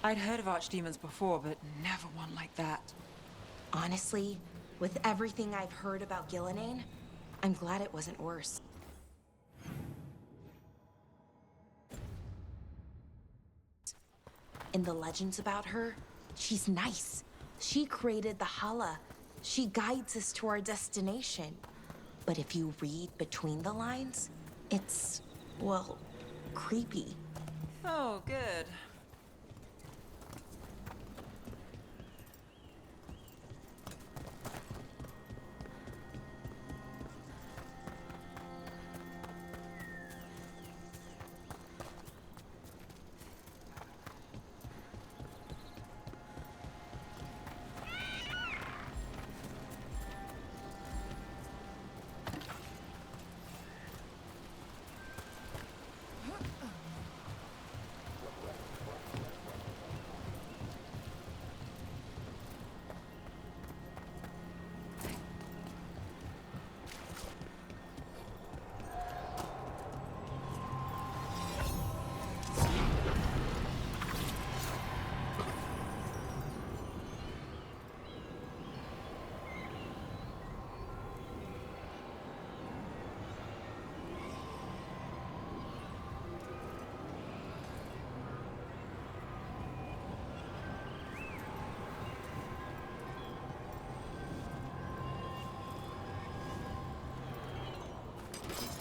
I'd heard of archdemons before, but never one like that. Honestly, with everything I've heard about Gillenane, I'm glad it wasn't worse. In the legends about her, she's nice. She created the Hala. She guides us to our destination. But if you read between the lines, it's, well, creepy. Oh, good.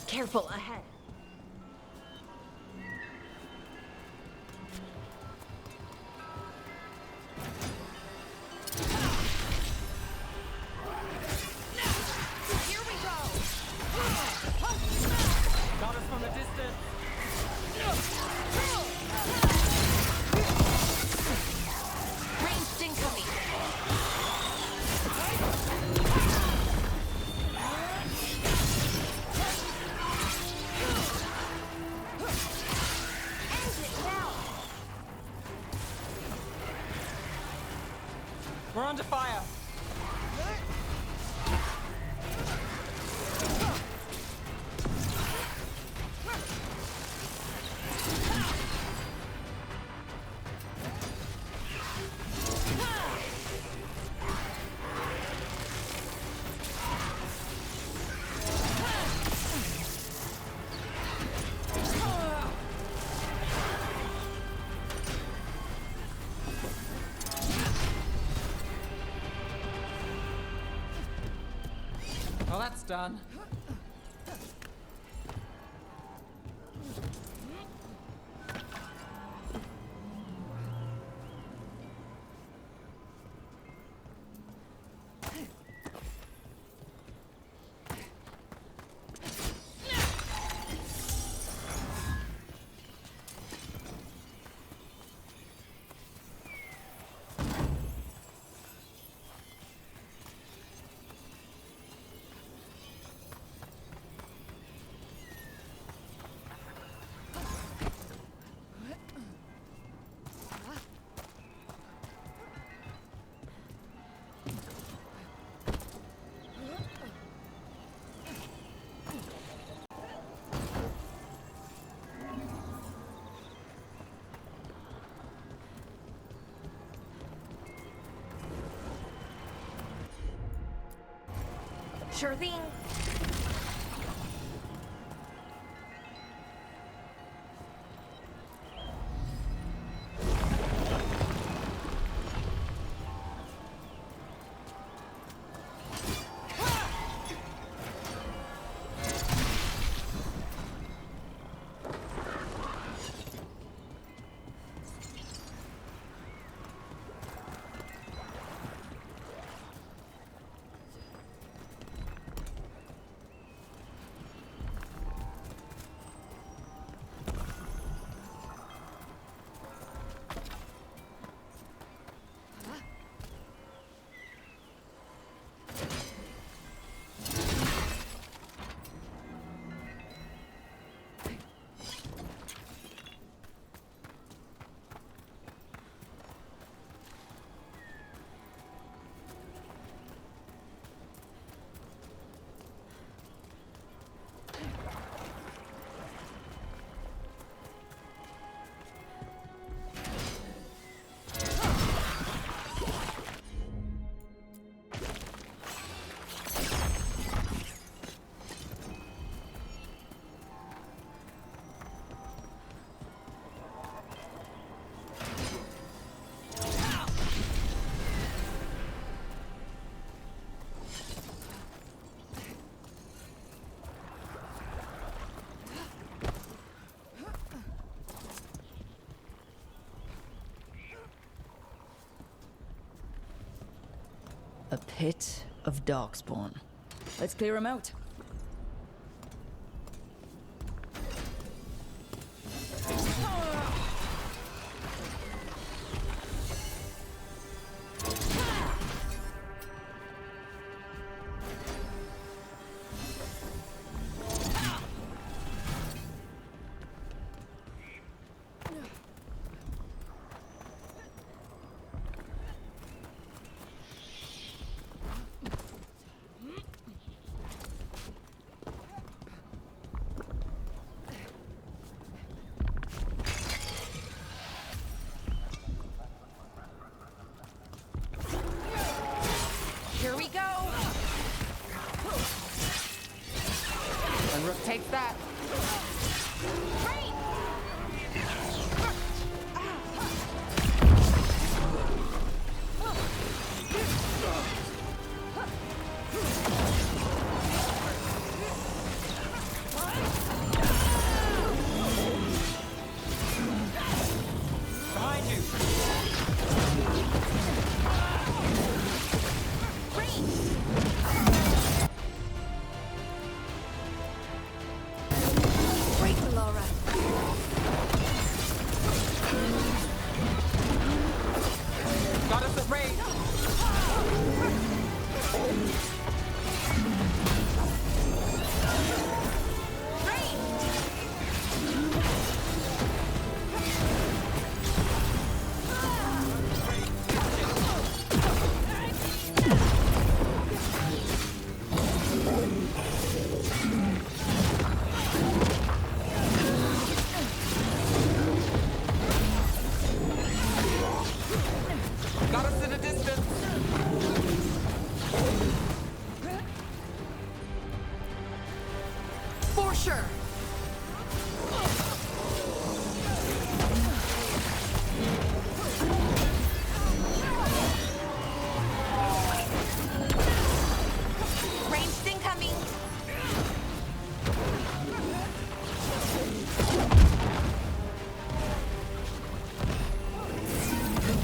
Careful ahead. Here we go! Got us from a distance. Ranged incoming! We're under fire. Well, that's done. Sure thing. A pit of darkspawn. Let's clear him out. Here we go. And Rook takes that. Right. Behind you. Great, Laura. Got us at range. Got us at a distance. For sure. Ranged incoming.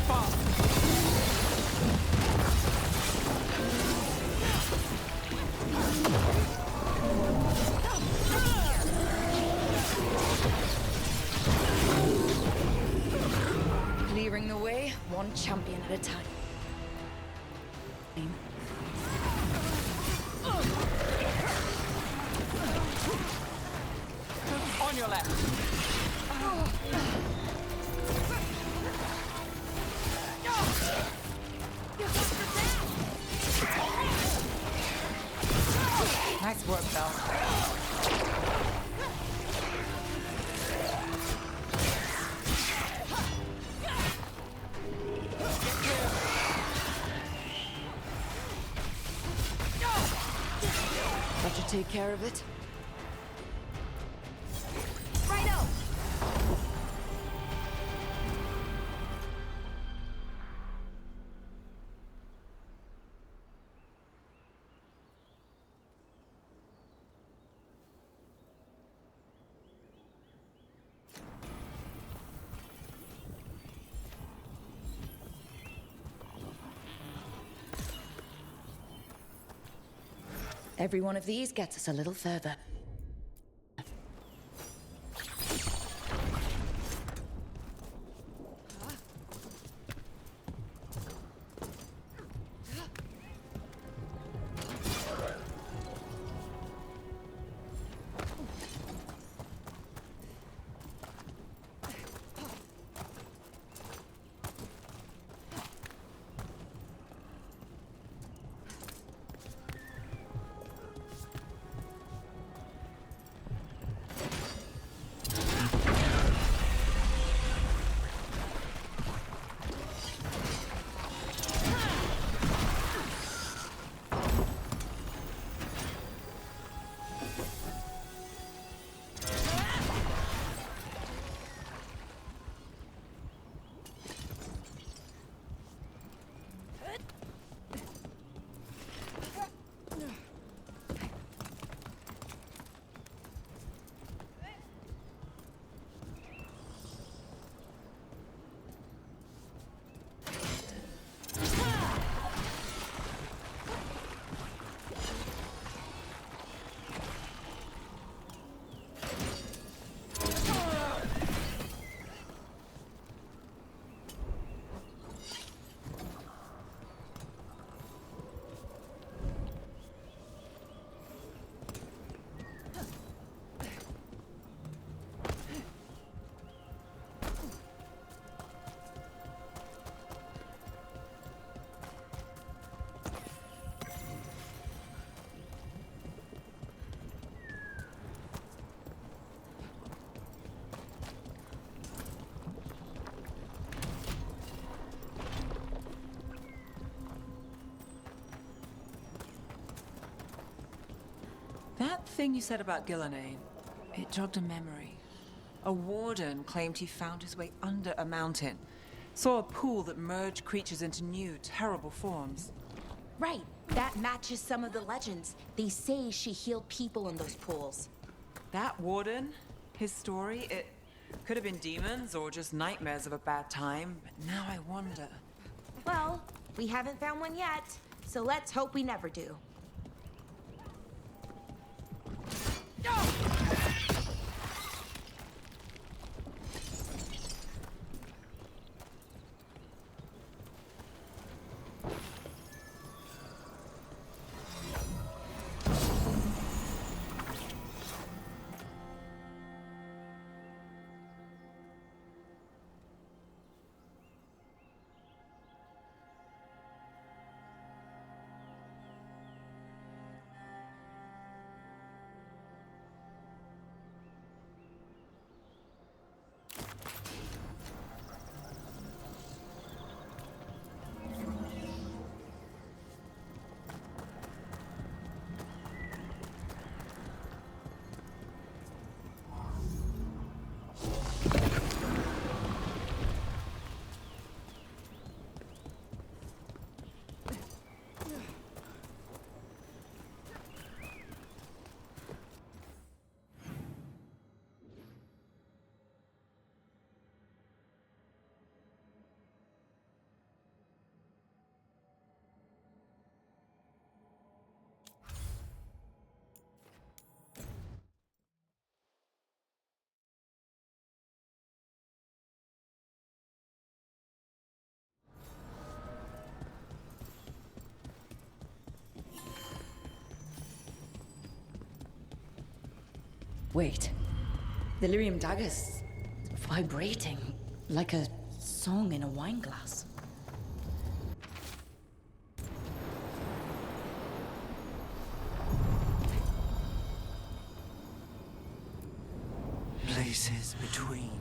Fast. Clearing the way, one champion at a time. On your left. Nice work, Belle. That should take care of it. Righto. Every one of these gets us a little further. That thing you said about Gillenane, it jogged a memory. A warden claimed he found his way under a mountain. Saw a pool that merged creatures into new, terrible forms. Right, that matches some of the legends. They say she healed people in those pools. That warden, his story, it could have been demons or just nightmares of a bad time, but now I wonder. Well, we haven't found one yet, so let's hope we never do. Wait. The lyrium dagger's vibrating like a song in a wine glass. Places between.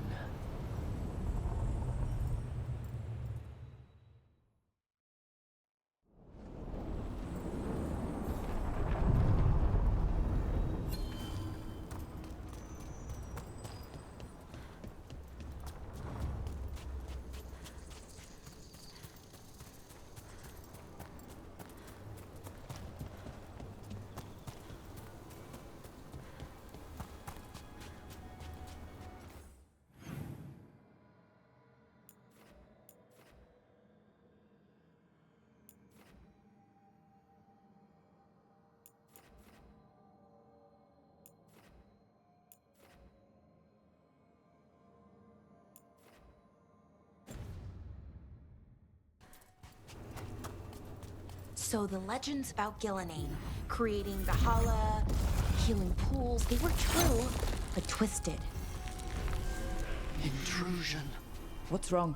So the legends about Gillenane, creating the Hala, healing pools, they were true, but twisted. Intrusion. What's wrong?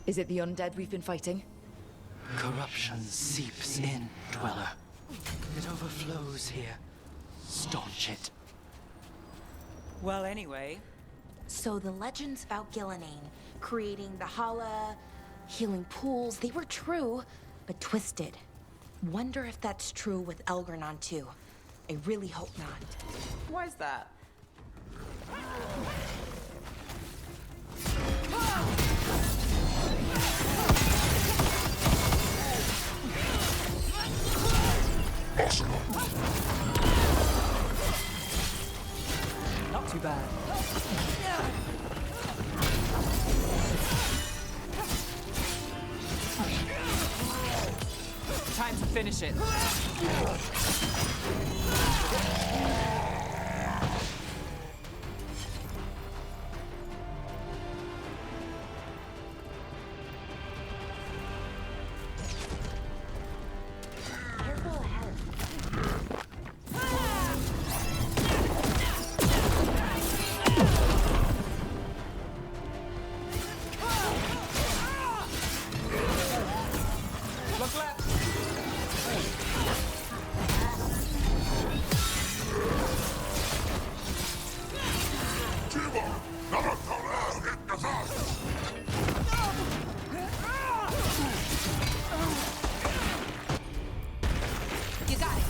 Is it the undead we've been fighting? Corruption seeps in, Dweller. It overflows here. Staunch it. Well, anyway, So the legends about Gillenane, creating the Hala, healing pools, they were true, but twisted. Wonder if that's true with Elgernon too. I really hope not. why's that? Not too bad. Time to finish it. Careful ahead. Look left. You got it.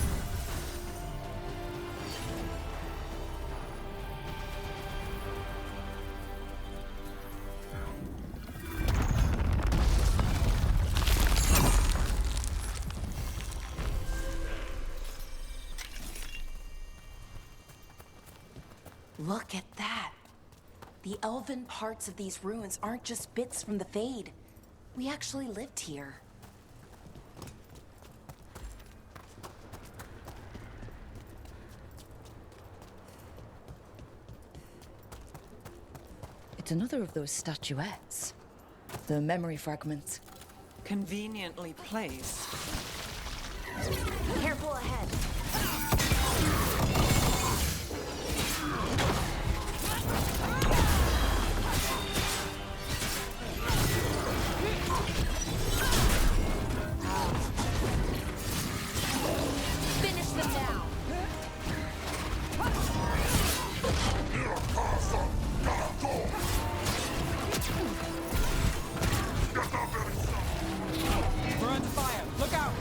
Look at that. The elven parts of these ruins aren't just bits from the Fade. We actually lived here. It's another of those statuettes. The memory fragments. Conveniently placed. Careful ahead. Finish them now. We're under fire. Look out!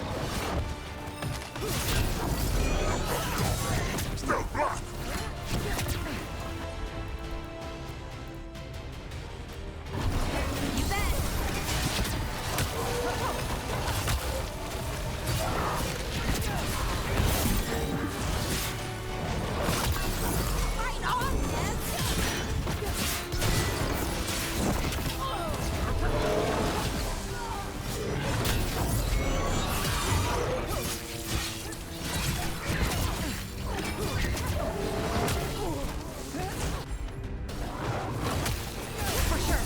You bet. Fight on, for sure.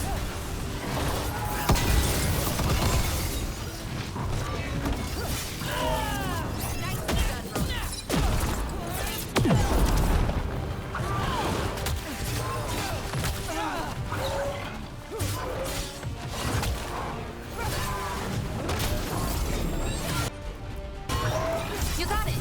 You got it.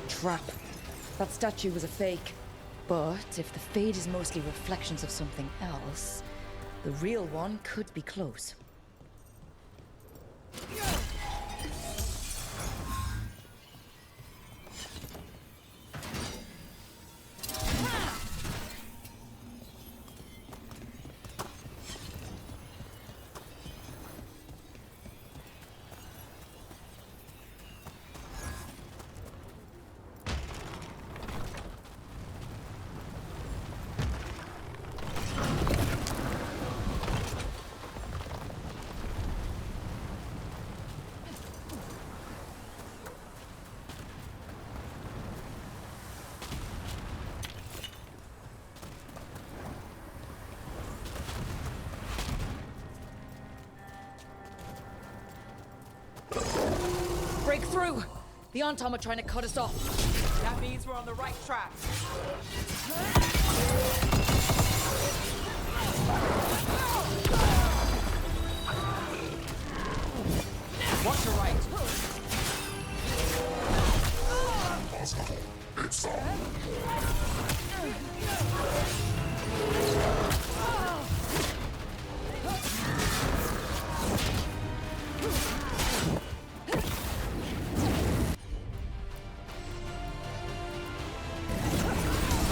Trap. That statue was a fake. But if the Fade is mostly reflections of something else, the real one could be close. Break through! The Antom are trying to cut us off. That means we're on the right track. Watch your right.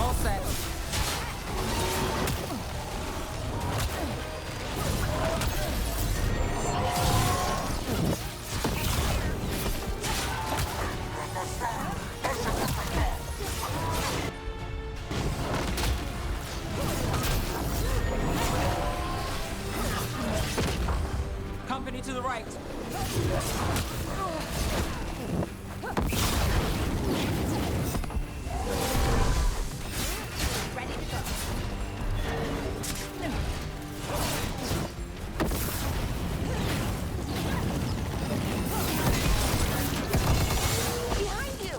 All set. Company to the right. Ready to go. Behind you.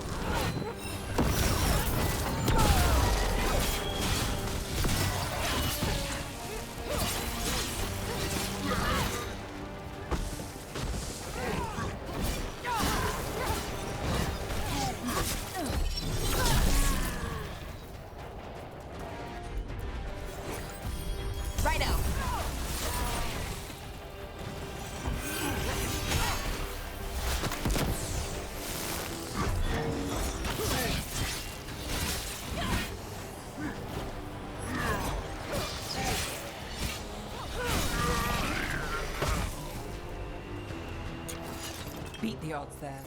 beat the odds there.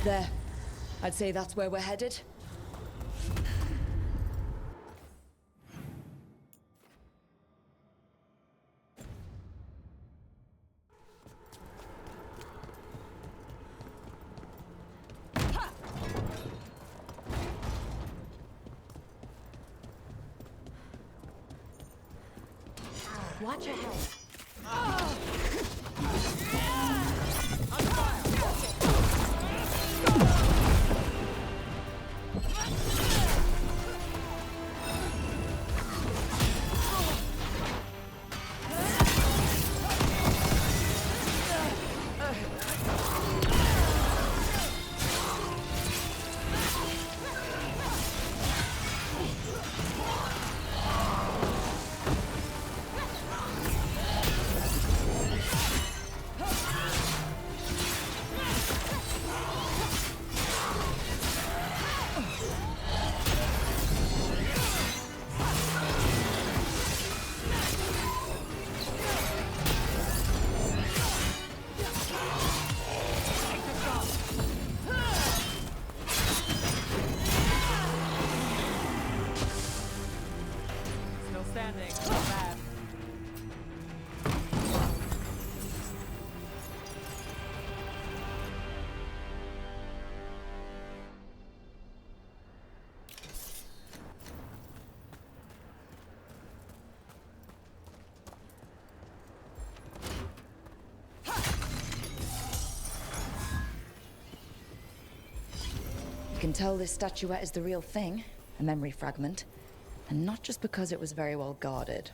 There. I'd say that's where we're headed. Watch ahead. You can tell this statuette is the real thing, a memory fragment, and not just because it was very well guarded.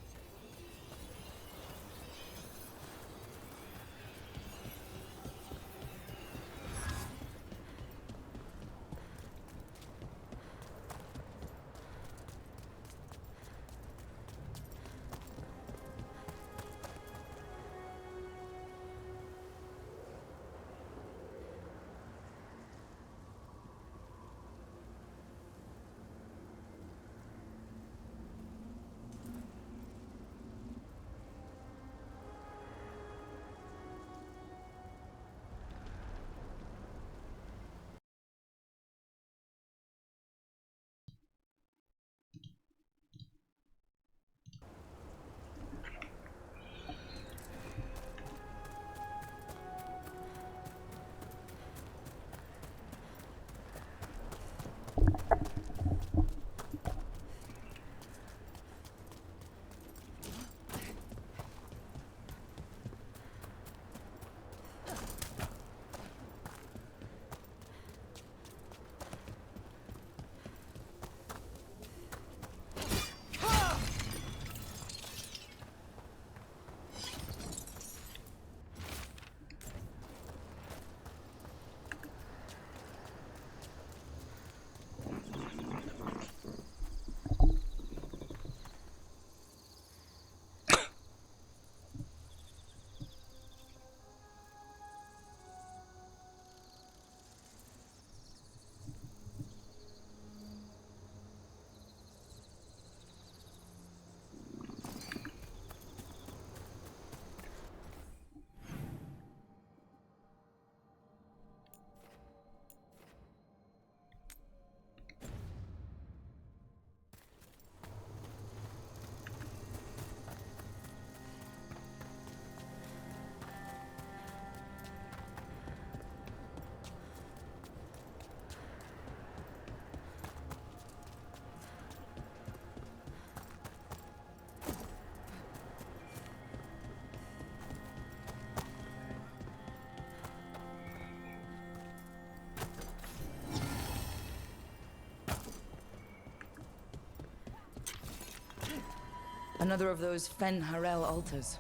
Another of those Fen Harel altars.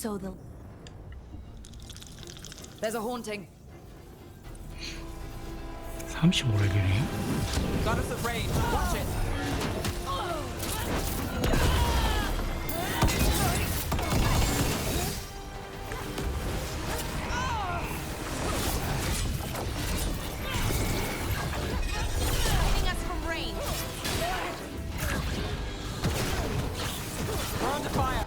So the... There's a haunting. 35레벨이에요? Got us at range. Watch it. hitting us from range. We're under fire.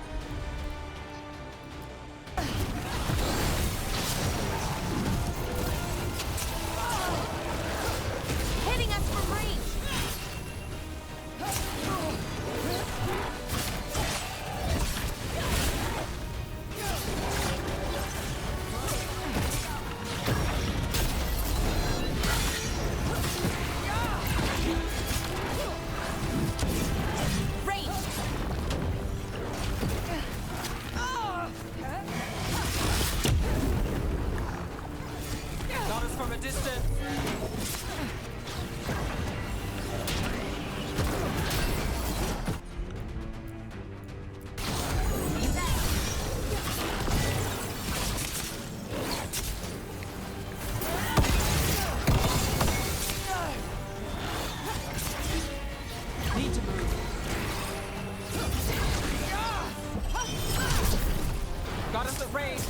Hitting us from range. distance. Need to move. Got us at range.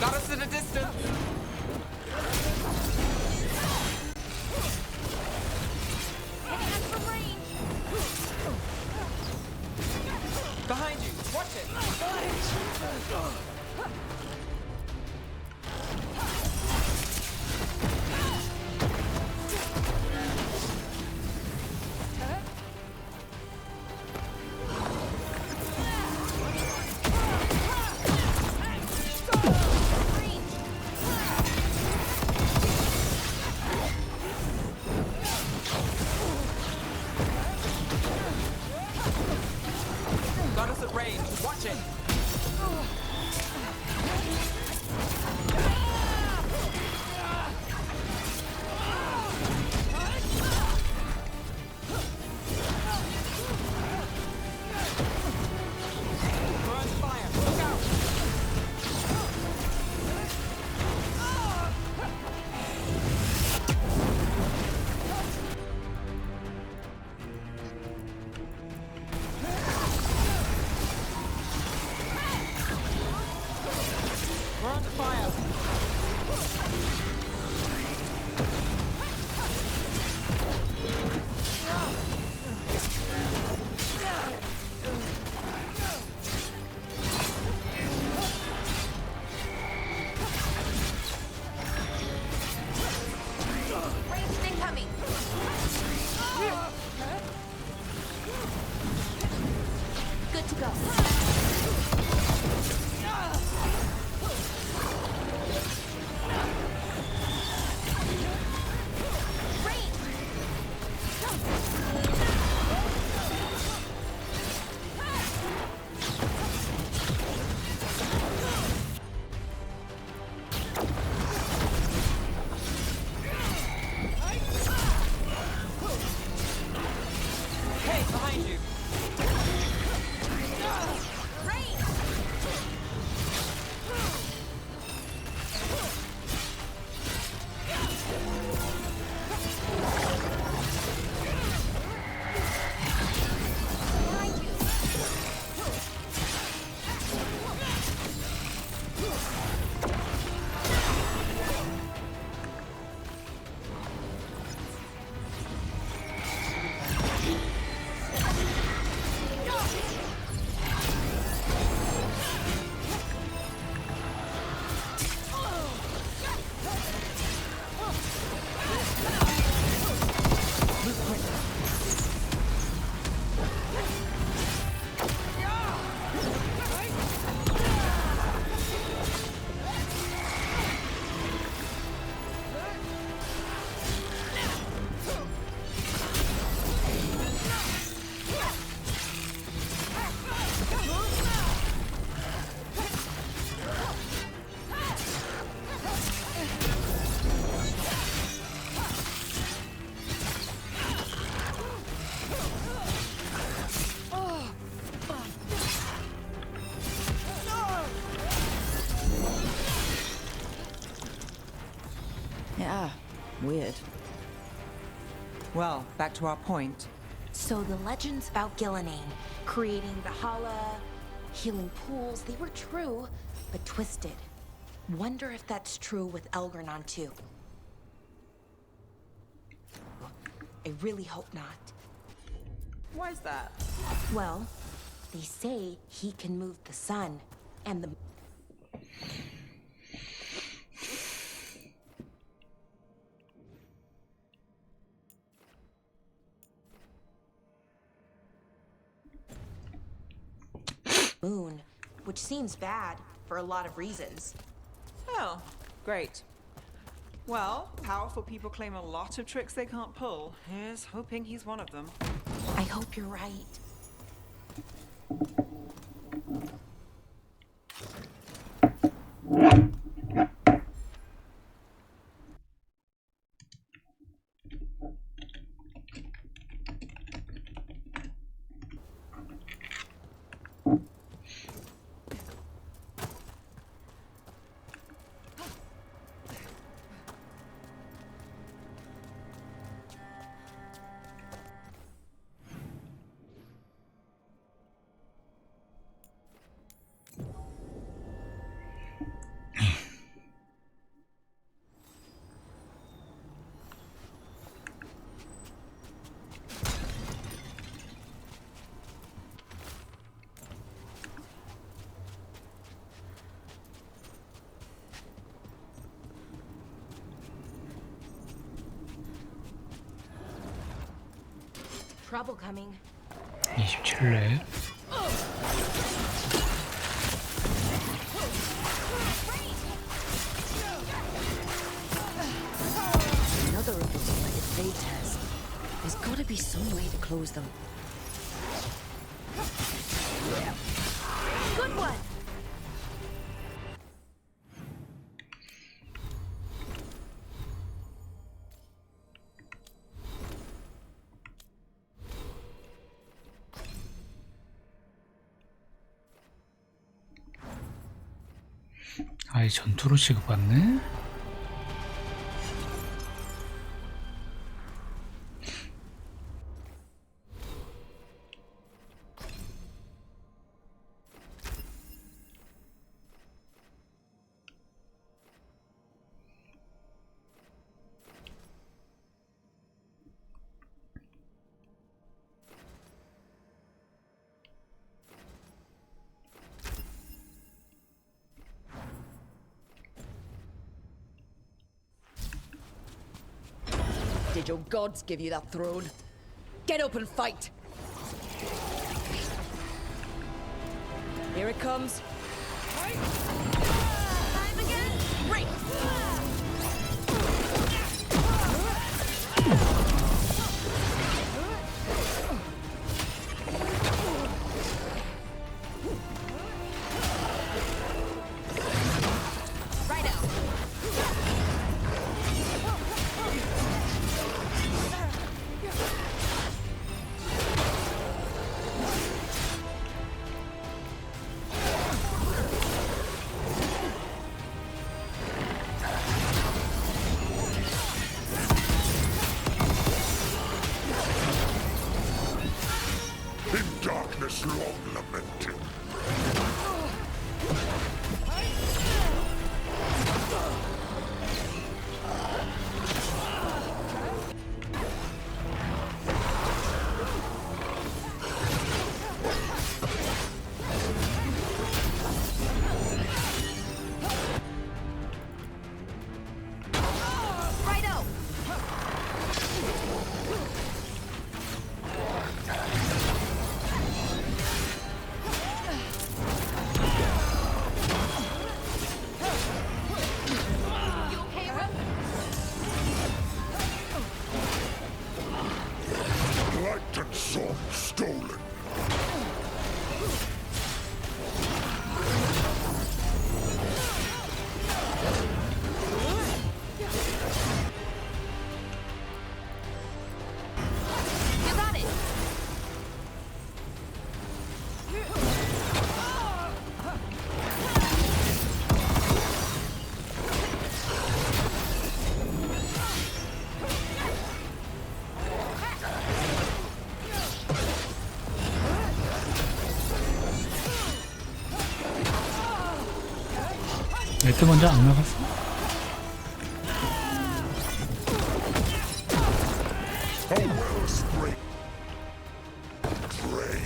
Got us at a distance. Behind you. Watch it. Got us at range. Watch it. We're on fire. Look out. We're on fire. Ranged incoming. Good to go. Hey, behind you. Yeah, weird. Well, back to our point. So the legends about Gillenane, creating the Hala, healing pools, they were true, but twisted. Wonder if that's true with Elgernon too. I really hope not. Why's that? Well, they say he can move the sun and the moon, which seems bad for a lot of reasons. Oh, great. Well, powerful people claim a lot of tricks they can't pull. Here's hoping he's one of them. I hope you're right. Trouble coming. 27레. Another of those flooded fade tests. There's gotta be some way to close them. Good one! 아예 전투로 취급받네? Did your gods give you that throne? Get up and fight! Here it comes. Time again? Great! In darkness long lamented. Righto! You okay, Rook? Light and sword stolen. You got it! 레드 먼저 안 나갔어? A wellspring. Drain.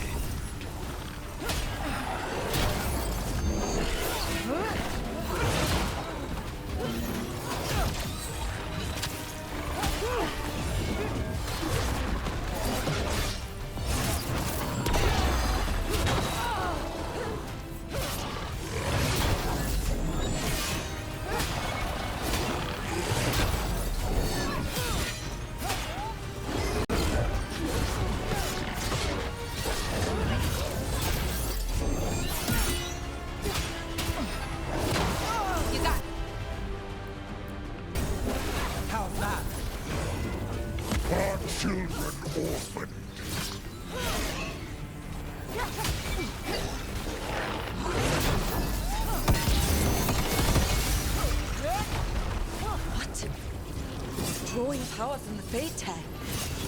power from the Fate tech.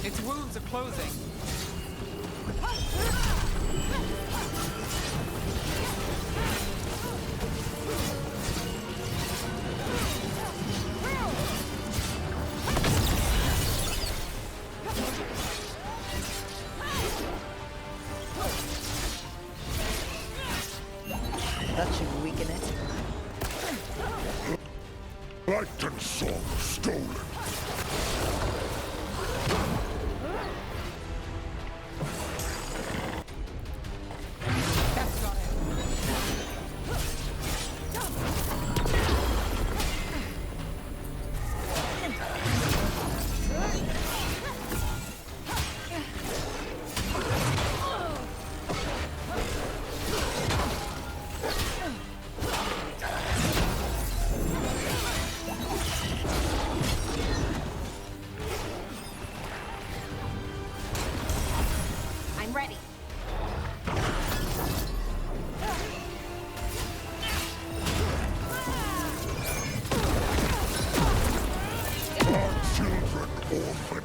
Its wounds are closing. That should weaken it. Light and song stolen. That's got it. I'm ready. Our children orphaned.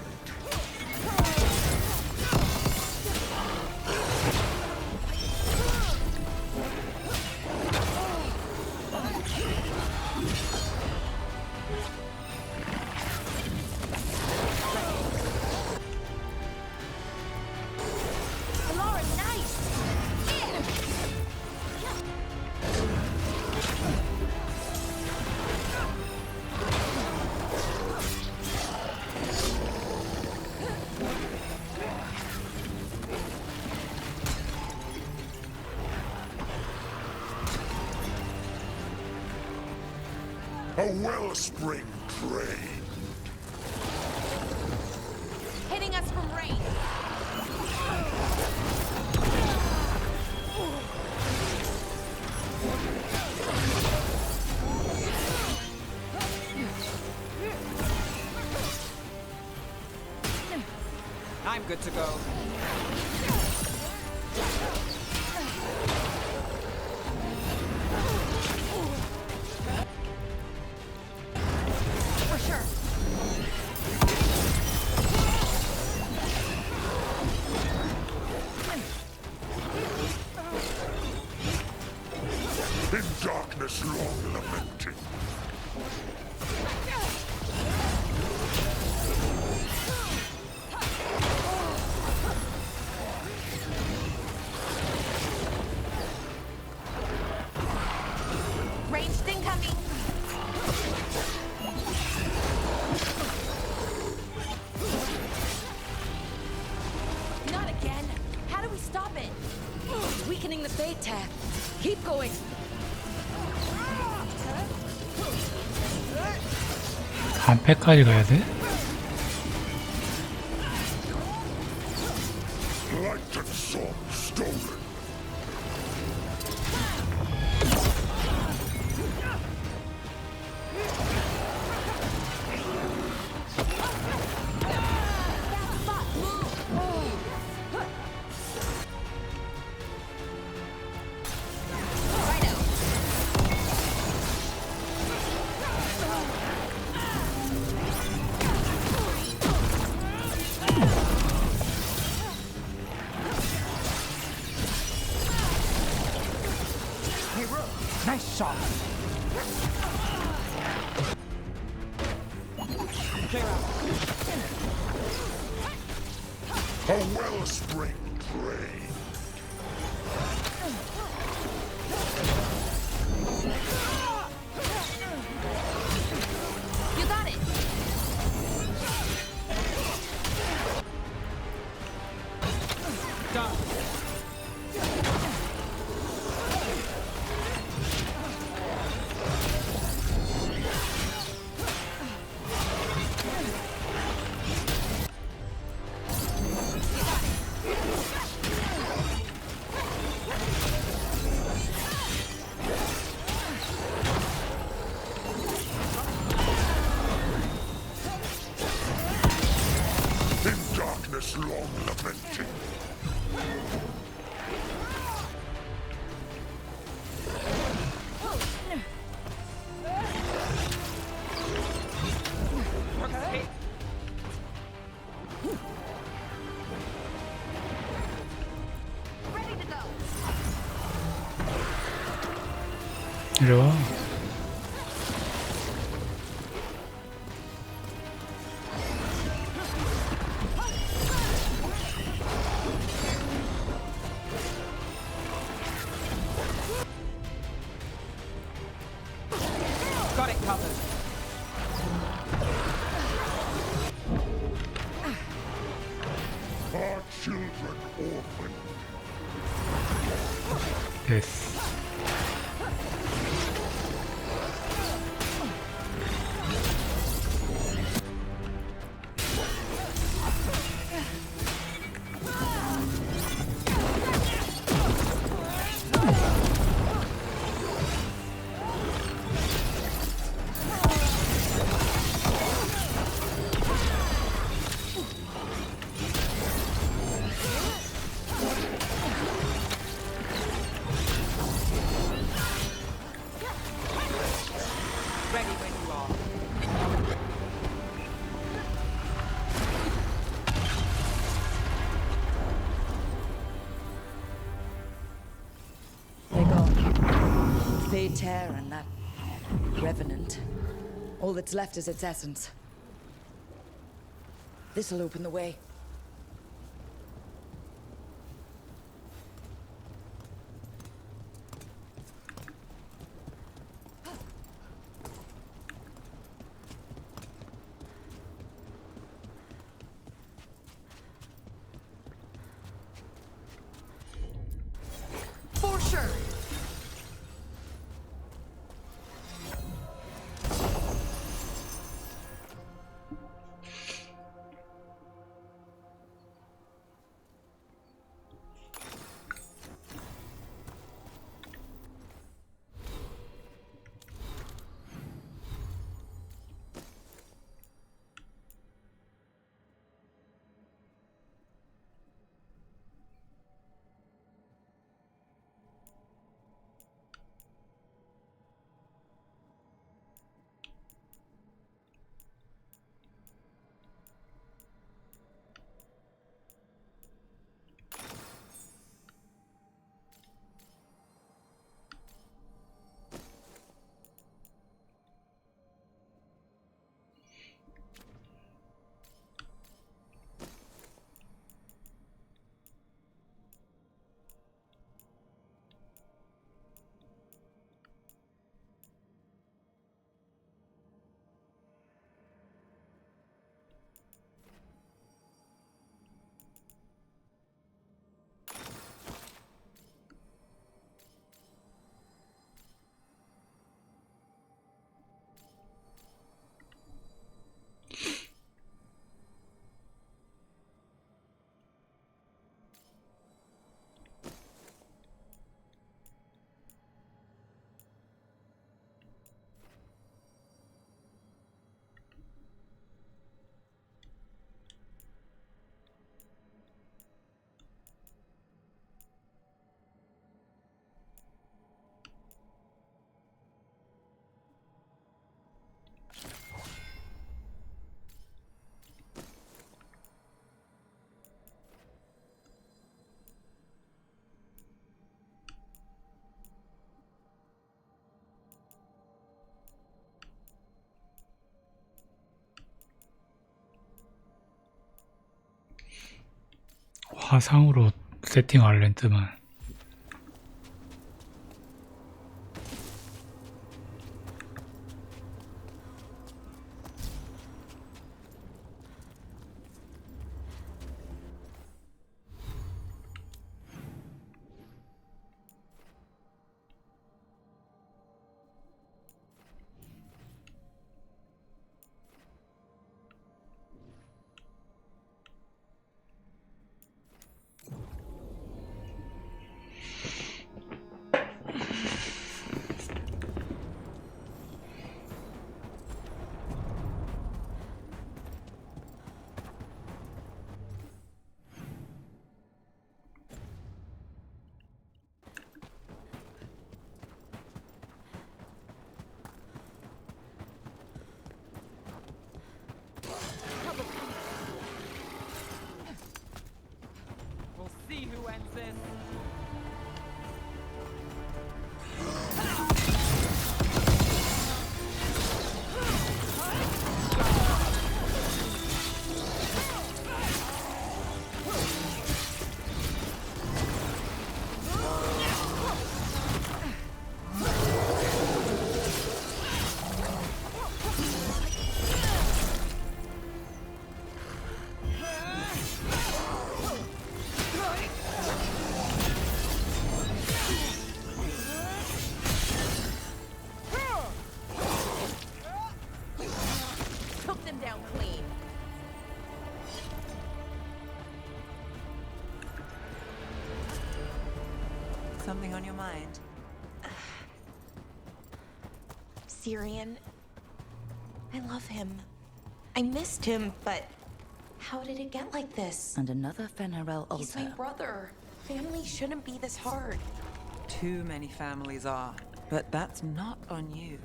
Laura, nice! A wellspring drain. Hitting us from range. I'm good to go. For sure. In darkness long lamenting. Ranged incoming. Not again. How do we stop it? It's weakening the Fate tech. Keep going. 한패까지 가야 돼? Light and song stolen. Hey, Rook. Nice shot. Clear out. A wellspring drain. You got it. Done. 이리 와. Got it covered. Our children orphaned. 됐어. Ready when you are. They're gone. Fade tear and that revenant. All that's left is its essence. This'll open the way. For sure. 화상으로 세팅할랜드만. something on your mind? Syrian. I love him. I missed him, but how did it get like this? And another Fen'Harel He's my altar. brother. Family shouldn't be this hard. Too many families are, but that's not on you.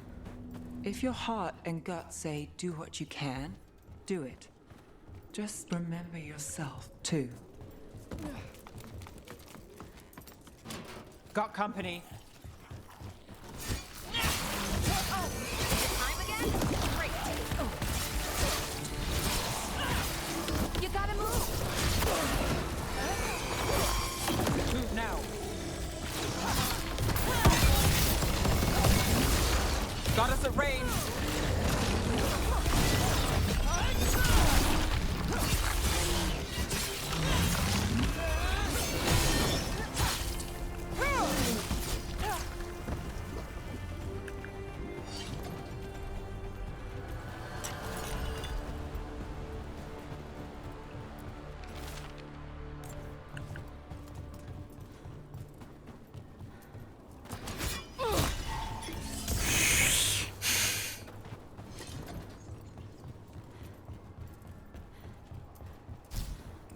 If your heart and gut say do what you can, do it. Just remember yourself, too. Got company. Time again? Great. You gotta move. Move now. Got us at range.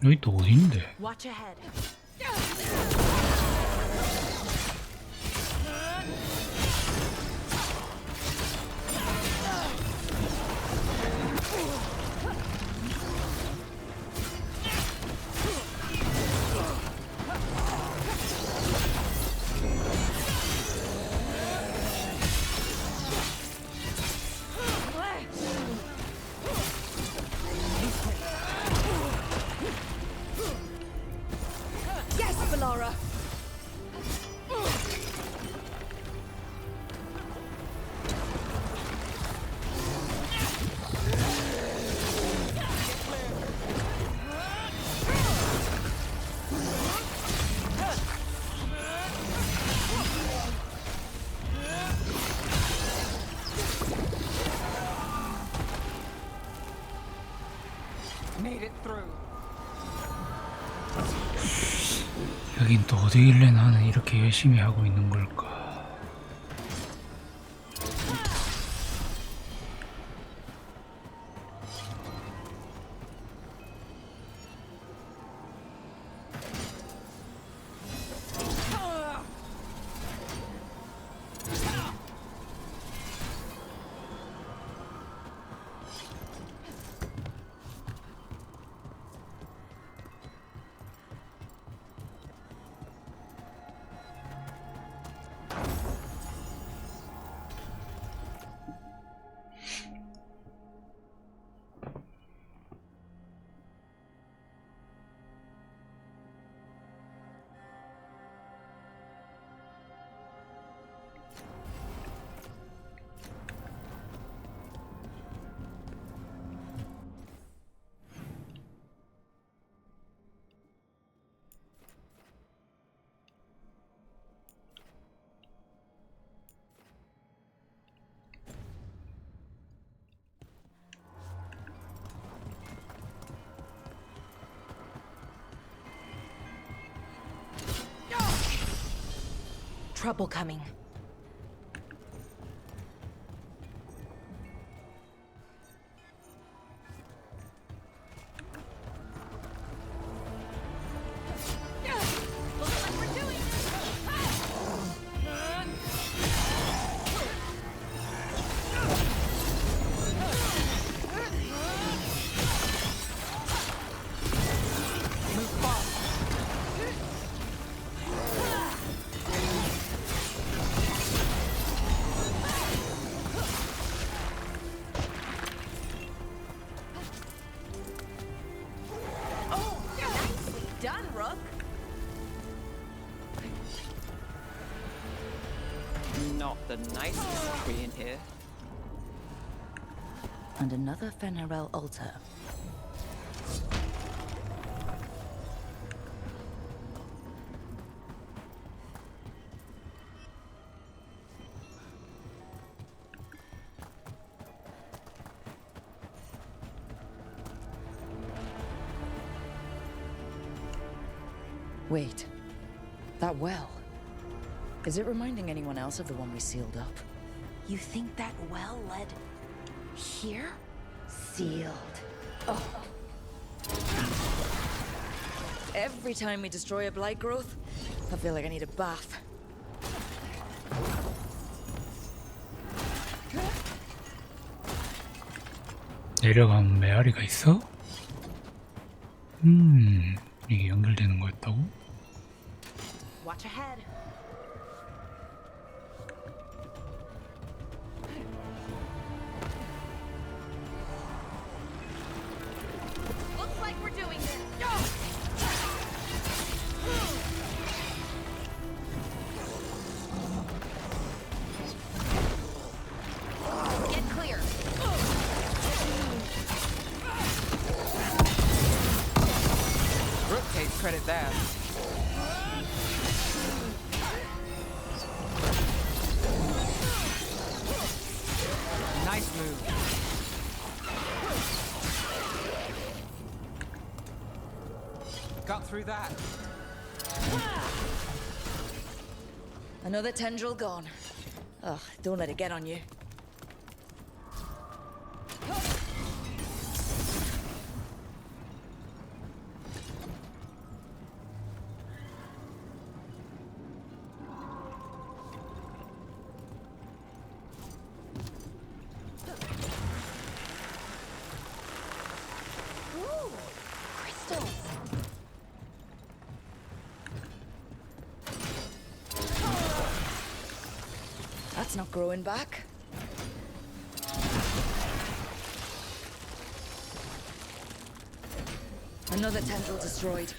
여기 또 어딘데? Watch ahead. Yes, Valara! Made it through. 여긴 또 어디길래 나는 이렇게 열심히 하고 있는 걸까? Trouble coming. Done, Rook. Not the nicest tree in here. And another Fen'Harel altar. Wait. That well. Is it reminding anyone else of the one we sealed up? You think that well led here? Sealed. Oh. Every time we destroy a blight growth, I feel like I need a bath. 내려가면 메아리가 있어? 이게 연결되는 거였다고? Watch ahead. Looks like we're doing this. Get clear. Brooke takes credit there. Nice move. Got through that. Another tendril gone. Ugh, don't let it get on you. Ooh, crystals. That's not growing back. Another tendril destroyed.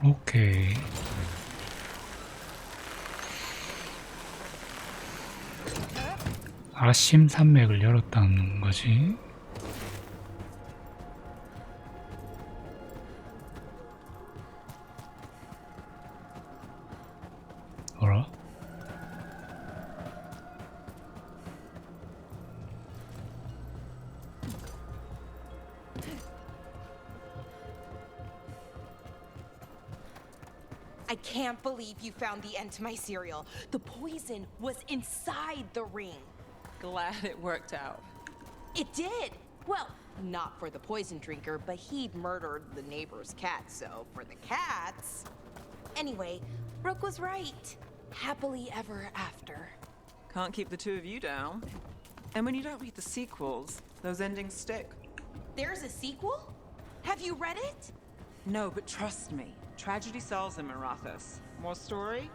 오케이. 아심 산맥을 열었다는 거지. 뭐라? I can't believe you found the end to my cereal. The poison was inside the ring. Glad it worked out. It did. Well, not for the poison drinker, but he'd murdered the neighbor's cat, so for the cats. Anyway, Brooke was right. Happily ever after. Can't keep the two of you down. And when you don't read the sequels, those endings stick. There's a sequel? Have you read it? No, but trust me. Tragedy sells in Marathas. More story?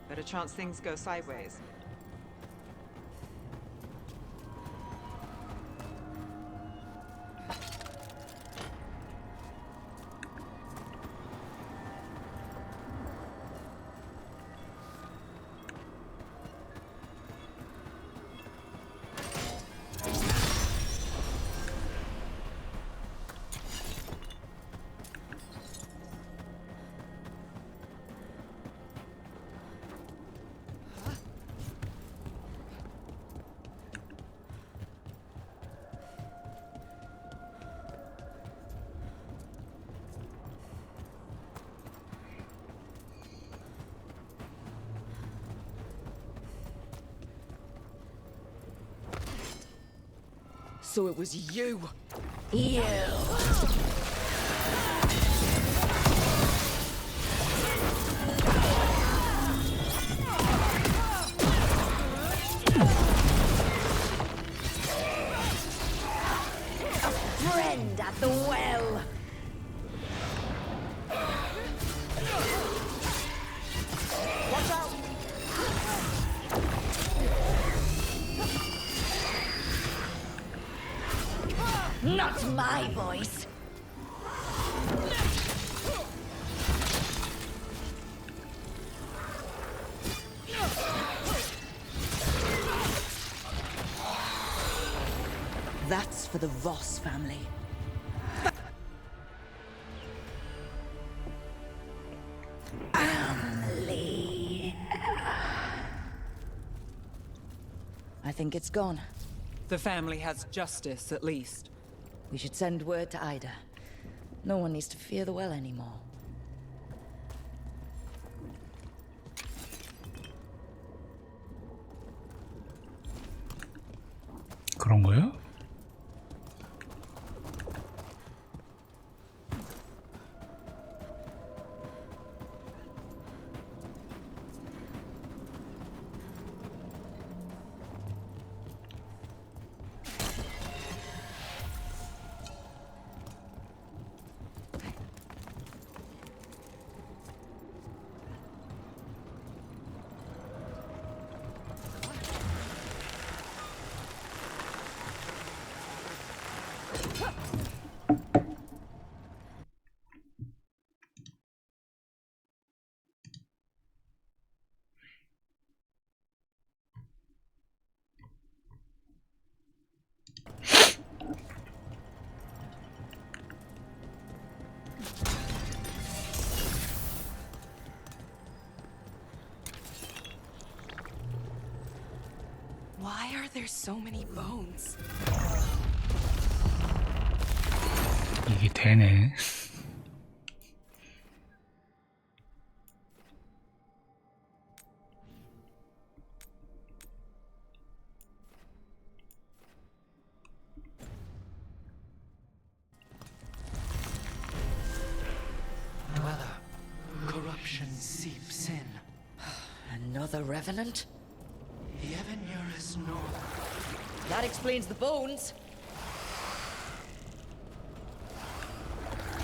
Better chance things go sideways. So it was you. You. Friend at the well. Watch out! Not my voice. That's for the Voss family. I think it's gone. The family has justice, at least. We should send word to Ida. No one needs to fear the well anymore. 그런 거요? Why are there so many bones? 이게 되네. Whether corruption seeps in, Another revenant? even nearest north. That explains the bones.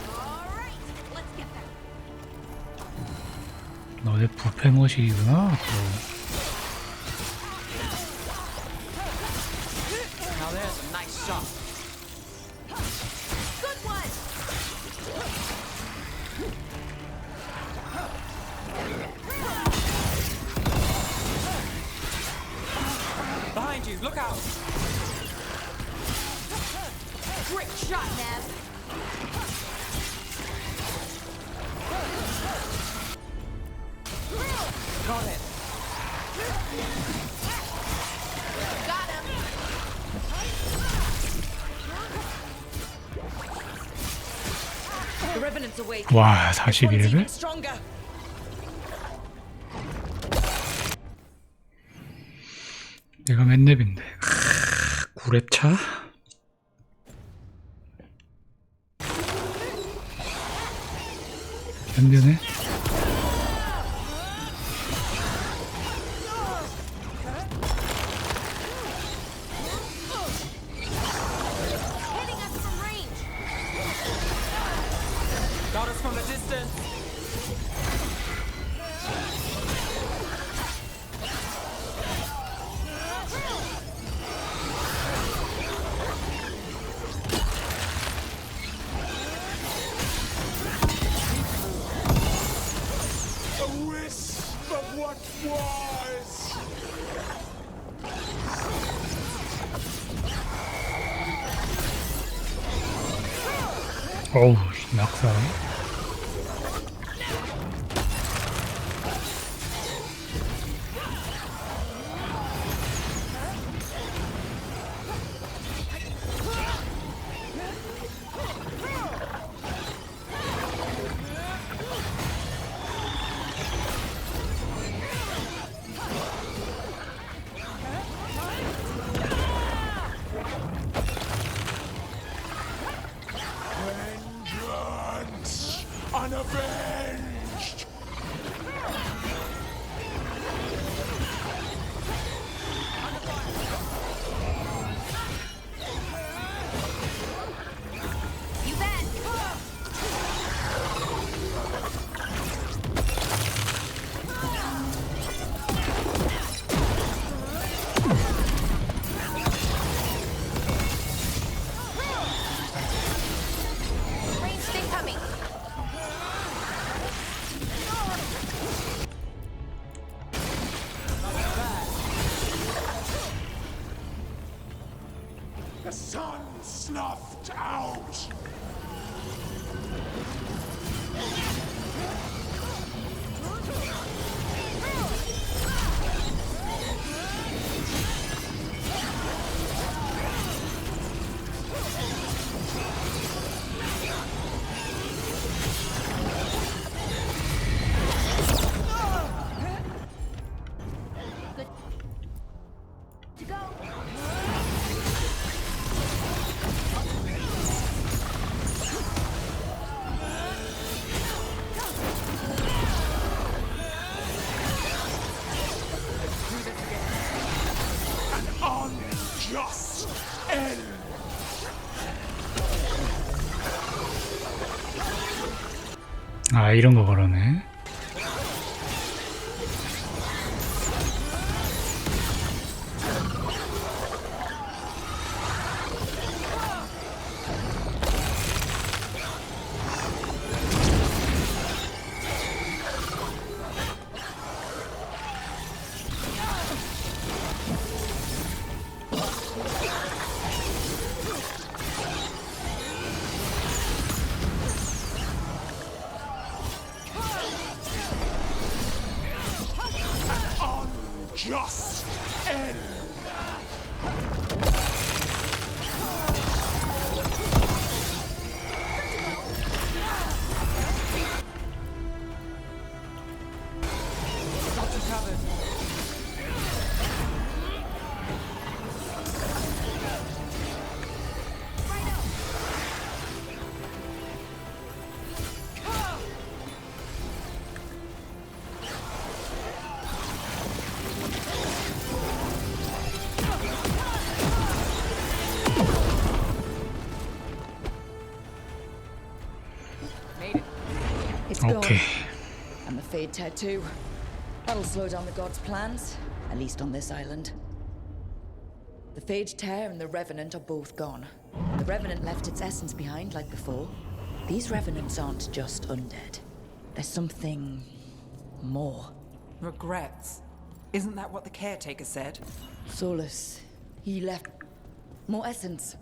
All right, let's get them. 너네 부패 모식이구나. Now there's a nice shot. Good one. Behind you, look out! Great shot, Nev. Got it. Got him. The revenant's awake. 와, This one's even 41레벨? stronger. 내가 몇 렙인데. 9렙 차? 견디네? Hitting us from range. Got us from a distance. A wisp of what was. 어우, 낙사. Vengeance unavenged. You bet. Ranged incoming. The sun snuffed out. 아, 이런 거 그러네. Just end. Got you covered. Made it. It's gone. 오케이. And the Fade Tattoo. That'll slow down the gods' plans, at least on this island. The Fade Tear and the Revenant are both gone. The Revenant left its essence behind like before. These Revenants aren't just undead. There's something more. Regrets. Isn't that what the caretaker said? Solus, he left more essence.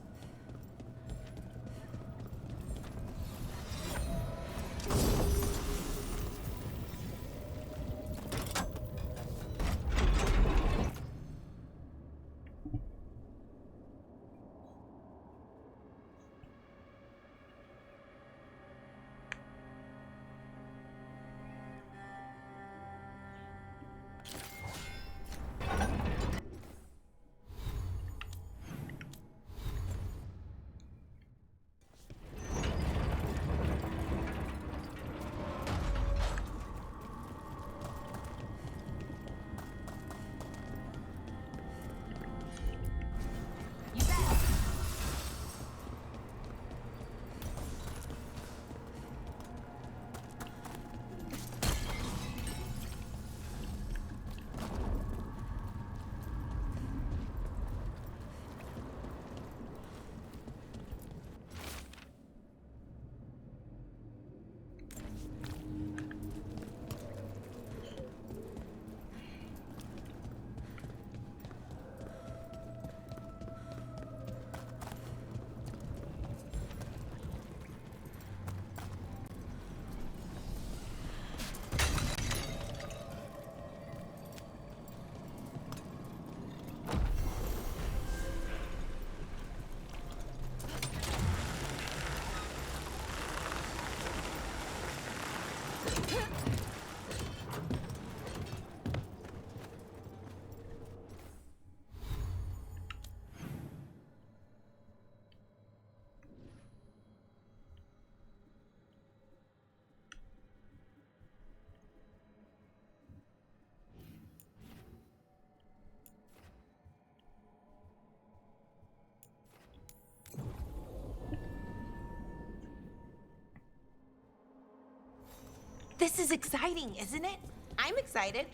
This is exciting, isn't it? I'm excited.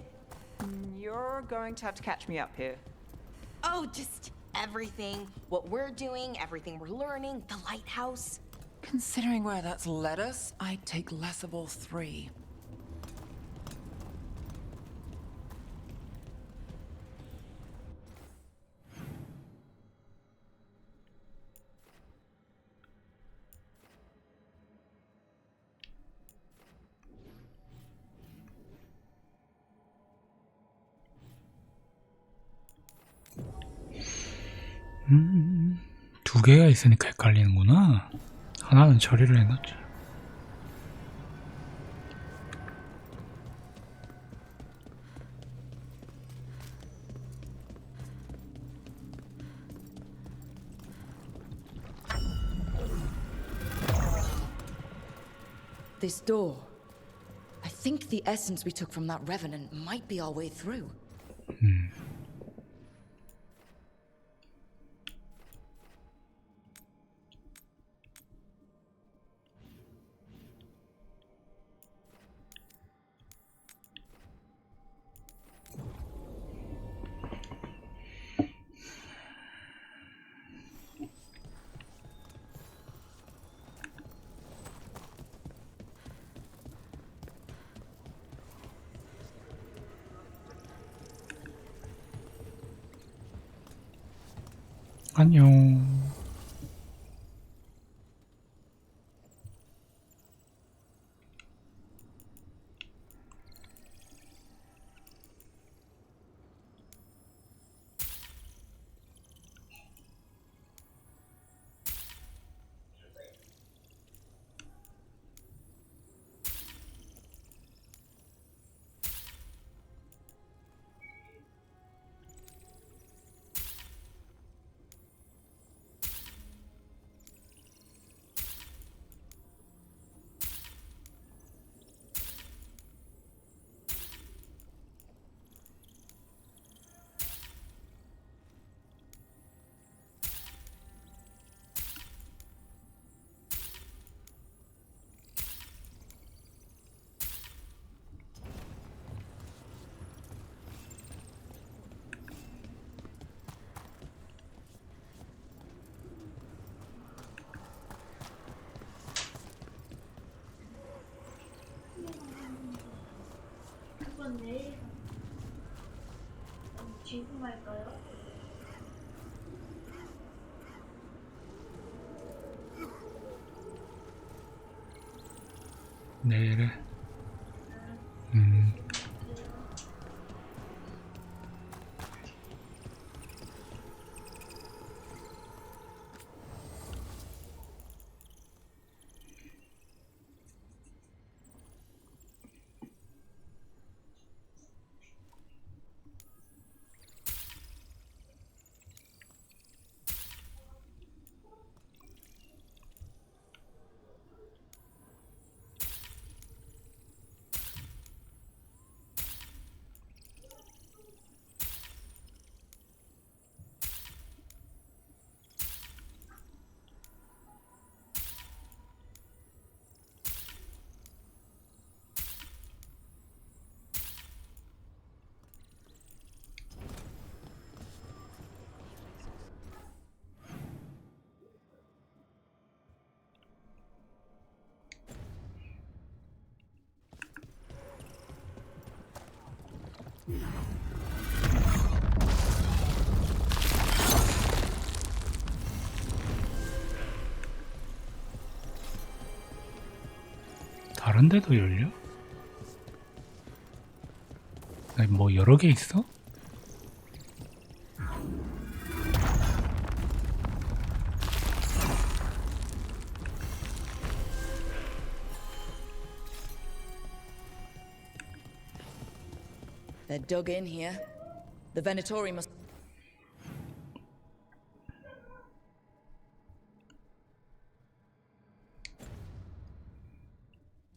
You're going to have to catch me up here. Oh, just everything. What we're doing, everything we're learning, the lighthouse. Considering where that's led us, I'd take less of all three. 두 개가 있으니까 헷갈리는구나. 하나는 처리를 해놨지. This door. I think the essence we took from that Revenant might be our way through. 안녕. 그건 내일 지금 할까요? 내일에. 다른 데도 열려? 아니, 뭐 여러 개 있어? They're dug in here. The Venatori must...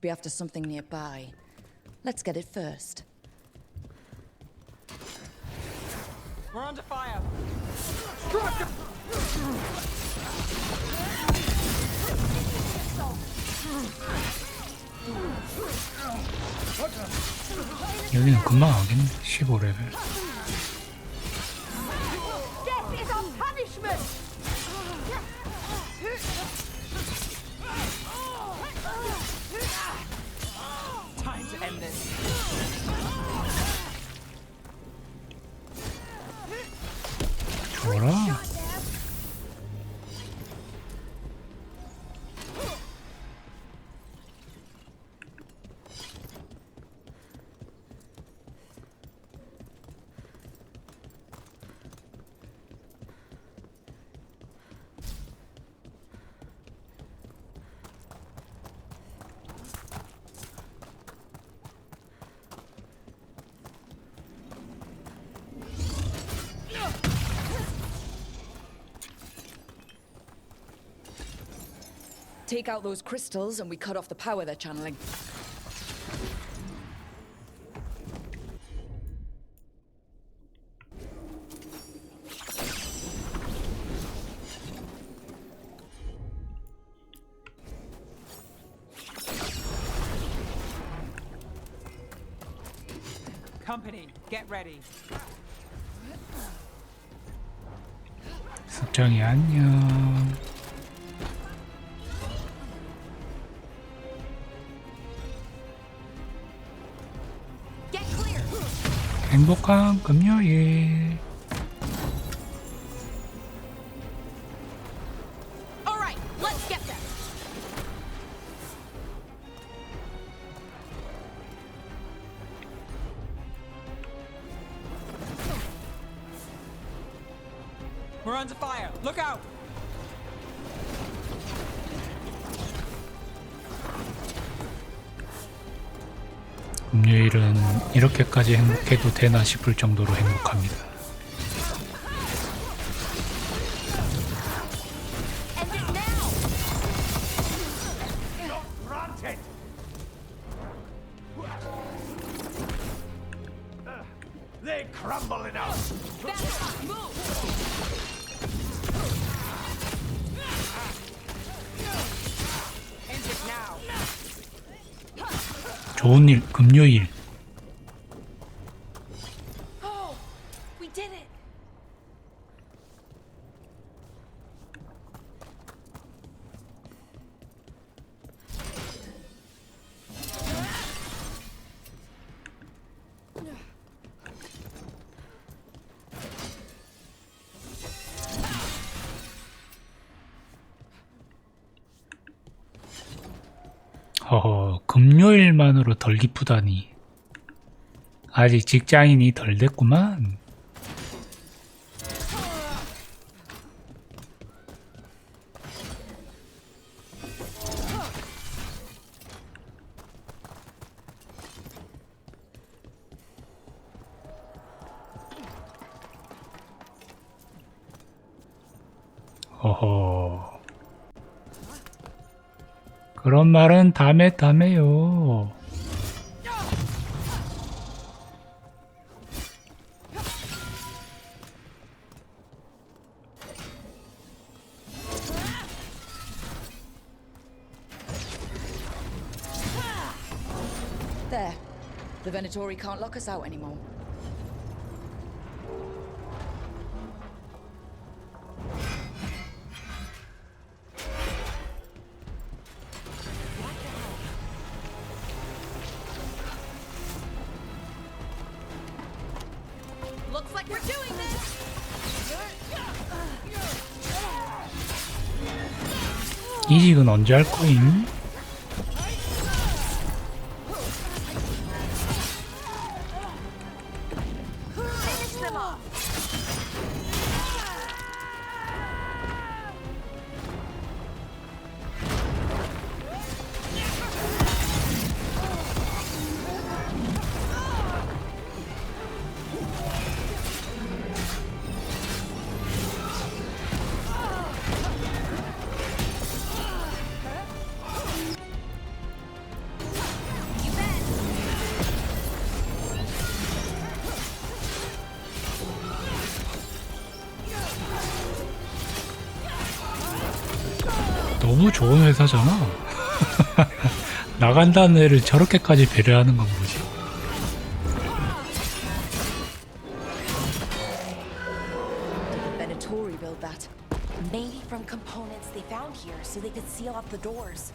be after something nearby. Let's get it first. We're under fire. 여기는 금방 가겠네. 15레벨. Death is our punishment! Time to end this. 죽어라. Take out those crystals and we cut off the power they're channeling. Company, get ready. 습장이 안녕. 행복한 금요일. We're under fire. Look out! 금요일은 이렇게까지 행복해도 되나 싶을 정도로 행복합니다. Granted. They crumble enough. End it now. 좋은 일, 금요일. Oh, we did it. 허허, 금요일만으로 덜 기쁘다니. 아직 직장인이 덜 됐구만. 허허. 그런 말은 다음에요. There. The Venatori can't lock us out anymore. Looks like we're doing this. 이직은 언제 할 거임? Finish them off. 너무 좋은 회사잖아. 나간다는 애를 저렇게까지 배려하는 건 뭐지? Did the Venatori build that? Maybe from components they found here so they could seal off the doors.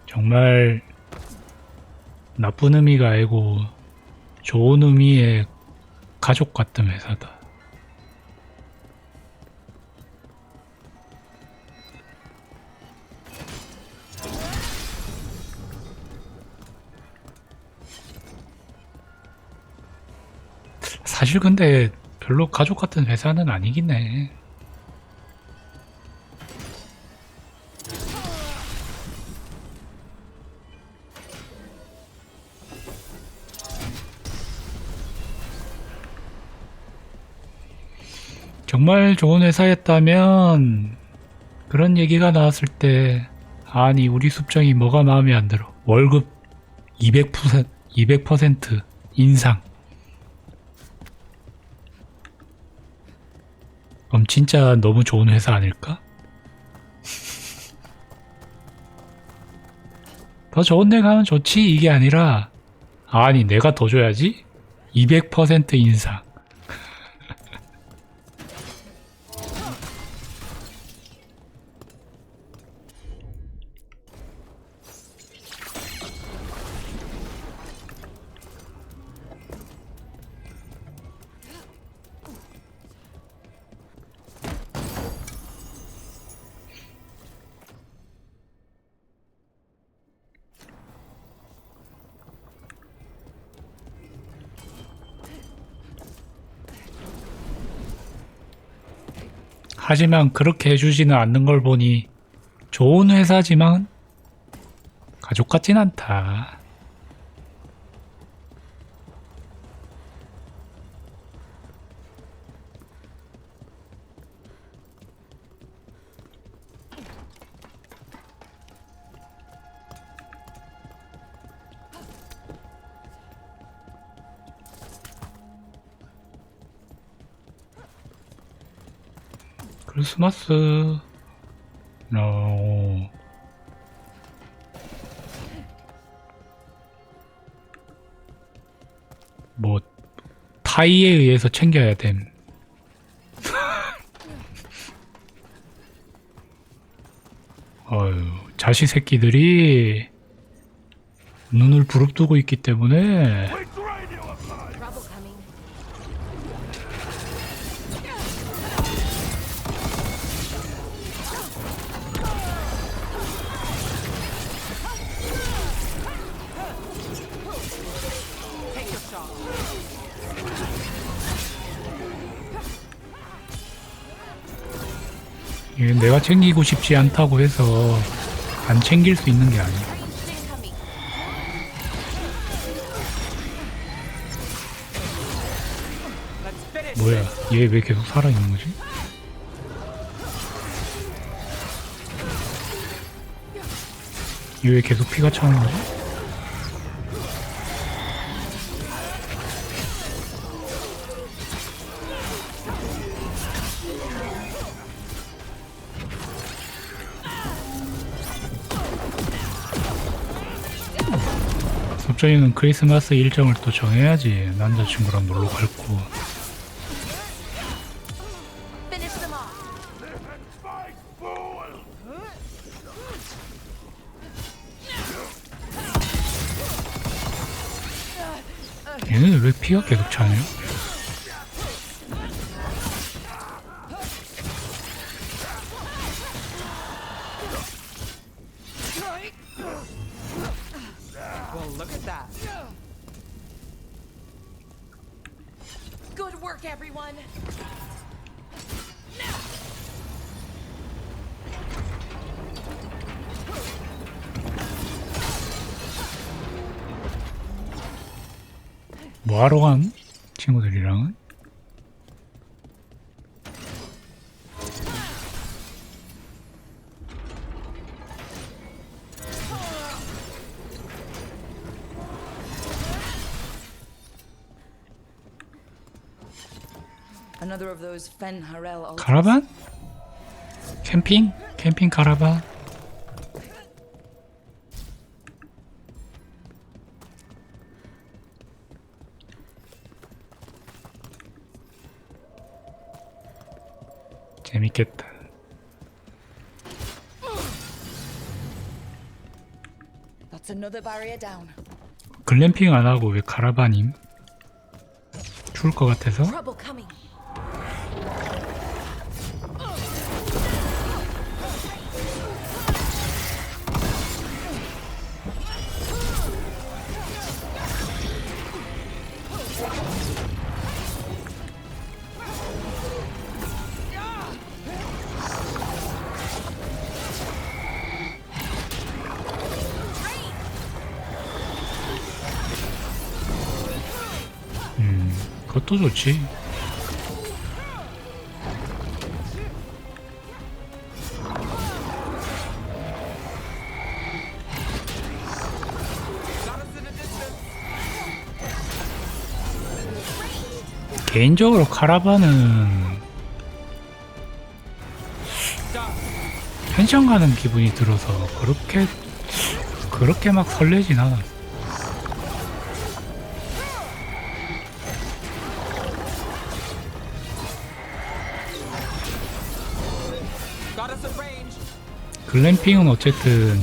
정말 나쁜 의미가 아니고 좋은 의미의 가족 같은 회사다. 사실 근데 별로 가족 같은 회사는 아니긴 해. 정말 좋은 회사였다면 그런 얘기가 나왔을 때 아니 우리 숲정이 뭐가 마음에 안 들어. 월급 200% 인상. 그럼 진짜 너무 좋은 회사 아닐까? 더 좋은 데 가면 좋지 이게 아니라 아니 내가 더 줘야지 200% 인상. 하지만 그렇게 해주지는 않는 걸 보니 좋은 회사지만 가족 같진 않다. 크리스마스. 뭐 타이에 의해서 챙겨야 됨. 어휴, 자식 새끼들이 눈을 부릅뜨고 있기 때문에 Trouble coming. Take your shot. 이게 내가 챙기고 싶지 않다고 해서 안 챙길 수 있는 게 아니야. Ranged incoming. Let's finish. 뭐야, 얘 왜 계속 살아있는 거지? 얘 왜 계속 피가 차는 거지? 섭정이는 크리스마스 일정을 또 정해야지. 남자친구랑 놀러 갈 거. Finish them off. Fight, fool! 얘는 왜 피가 계속 차냐? Well, look at that. Good work, everyone. 뭐하러 간? 친구들이랑은? Another of those Fen Harel ultras. 카라반? 캠핑? 캠핑 카라반? 재밌겠다. That's another barrier down. 글램핑 안 하고 왜 카라반임? 추울 것 같아서? Trouble coming. 그것도 좋지. 개인적으로 카라반은 펜션 가는 기분이 들어서 그렇게 막 설레진 않아. Got us at range. 글램핑은 어쨌든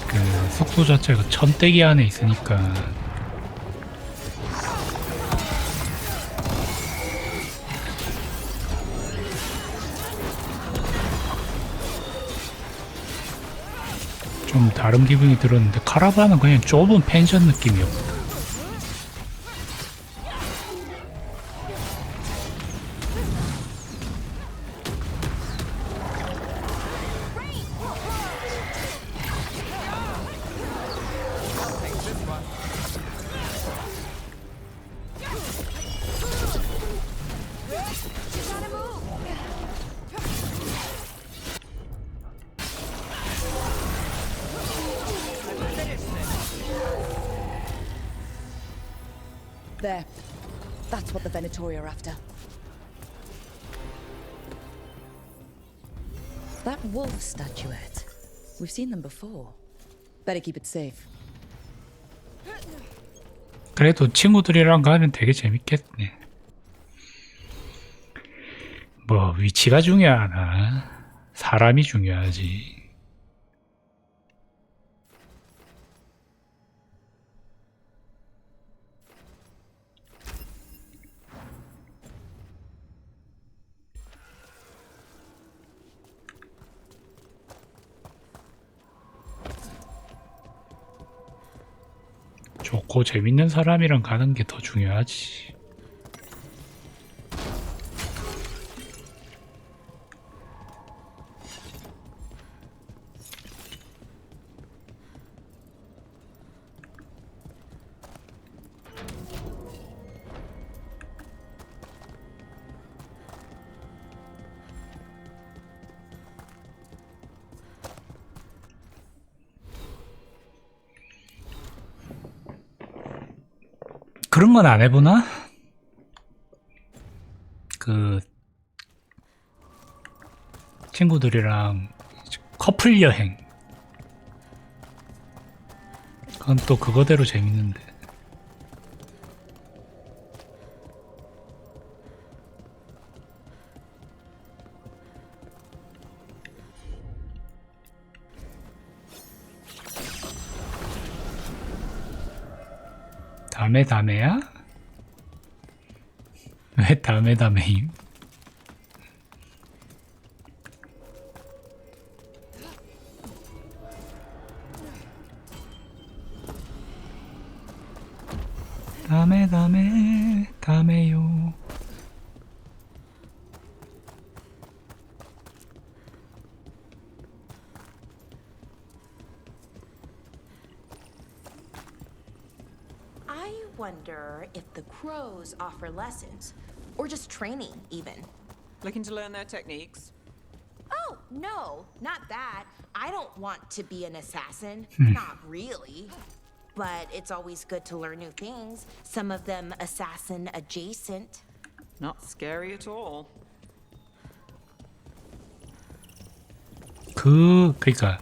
그 숙소 자체가 천대기 안에 있으니까 좀 다른 기분이 들었는데 카라반은 그냥 좁은 펜션 느낌이었고 There. That's what the Venatori are after. That wolf statuette. We've seen them before. Better keep it safe. 그래도 친구들이랑 가면 되게 재밌겠네. 뭐 위치가 중요하나 사람이 중요하지. 좋고 재밌는 사람이랑 가는 게 더 중요하지. 그런 건 안 해보나? 그 친구들이랑 커플 여행. 그건 또 그거대로 재밌는데. 다메야? 왜 다메임? 다메요. I wonder if the crows offer lessons, or just training, even. Looking to learn their techniques? Oh, no, not that. I don't want to be an assassin. Not really. But it's always good to learn new things, some of them assassin adjacent. Not scary at all. 그러니까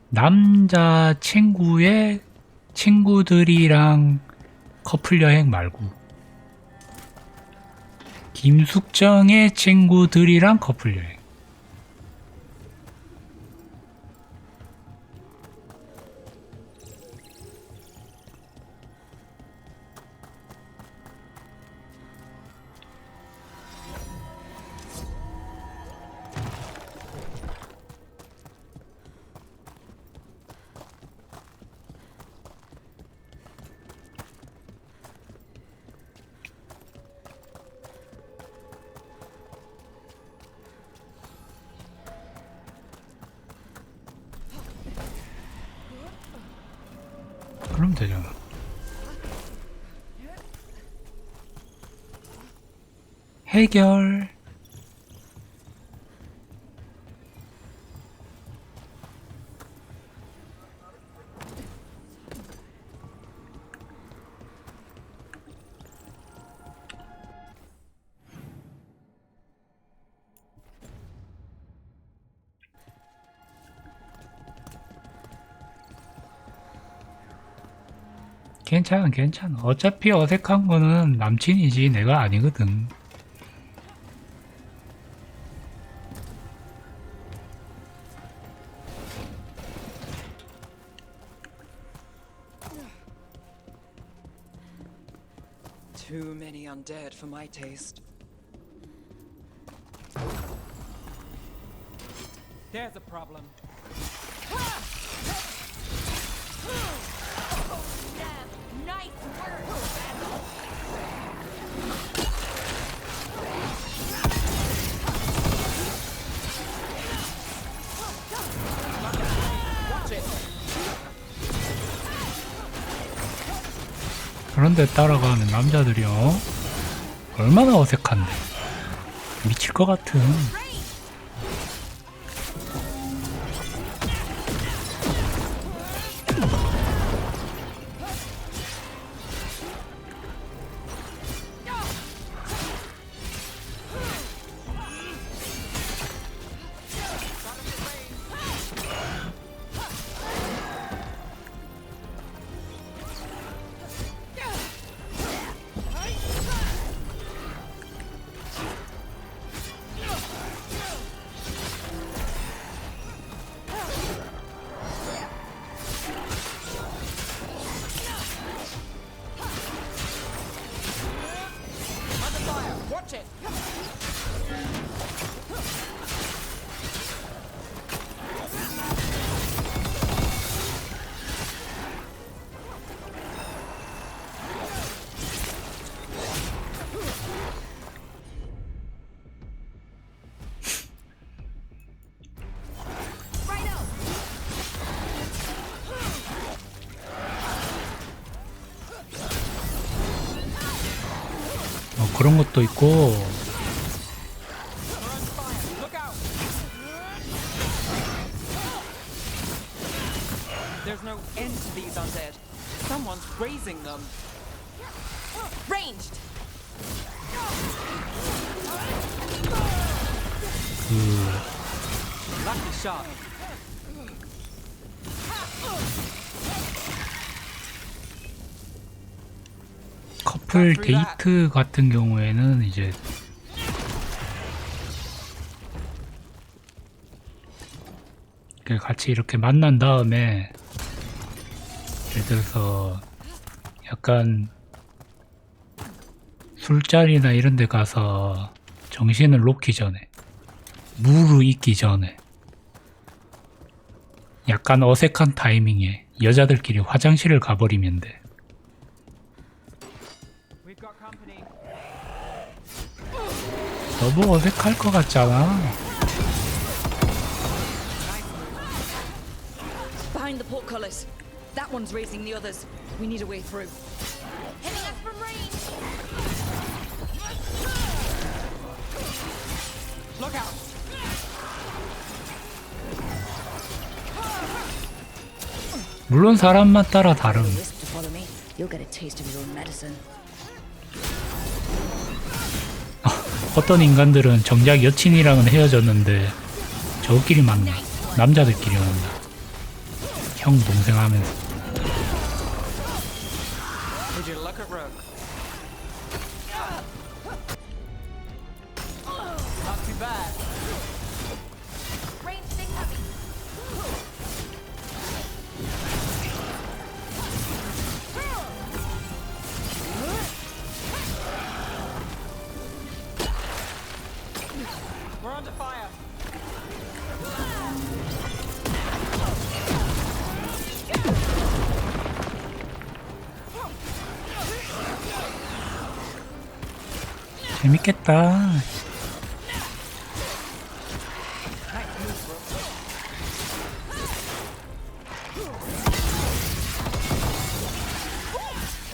남자 친구의 친구들이랑 커플 여행 말고 김숙정의 친구들이랑 커플 여행. 그럼 되잖아. 해결. 괜찮아. 어차피 어색한 거는 남친이지 내가 아니거든. Too many undead for my taste. There's a problem. Nice work! 그런데 따라가는 남자들이요. 얼마나 어색한데. 미칠 것 같은. 그런 것도 있고. Look out! There's no end to these undead. Someone's raising them. Ranged! Lucky shot. 커플 데이트 같은 경우에는 이제 같이 이렇게 만난 다음에 예를 들어서 약간 술자리나 이런 데 가서 정신을 놓기 전에 무르익기 전에 약간 어색한 타이밍에 여자들끼리 화장실을 가버리면 돼. We've got company. 너무 어색할 것 같잖아. Behind the portcullis. That one's raising the others. We need a way through. Hitting us from range! Look out! 물론 사람만 따라 다름. Wisp to follow me. You'll get a taste of your own medicine. 어떤 인간들은 정작 여친이랑은 헤어졌는데 저끼리 만나. 남자들끼리 만나. 형 동생 하면서. Would you look at Rook? Not too bad. Ranged incoming! We're under fire. 재밌겠다.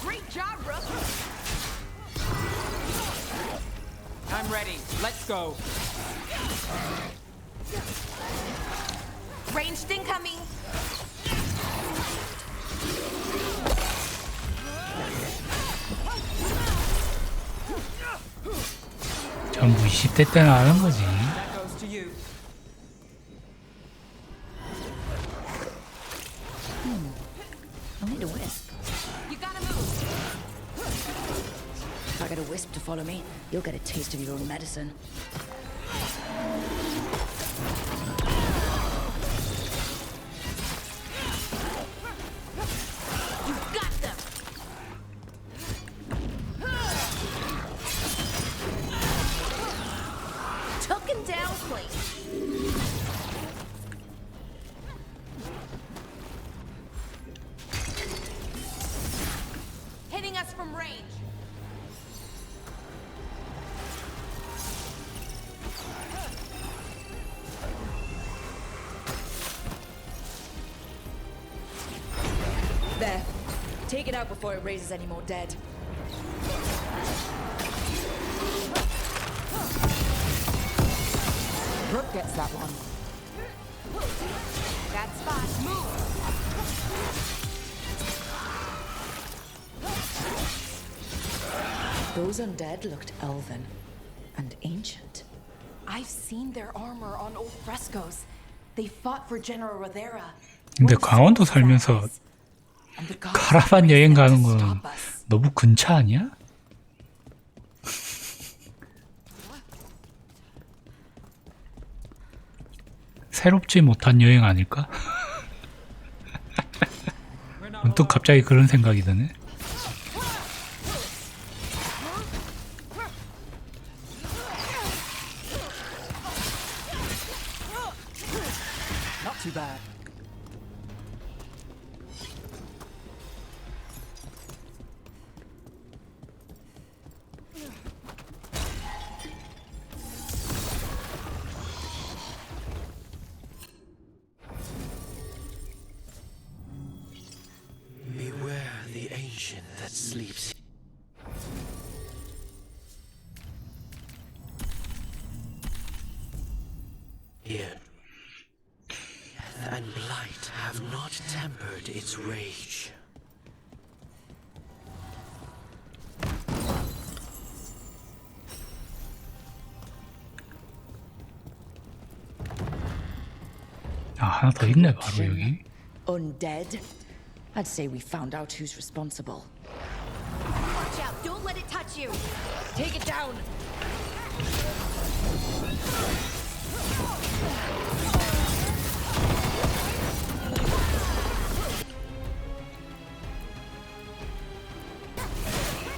Great job, Rook! I'm ready. Let's go. Ranged incoming! 전부 20대 때는 아는 거지. That goes to you. I'll need a wisp. You gotta move! If I get a wisp to follow me, you'll get a taste of your own medicine. You got them! Took down place! Hitting us from range! There. Take it out before it raises any more dead. Rook gets that one. That spot, move! Those undead looked elven and ancient. I've seen their armor on old frescoes. They fought for General Rivera. 근데 강원도 살면서 카라반 여행 가는 건 너무 근처 아니야? 새롭지 못한 여행 아닐까? 문득 갑자기 그런 생각이 드네. Not too bad. Beware the ancient that sleeps. and blight have not tempered its rage. 아, 하나 더 있네 바로 여기. Undead? I'd say we found out who's responsible. Watch out! Don't let it touch you! Take it down!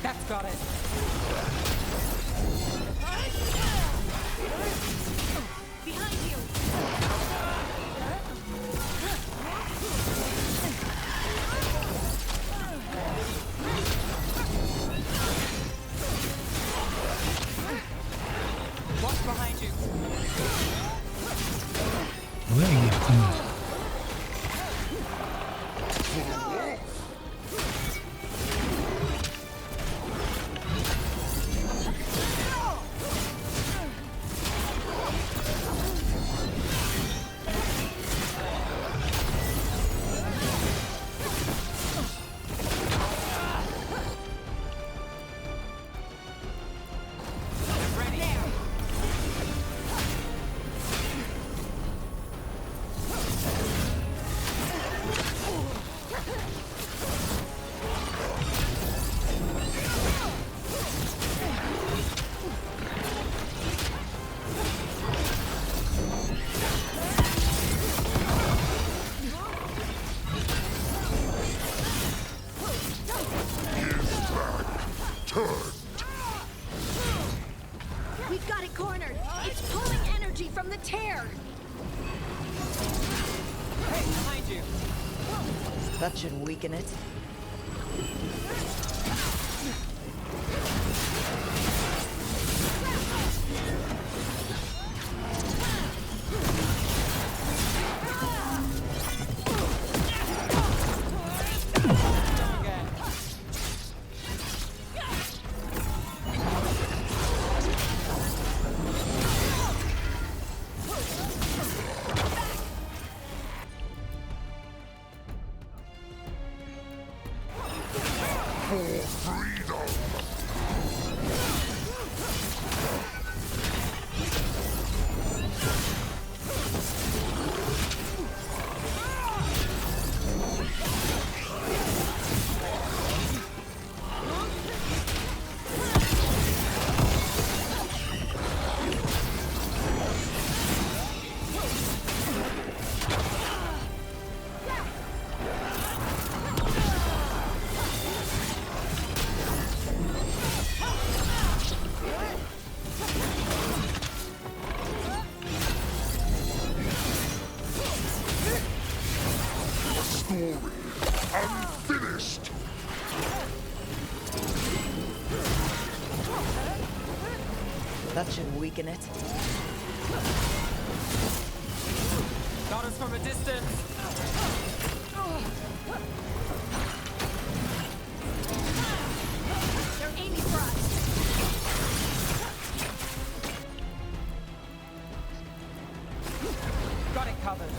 That's got it. Behind you! Watch behind you. 뭐야 이게 약한 녀석. We've got it cornered! It's pulling energy from the tear! Hey, behind you. That should weaken it. Again. Story unfinished. That should weaken it. Got us from a distance. They're aiming for us! Got it covered.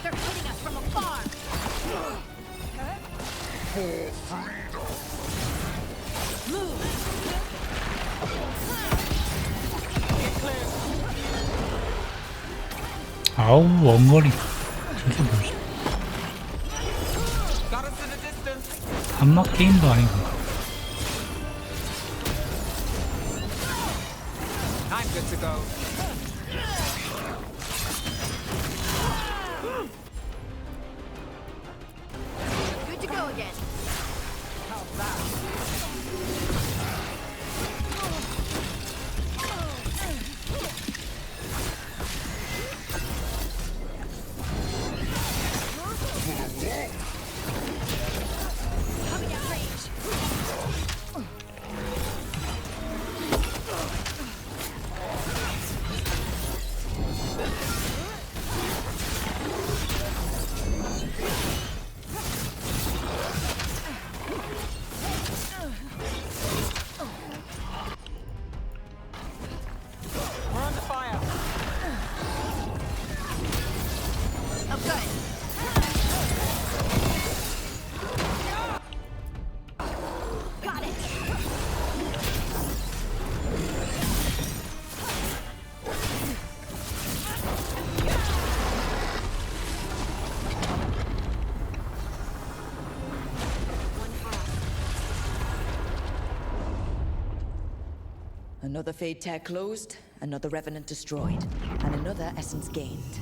They're hitting us from afar! For freedom. 아우 원거리. 저게 뭐지? Got us in a distance. 한막 게임도 아니고. I'm good to go. Good to go again! How's that? Coming at range! Another Fade Tear closed, another Revenant destroyed, and another essence gained.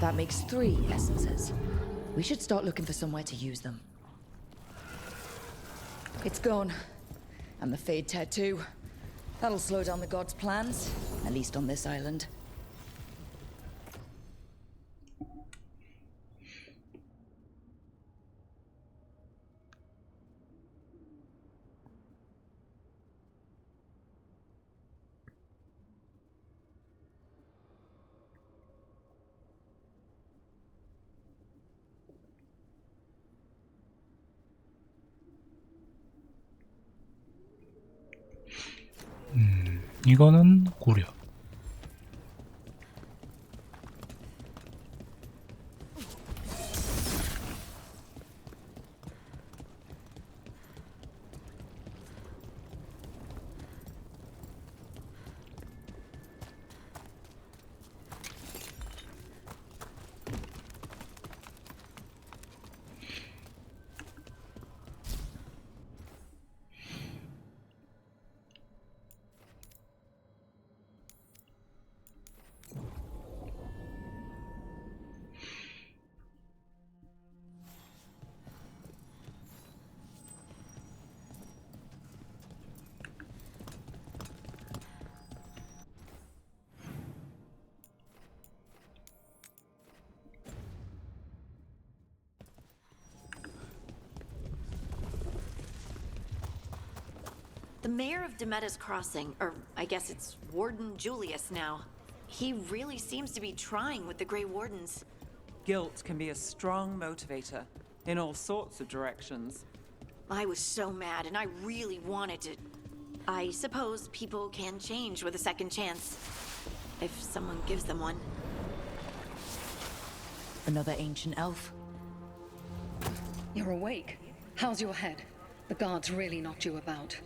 That makes 3 essences. We should start looking for somewhere to use them. It's gone. And the Fade Tear too. That'll slow down the gods' plans, at least on this island. 이거는 고려. The mayor of Demetta's Crossing, or I guess it's Warden Julius now. He really seems to be trying with the Grey Wardens. Guilt can be a strong motivator in all sorts of directions. I was so mad, and I really wanted to. I suppose people can change with a second chance. If someone gives them one. Another ancient elf. You're awake. How's your head? The guards really knocked you about.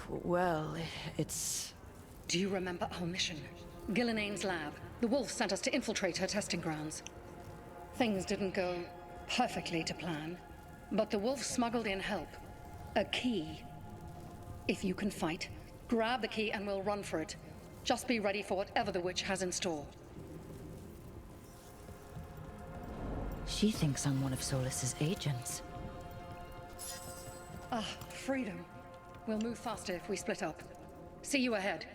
Well, it's... Do you remember our mission? Gillenane's lab. The wolf sent us to infiltrate her testing grounds. Things didn't go perfectly to plan, but the wolf smuggled in help. A key. If you can fight, grab the key and we'll run for it. Just be ready for whatever the witch has in store. She thinks I'm one of Solus's agents. Ah, freedom. We'll move faster if we split up. See you ahead.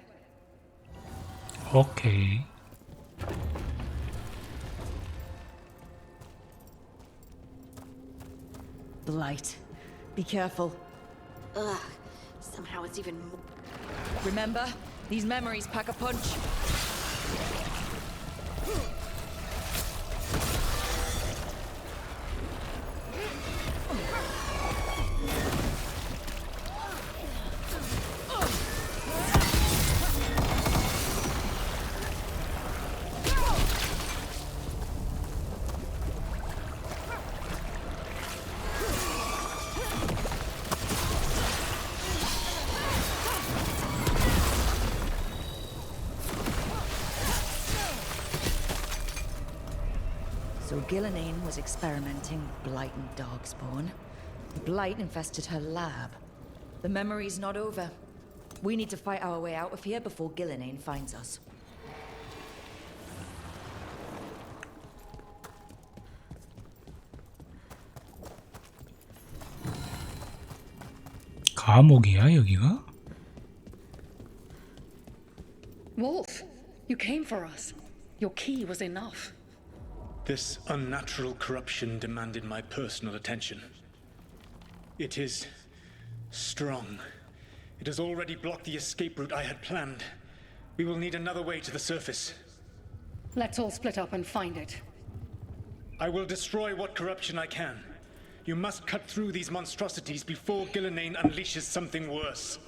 오케이. Blight. Be careful. Ugh. Somehow it's even more. Remember, these memories pack a punch. So Gillenane was experimenting with Blight and Darkspawn. Blight infested her lab. The memory's not over. We need to fight our way out of here before Gillenane finds us. 감옥이야 여기가? Wolf, you came for us. Your key was enough. This unnatural corruption demanded my personal attention. It is strong. It has already blocked the escape route I had planned. We will need another way to the surface. Let's all split up and find it. I will destroy what corruption I can. You must cut through these monstrosities before Gillenane unleashes something worse.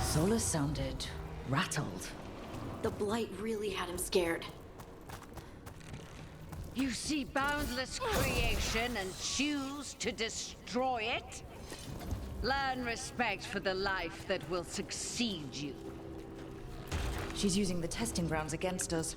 Solus sounded rattled. The Blight really had him scared. You see boundless creation and choose to destroy it? Learn respect for the life that will succeed you. She's using the testing grounds against us.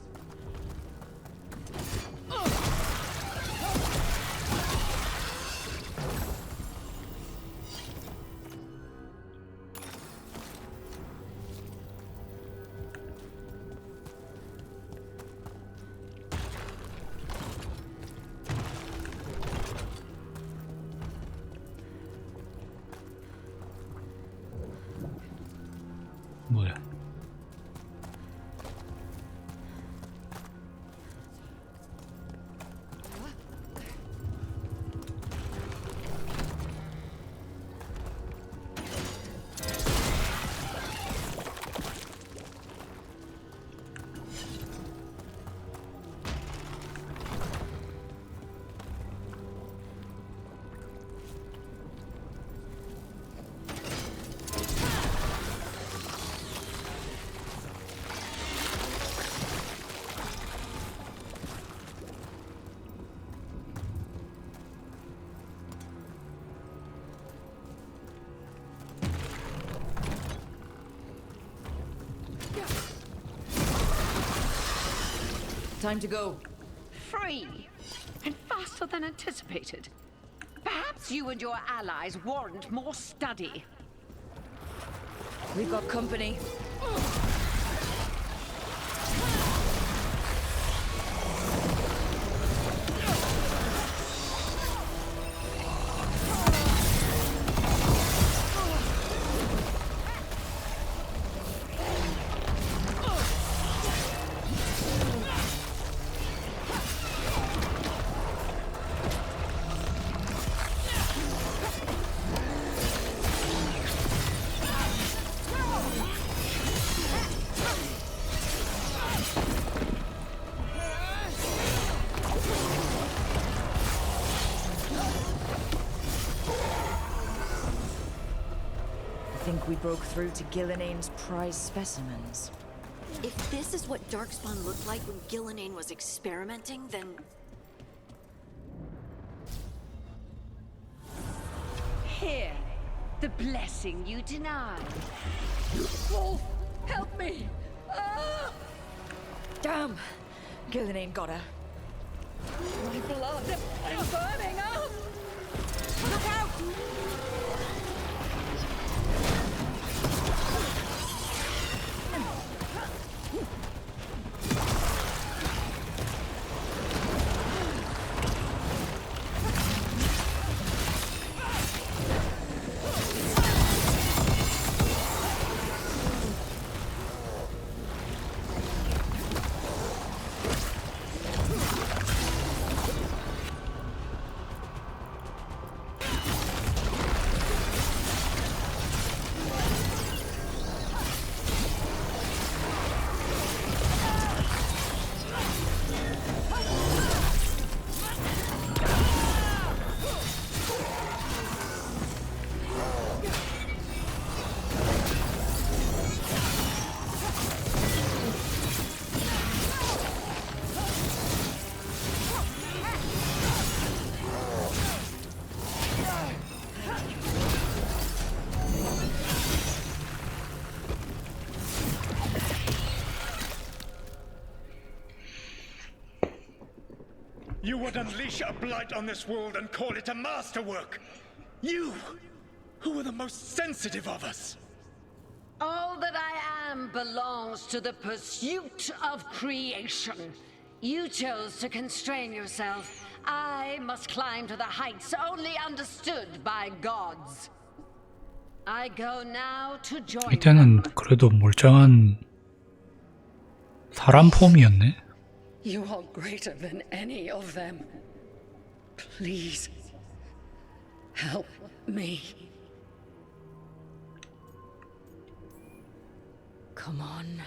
Time to go. Free. And faster than anticipated. Perhaps you and your allies warrant more study. We've got company. I think we broke through to Gillinane's prize specimens. If this is what Darkspawn looked like when Gillinane was experimenting, then... Here, the blessing you denied. Wolf, help me! Ah! Damn! Gillinane got her. My blood! I'm burning up! Look out! You would unleash a blight on this world and call it a masterwork! You, who are the most sensitive of us! All that I am belongs to the pursuit of creation. You chose to constrain yourself. I must climb to the heights only understood by gods. I go now to join 이때는 그래도 몰짱한 사람 폼이었네. You are greater than any of them. Please, help me. Come on.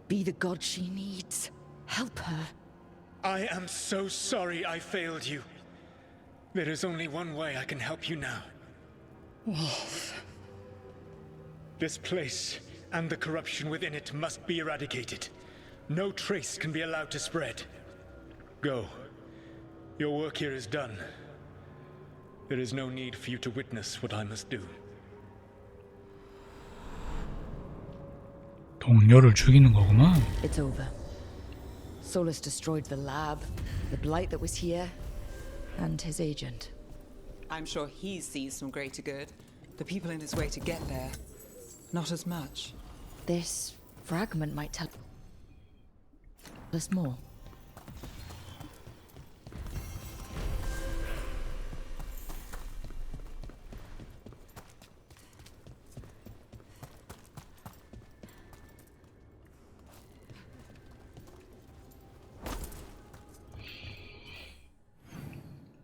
Be the god she needs. Help her. I am so sorry I failed you. There is only one way I can help you now. Wolf. This place and the corruption within it must be eradicated. No trace can be allowed to spread. Go. Your work here is done. There is no need for you to witness what I must do. 동료를 죽이는 거구만. It's over. Solus destroyed the lab, the blight that was here, and his agent. I'm sure he sees some greater good. The people in his way to get there, not as much. This fragment might tell us more.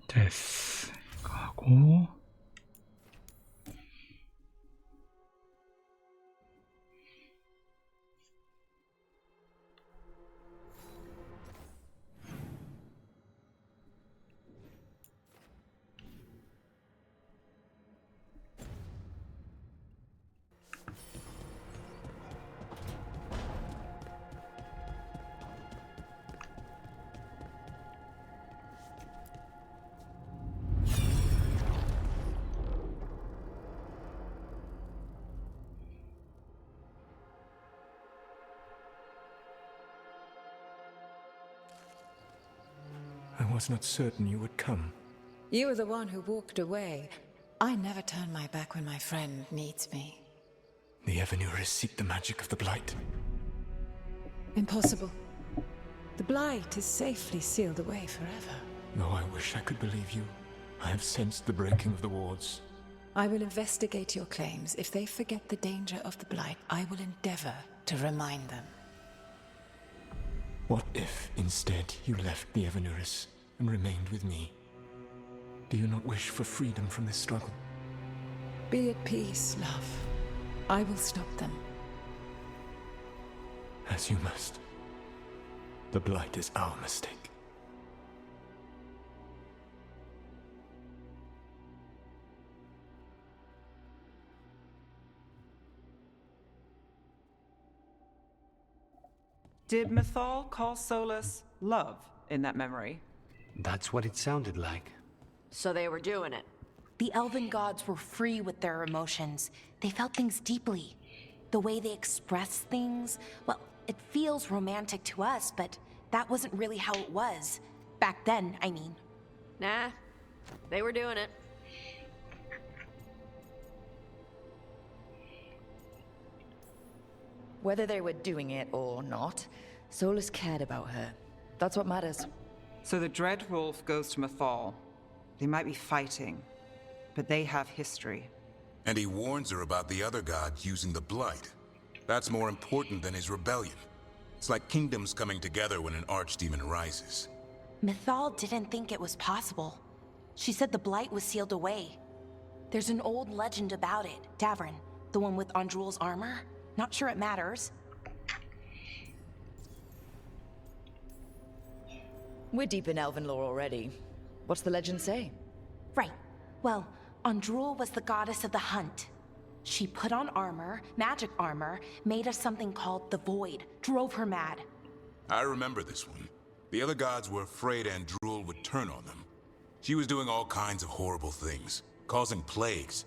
됐어. 가고. was not certain you would come. You were the one who walked away. I never turn my back when my friend needs me. The Evanurus seek the magic of the Blight. Impossible. The Blight is safely sealed away forever. Though I wish I could believe you, I have sensed the breaking of the wards. I will investigate your claims. If they forget the danger of the Blight, I will endeavor to remind them. What if, instead, you left the Evanurus and remained with me? Do you not wish for freedom from this struggle? Be at peace, love. I will stop them. As you must. The Blight is our mistake. Did Mythal call Solus love in that memory? That's what it sounded like. So they were doing it. The elven gods were free with their emotions. They felt things deeply. The way they express things, well, it feels romantic to us, but that wasn't really how it was. Back then, I mean. Nah, they were doing it. Whether they were doing it or not, Solus cared about her. That's what matters. So the Dread Wolf goes to Mythal. They might be fighting, but they have history. And he warns her about the other gods using the Blight. That's more important than his rebellion. It's like kingdoms coming together when an archdemon rises. Mythal didn't think it was possible. She said the Blight was sealed away. There's an old legend about it. Davrin, the one with Andrul's armor. Not sure it matters. We're deep in elven lore already. What's the legend say? Right. Well, Andrul was the goddess of the hunt. She put on armor, magic armor, made us something called the Void, drove her mad. I remember this one. The other gods were afraid Andrul would turn on them. She was doing all kinds of horrible things, causing plagues.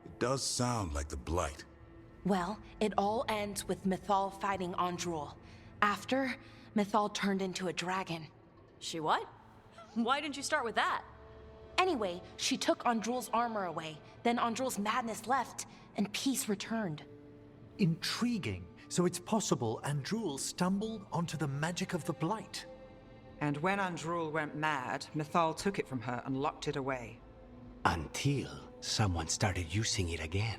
It does sound like the Blight. Well, it all ends with Mythal fighting Andrul. After, Mythal turned into a dragon. She what? Why didn't you start with that? Anyway, she took Andrul's armor away. Then Andrul's madness left, and peace returned. Intriguing. So it's possible Andrul stumbled onto the magic of the Blight. And when Andrul went mad, Mythal took it from her and locked it away. Until someone started using it again.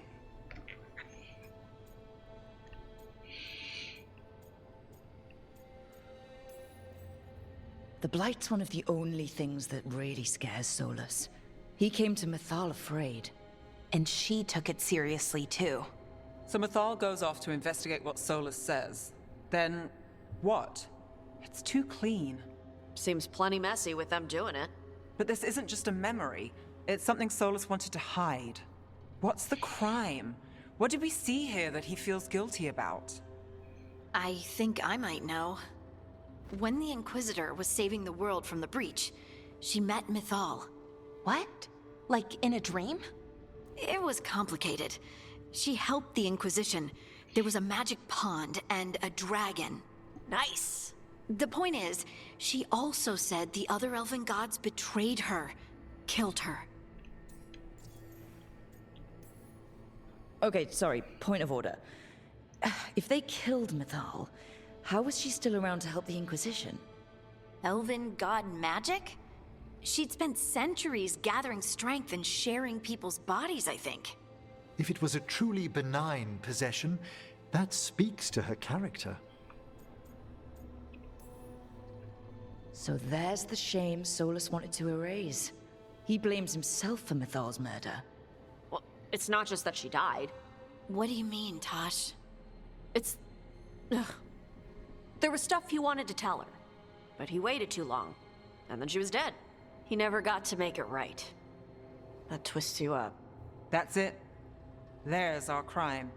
The Blight's one of the only things that really scares Solus. He came to Mythal afraid. And she took it seriously, too. So Mythal goes off to investigate what Solus says. Then, what? It's too clean. Seems plenty messy with them doing it. But this isn't just a memory. It's something Solus wanted to hide. What's the crime? What did we see here that he feels guilty about? I think I might know. When the Inquisitor was saving the world from the breach, she met Mythal. What? Like in a dream? It was complicated. She helped the Inquisition. There was a magic pond and a dragon. Nice. The point is, she also said the other elven gods betrayed her, killed her. Okay, sorry, point of order. If they killed Mythal, how was she still around to help the Inquisition? Elven god magic? She'd spent centuries gathering strength and sharing people's bodies, I think. If it was a truly benign possession, that speaks to her character. So there's the shame Solus wanted to erase. He blames himself for Mythal's murder. Well, it's not just that she died. What do you mean, Tosh? It's... Ugh. There was stuff he wanted to tell her, but he waited too long, and then she was dead. He never got to make it right. That twists you up. That's it. There's our crime.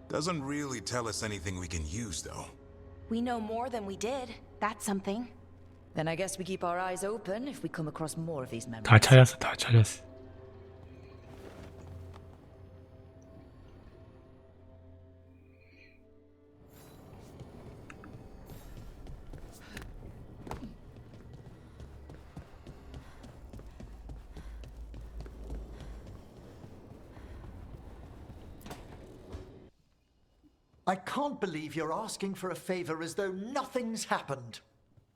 Doesn't really tell us anything we can use, though. We know more than we did. That's something. Then I guess we keep our eyes open if we come across more of these memories. 다 찾았어, 다 찾았어. I can't believe you're asking for a favor as though nothing's happened.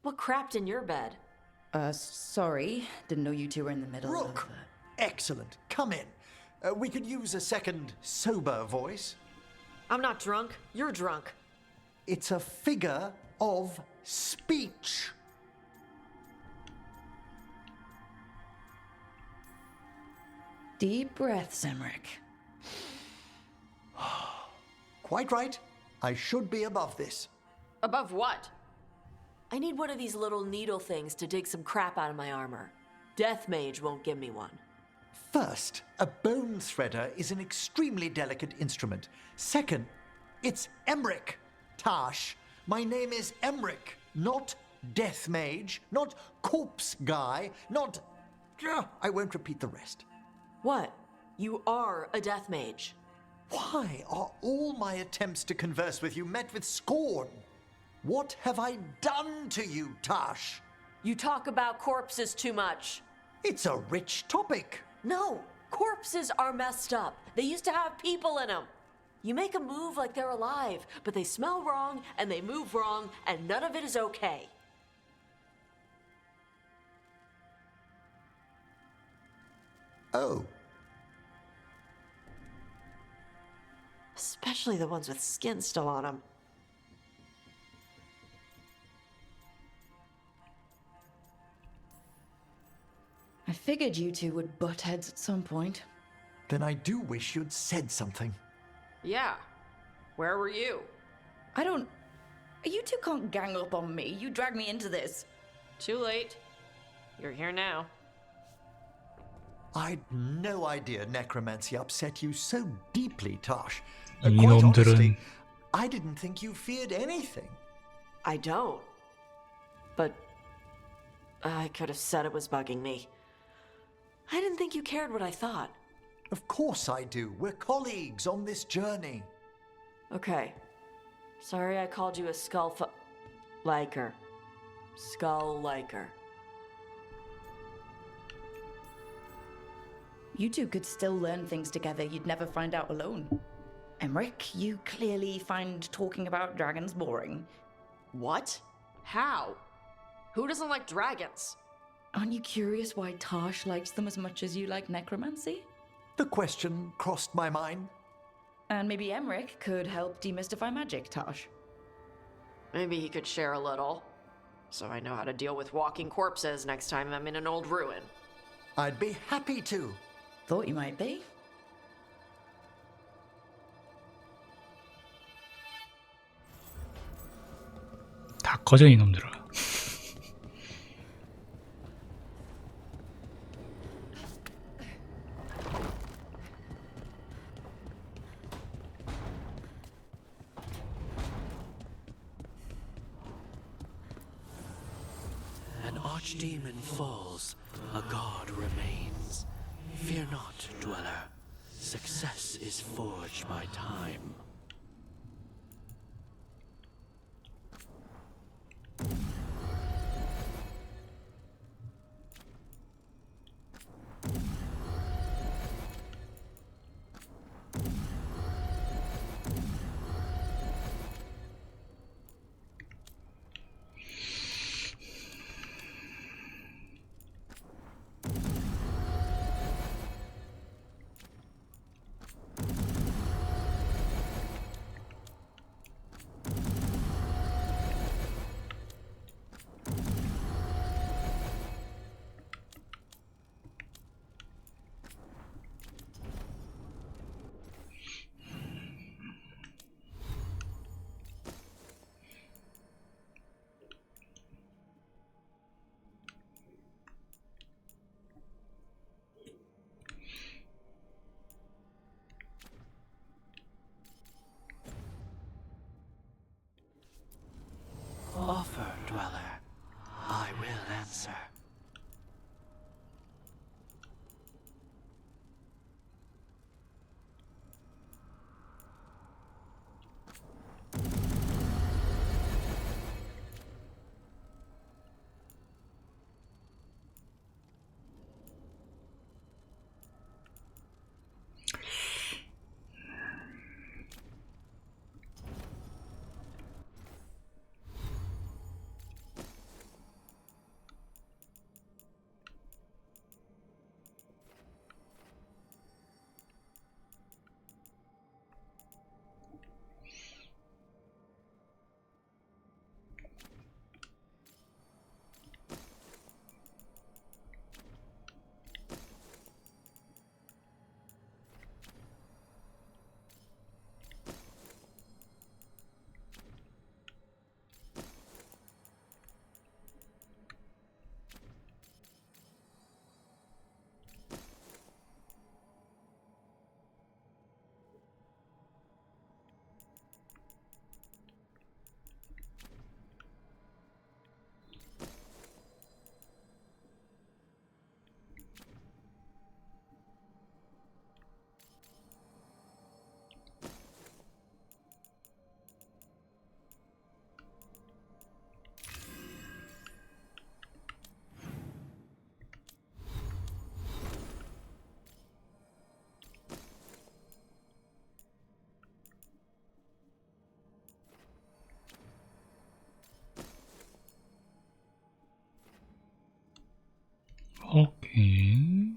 What crapped in your bed? Sorry. Didn't know you two were in the middle Rook! Excellent. Come in. We could use a second sober voice. I'm not drunk. You're drunk. It's a figure of speech. Deep breaths, Emmerich. Quite right. I should be above this. Above what? I need one of these little needle things to dig some crap out of my armor. Death Mage won't give me one. First, a bone threader is an extremely delicate instrument. Second, it's Emmerich. Tash, my name is Emmerich, not Death Mage, not Corpse Guy, not... I won't repeat the rest. What? You are a Death Mage. Why are all my attempts to converse with you met with scorn? What have I done to you, Tash? You talk about corpses too much. It's a rich topic. No, corpses are messed up. They used to have people in them. You make a move like they're alive, but they smell wrong and they move wrong, and none of it is okay. Oh. Especially the ones with skin still on them. I figured you two would butt heads at some point. Then I do wish you'd said something. Yeah. Where were you? I don't... You two can't gang up on me. You dragged me into this. Too late. You're here now. I'd no idea necromancy upset you so deeply, Tash. 이놈들은 Quite honestly, I didn't think you feared anything. I don't. But I could have said it was bugging me. I didn't think you cared what I thought. Of course I do. We're colleagues on this journey. Okay. Sorry I called you a liker. Skull liker. You two could still learn things together you'd never find out alone. Emmerich, you clearly find talking about dragons boring. What? How? Who doesn't like dragons? Aren't you curious why Tash likes them as much as you like necromancy? The question crossed my mind. And maybe Emmerich could help demystify magic, Tash. Maybe he could share a little. So I know how to deal with walking corpses next time I'm in an old ruin. I'd be happy to. Thought you might be. 다 꺼져 이놈들아. An archdemon falls, a god remains. Fear not, dweller. Success is forged by time. 오케이.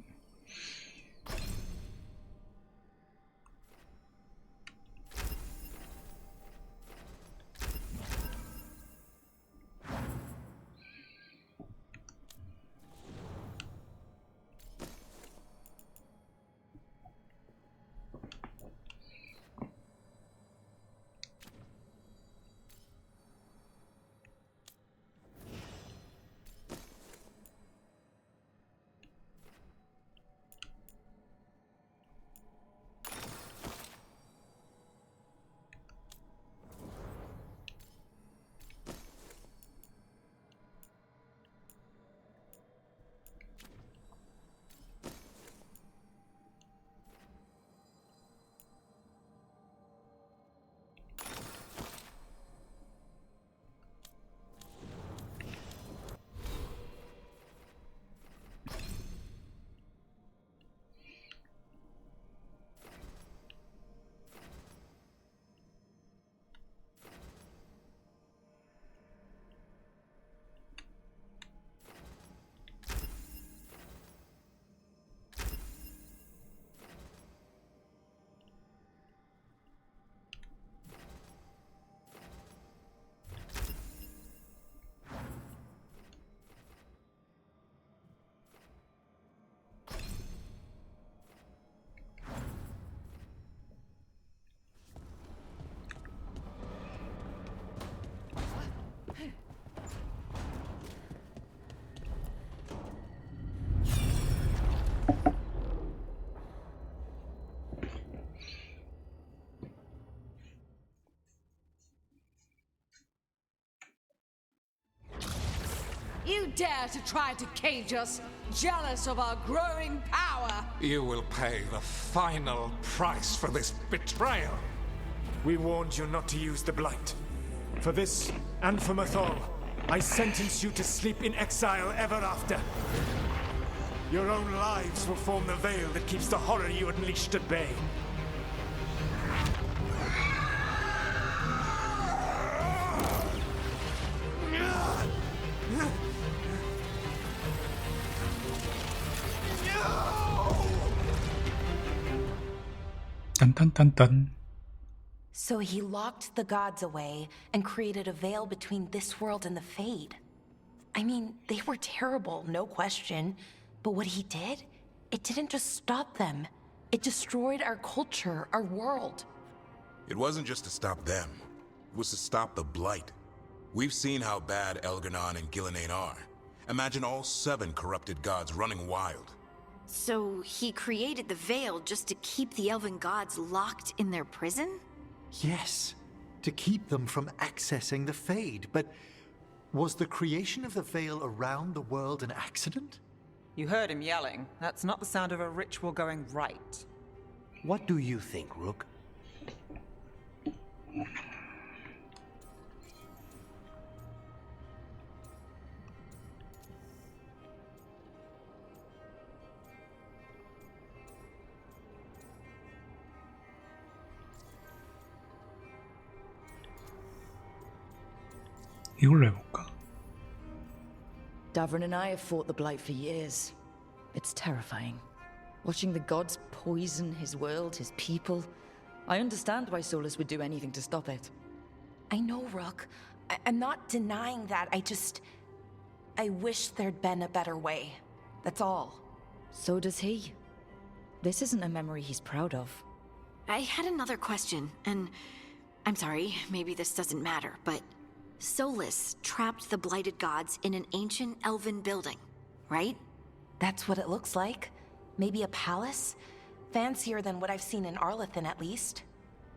You dare to try to cage us, jealous of our growing power? You will pay the final price for this betrayal. We warned you not to use the Blight. For this, and for Mathol, I sentence you to sleep in exile ever after. Your own lives will form the veil that keeps the horror you unleashed at bay. 딴딴딴딴. So he locked the gods away and created a veil between this world and the Fade. I mean, they were terrible, no question. But what he did, it didn't just stop them. It destroyed our culture, our world. It wasn't just to stop them. It was to stop the Blight. We've seen how bad Elgar'nan and Gillenane are. Imagine all 7 corrupted gods running wild. So he created the veil just to keep the elven gods locked in their prison? Yes, to keep them from accessing the Fade. But was the creation of the veil around the world an accident? You heard him yelling. That's not the sound of a ritual going right. What do you think, Rook? 이걸로 해볼까? Davrin and I have fought the Blight for years. It's terrifying. Watching the gods poison his world, his people. I understand why Solus would do anything to stop it. I know, Rook. I'm not denying that. I wish there'd been a better way. That's all. So does he. This isn't a memory he's proud of. I had another question, and I'm sorry, maybe this doesn't matter, but Solus trapped the blighted gods in an ancient elven building, right? That's what it looks like. Maybe a palace? Fancier than what I've seen in Arlethan, at least.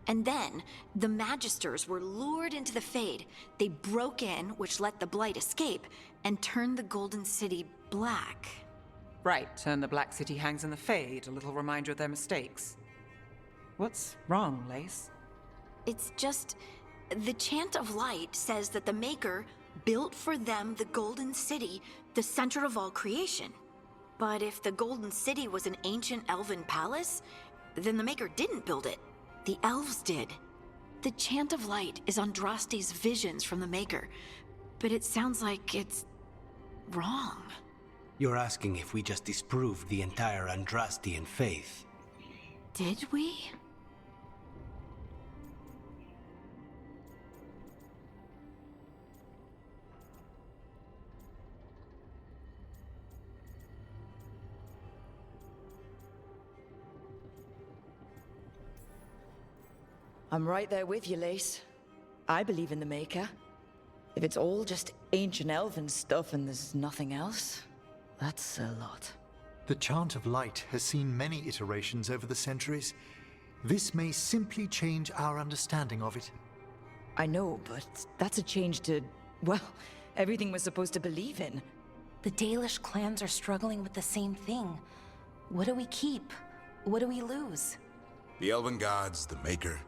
And then, the Magisters were lured into the Fade. They broke in, which let the Blight escape, and turned the Golden City black. Right, and the Black City hangs in the Fade, a little reminder of their mistakes. What's wrong, Lace? It's just... the Chant of Light says that the Maker built for them the Golden City, the center of all creation. But if the Golden City was an ancient elven palace, then the Maker didn't build it. The elves did. The Chant of Light is Andraste's visions from the Maker, but it sounds like it's wrong. You're asking if we just disproved the entire Andrastian faith. Did we? I'm right there with you, Lace. I believe in the Maker. If it's all just ancient elven stuff and there's nothing else, that's a lot. The Chant of Light has seen many iterations over the centuries. This may simply change our understanding of it. I know, but that's a change to, well, everything we're supposed to believe in. The Dalish clans are struggling with the same thing. What do we keep? What do we lose? The Elven Gods, the Maker.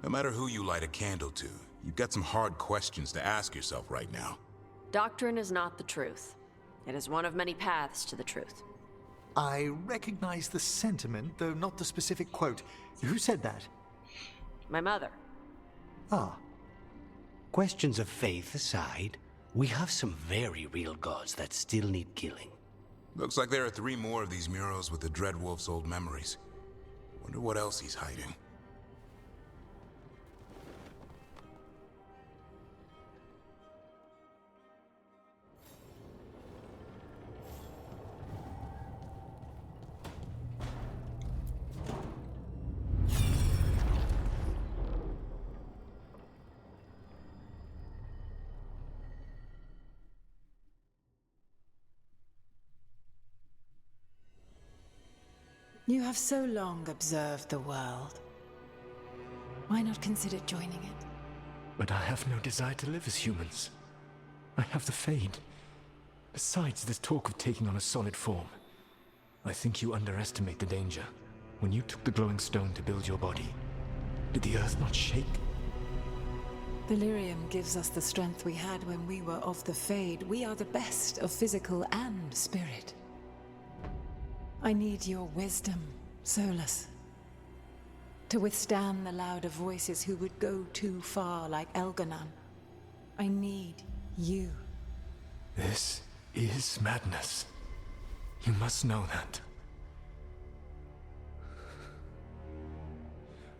No matter who you light a candle to, you've got some hard questions to ask yourself right now. Doctrine is not the truth. It is one of many paths to the truth. I recognize the sentiment, though not the specific quote. Who said that? My mother. Ah. Questions of faith aside, we have some very real gods that still need killing. Looks like there are 3 more of these murals with the Dreadwolf's old memories. Wonder what else he's hiding. You have so long observed the world. Why not consider joining it? But I have no desire to live as humans. I have the Fade. Besides, there's talk of taking on a solid form. I think you underestimate the danger. When you took the glowing stone to build your body, did the earth not shake? Delirium gives us the strength we had when we were of the Fade. We are the best of physical and spirit. I need your wisdom, Solus. To withstand the louder voices who would go too far like Elganon. I need you. This is madness. You must know that.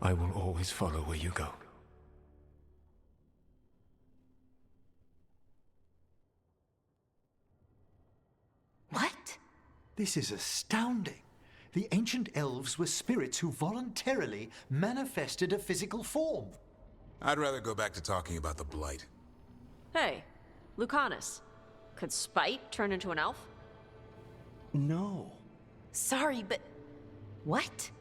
I will always follow where you go. What? This is astounding. The ancient elves were spirits who voluntarily manifested a physical form. I'd rather go back to talking about the Blight. Hey, Lucanus. Could Spite turn into an elf? No. Sorry, but... what?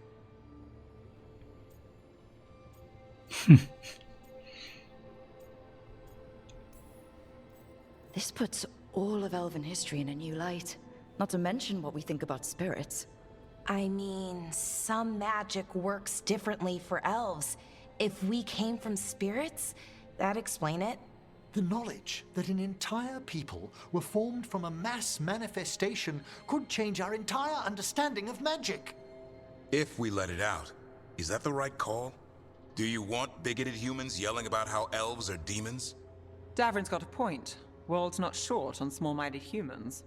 This puts all of elven history in a new light. Not to mention what we think about spirits. I mean, some magic works differently for elves. If we came from spirits, that'd explain it. The knowledge that an entire people were formed from a mass manifestation could change our entire understanding of magic. If we let it out, is that the right call? Do you want bigoted humans yelling about how elves are demons? Davrin's got a point. World's not short on small-minded humans.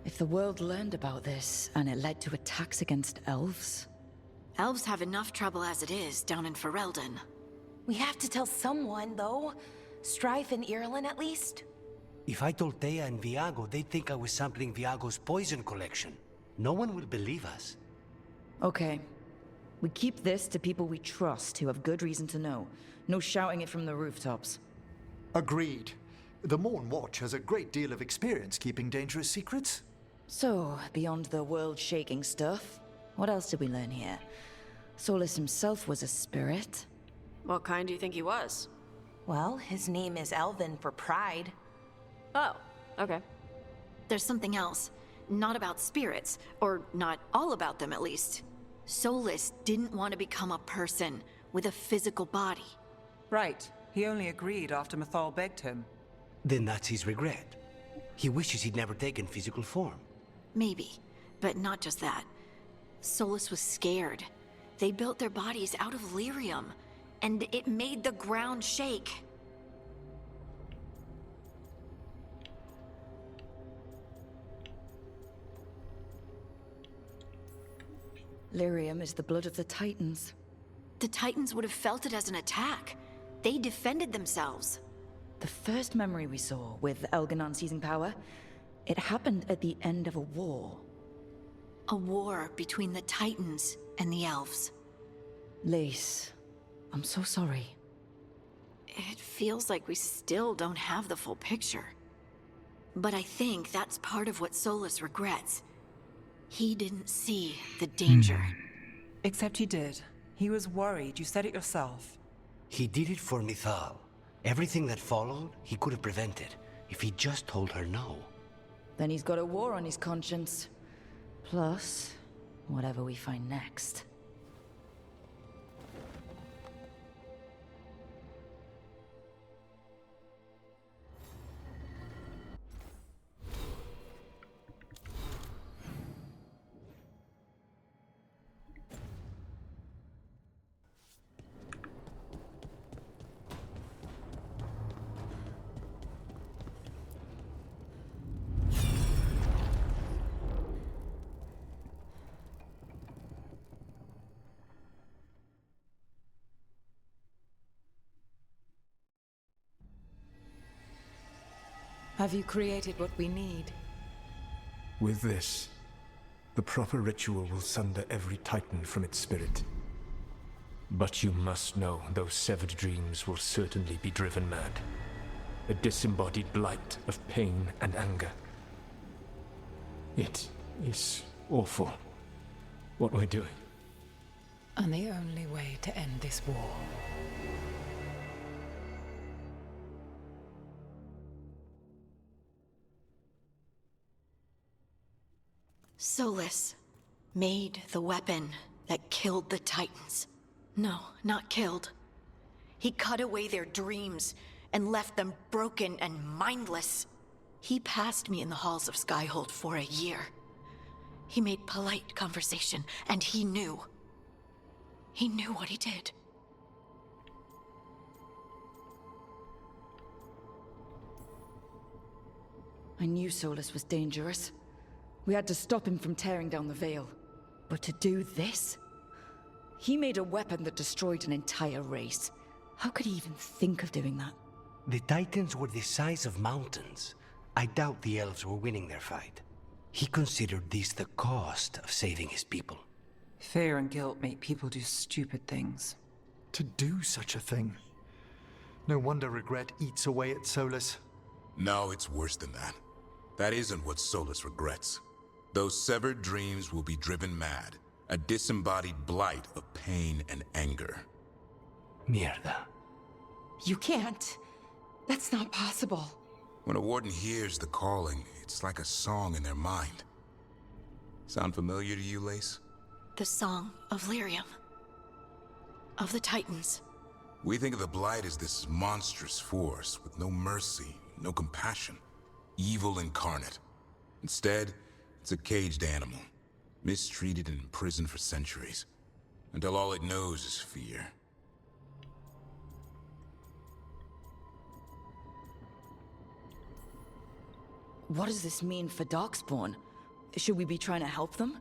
If the world learned about this, and it led to attacks against elves... Elves have enough trouble as it is down in Ferelden. We have to tell someone, though. Strife and Irulan, at least. If I told Thea and Viago, they'd think I was sampling Viago's poison collection. No one will believe us. Okay. We keep this to people we trust who have good reason to know. No shouting it from the rooftops. Agreed. The Morn Watch has a great deal of experience keeping dangerous secrets. So, beyond the world-shaking stuff, what else did we learn here? Solus himself was a spirit. What kind do you think he was? Well, his name is Elven for pride. Oh, okay. There's something else. Not about spirits, or not all about them at least. Solus didn't want to become a person with a physical body. Right. He only agreed after Mathal begged him. Then that's his regret. He wishes he'd never taken physical form. Maybe, but not just that. Solus was scared. They built their bodies out of lyrium, and it made the ground shake. Lyrium is the blood of the Titans. The Titans would have felt it as an attack. They defended themselves. The first memory we saw with Elganon seizing power, it happened at the end of a war. A war between the Titans and the elves. Lace, I'm so sorry. It feels like we still don't have the full picture. But I think that's part of what Solus regrets. He didn't see the danger. Except he did. He was worried. You said it yourself. He did it for Mithal. Everything that followed, he could have prevented, if he just told her no. Then he's got a war on his conscience. Plus, whatever we find next. Have you created what we need? With this, the proper ritual will sunder every Titan from its spirit. But you must know those severed dreams will certainly be driven mad. A disembodied blight of pain and anger. It is awful what we're doing. And the only way to end this war. Solus made the weapon that killed the Titans. No, not killed. He cut away their dreams and left them broken and mindless. He passed me in the halls of Skyhold for a year. He made polite conversation, and he knew. He knew what he did. I knew Solus was dangerous. We had to stop him from tearing down the veil. But to do this? He made a weapon that destroyed an entire race. How could he even think of doing that? The Titans were the size of mountains. I doubt the elves were winning their fight. He considered this the cost of saving his people. Fear and guilt make people do stupid things. To do such a thing. No wonder regret eats away at Solus. No, it's worse than that. That isn't what Solus regrets. Those severed dreams will be driven mad. A disembodied blight of pain and anger. Mierda. You can't. That's not possible. When a warden hears the calling, it's like a song in their mind. Sound familiar to you, Lace? The song of Lyrium. Of the Titans. We think of the Blight as this monstrous force with no mercy, no compassion. Evil incarnate. Instead, it's a caged animal. Mistreated and imprisoned for centuries. Until all it knows is fear. What does this mean for Darkspawn? Should we be trying to help them?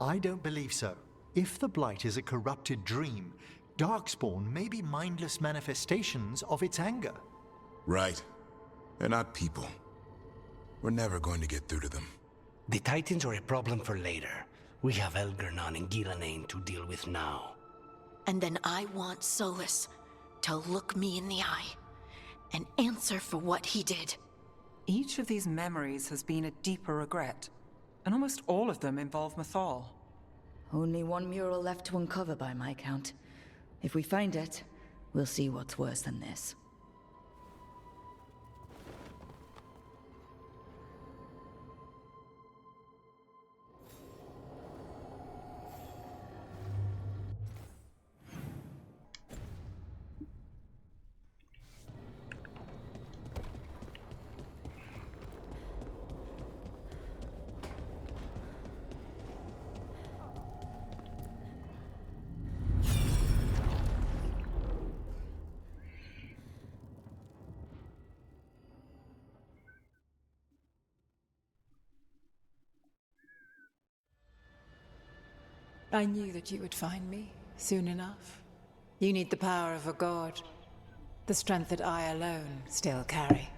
I don't believe so. If the Blight is a corrupted dream, Darkspawn may be mindless manifestations of its anger. Right. They're not people. We're never going to get through to them. The Titans are a problem for later. We have Elgarnon and Ghilanane to deal with now. And then I want Solus to look me in the eye and answer for what he did. Each of these memories has been a deeper regret, and almost all of them involve Mithal. Only one mural left to uncover by my count. If we find it, we'll see what's worse than this. I knew that you would find me soon enough. You need the power of a god. The strength that I alone still carry.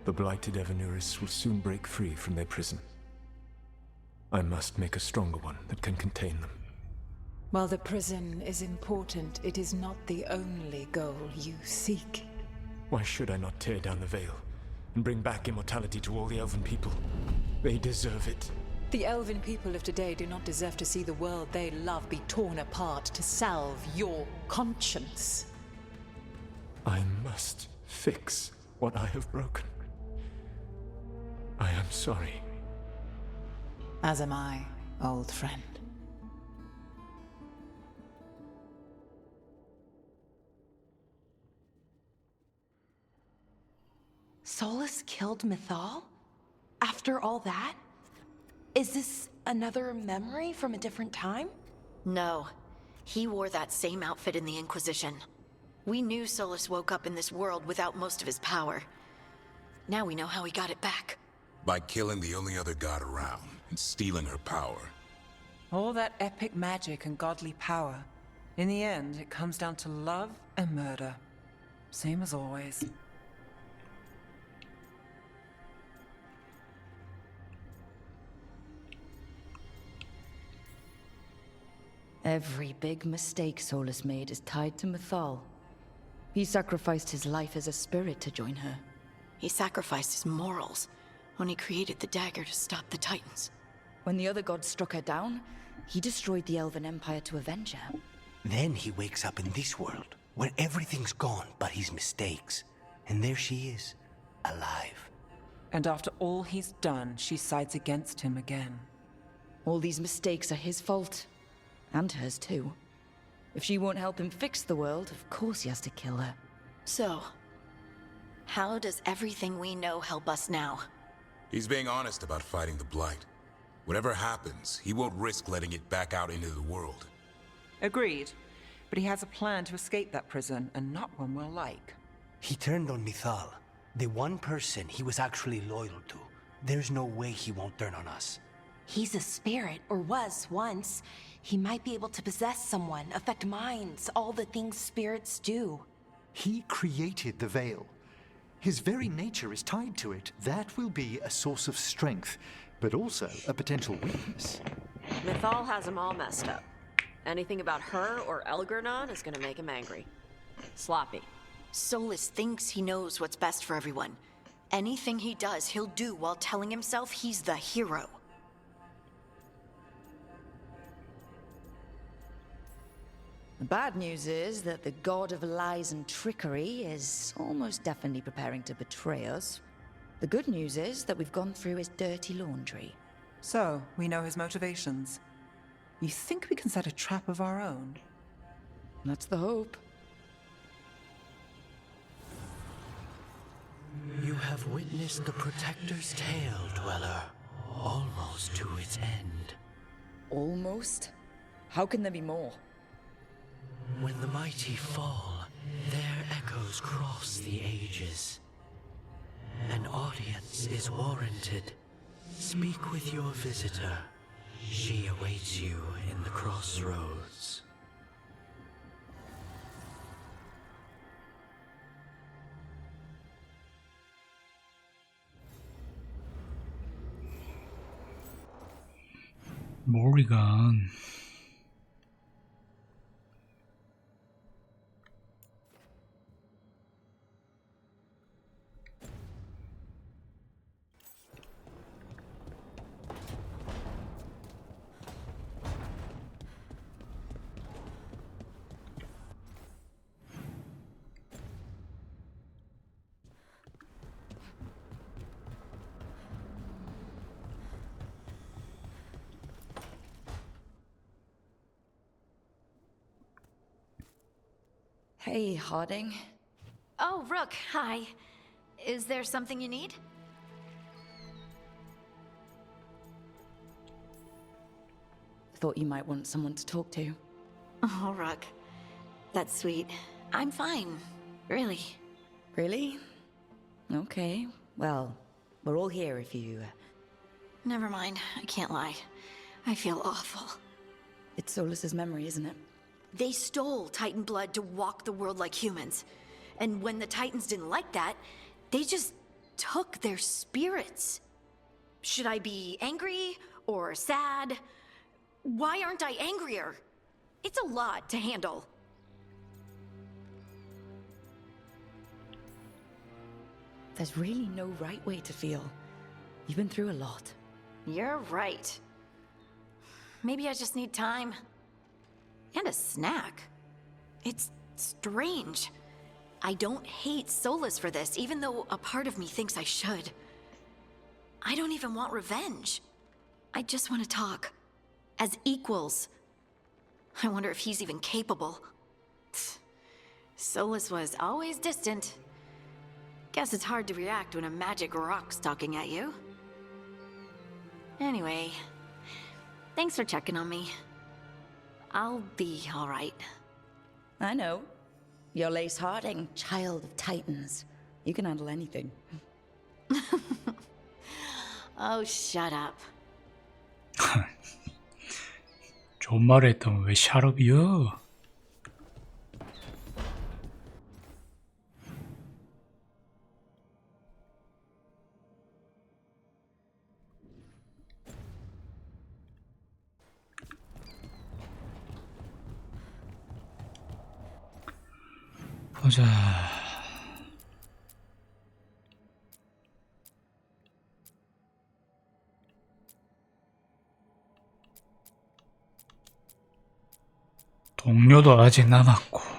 The blighted Evanuris will soon break free from their prison. I must make a stronger one that can contain them. While the prison is important, it is not the only goal you seek. Why should I not tear down the veil and bring back immortality to all the Elven people? They deserve it. The Elven people of today do not deserve to see the world they love be torn apart to salve your conscience. I must fix what I have broken. I am sorry. As am I, old friend. Solus killed Mythal? After all that? Is this another memory from a different time? No. He wore that same outfit in the Inquisition. We knew Solus woke up in this world without most of his power. Now we know how he got it back. By killing the only other god around and stealing her power. All that epic magic and godly power. In the end, it comes down to love and murder. Same as always. Every big mistake Solus made is tied to Mythal. He sacrificed his life as a spirit to join her. He sacrificed his morals when he created the dagger to stop the Titans. When the other gods struck her down, he destroyed the Elven Empire to avenge her. Then he wakes up in this world, where everything's gone but his mistakes. And there she is, alive. And after all he's done, she sides against him again. All these mistakes are his fault. And hers too. If she won't help him fix the world, of course he has to kill her. So, how does everything we know help us now? He's being honest about fighting the Blight. Whatever happens, he won't risk letting it back out into the world. Agreed. But he has a plan to escape that prison, and not one we'll like. He turned on Mythal, the one person he was actually loyal to. There's no way he won't turn on us. He's a spirit, or was once. He might be able to possess someone, affect minds, all the things spirits do. He created the veil. His very nature is tied to it. That will be a source of strength, but also a potential weakness. Mythal has him all messed up. Anything about her or Elgernon is gonna make him angry. Sloppy. Solus thinks he knows what's best for everyone. Anything he does, he'll do while telling himself he's the hero. The bad news is that the god of lies and trickery is almost definitely preparing to betray us. The good news is that we've gone through his dirty laundry. So, we know his motivations. You think we can set a trap of our own? That's the hope. You have witnessed the Protector's tale, Dweller, almost to its end. Almost? How can there be more? When the mighty fall, their echoes cross the ages. An audience is warranted. Speak with your visitor. She awaits you in the crossroads. Morrigan. Hey, Harding. Oh, Rook, hi. Is there something you need? Thought you might want someone to talk to. Oh, Rook. That's sweet. I'm fine. Really. Really? Okay. Well, we're all here if you... Never mind. I can't lie. I feel awful. It's Solus's memory, isn't it? They stole Titan blood to walk the world like humans. And when the Titans didn't like that, they just took their spirits. Should I be angry or sad? Why aren't I angrier? It's a lot to handle. There's really no right way to feel. You've been through a lot. You're right. Maybe I just need time. And a snack. It's strange. I don't hate Solus for this, even though a part of me thinks I should. I don't even want revenge. I just want to talk. As equals. I wonder if he's even capable. Solus was always distant. Guess it's hard to react when a magic rock's talking at you. Anyway, thanks for checking on me. I'll be all right. I know. You're Lace Harding, child of Titans. You can handle anything. Oh, shut up. 좋은 말을 했다면 왜 샤럽이요? 보자. 동료도 아직 남았고.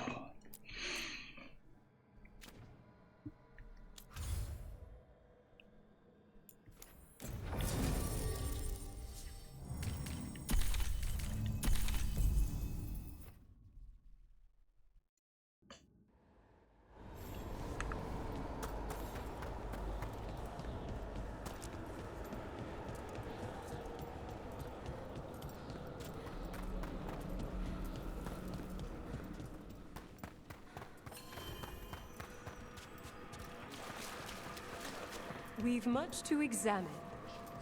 We've much to examine.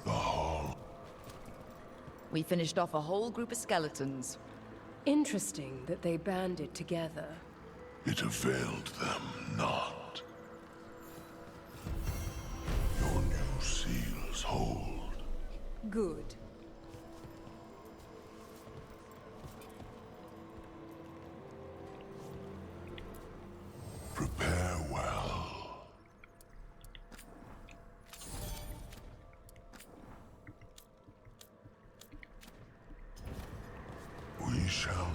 The hall. We finished off a whole group of skeletons. Interesting that they banded together. It availed them not. Your new seals hold. Good. Prepare well. We shall.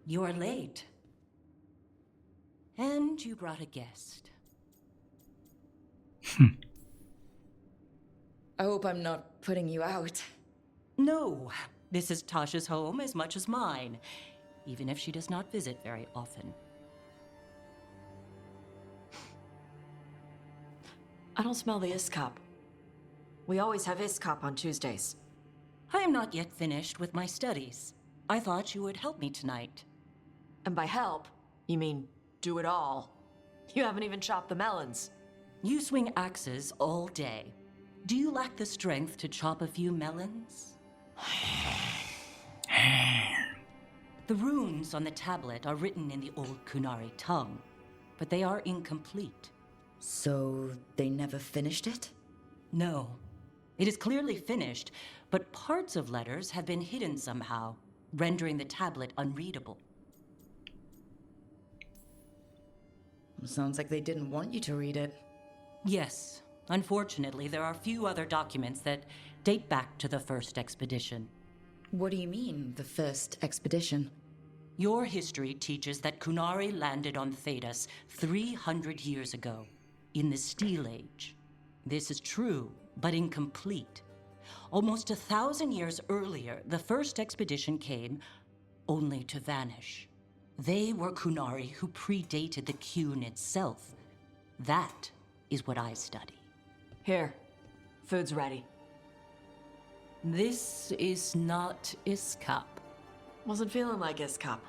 You're late. And you brought a guest. I hope I'm not putting you out. No, this is Tasha's home as much as mine, even if she does not visit very often. I don't smell the Iskop. We always have Iskop on Tuesdays. I am not yet finished with my studies. I thought you would help me tonight. And by help, you mean do it all. You haven't even chopped the melons. You swing axes all day. Do you lack the strength to chop a few melons? The runes on the tablet are written in the old Kunari tongue, but they are incomplete. So they never finished it? No. It is clearly finished, but parts of letters have been hidden somehow, rendering the tablet unreadable. Sounds like they didn't want you to read it. Yes. Unfortunately, there are few other documents that date back to the first expedition. What do you mean, the first expedition? Your history teaches that Kunari landed on Thedas 300 years ago, in the Steel Age. This is true, but incomplete. Almost 1,000 years earlier, the first expedition came, only to vanish. They were Kunari who predated the Qun itself. That is what I study. Here. Food's ready. This is not Iskap. Wasn't feeling like Iskap.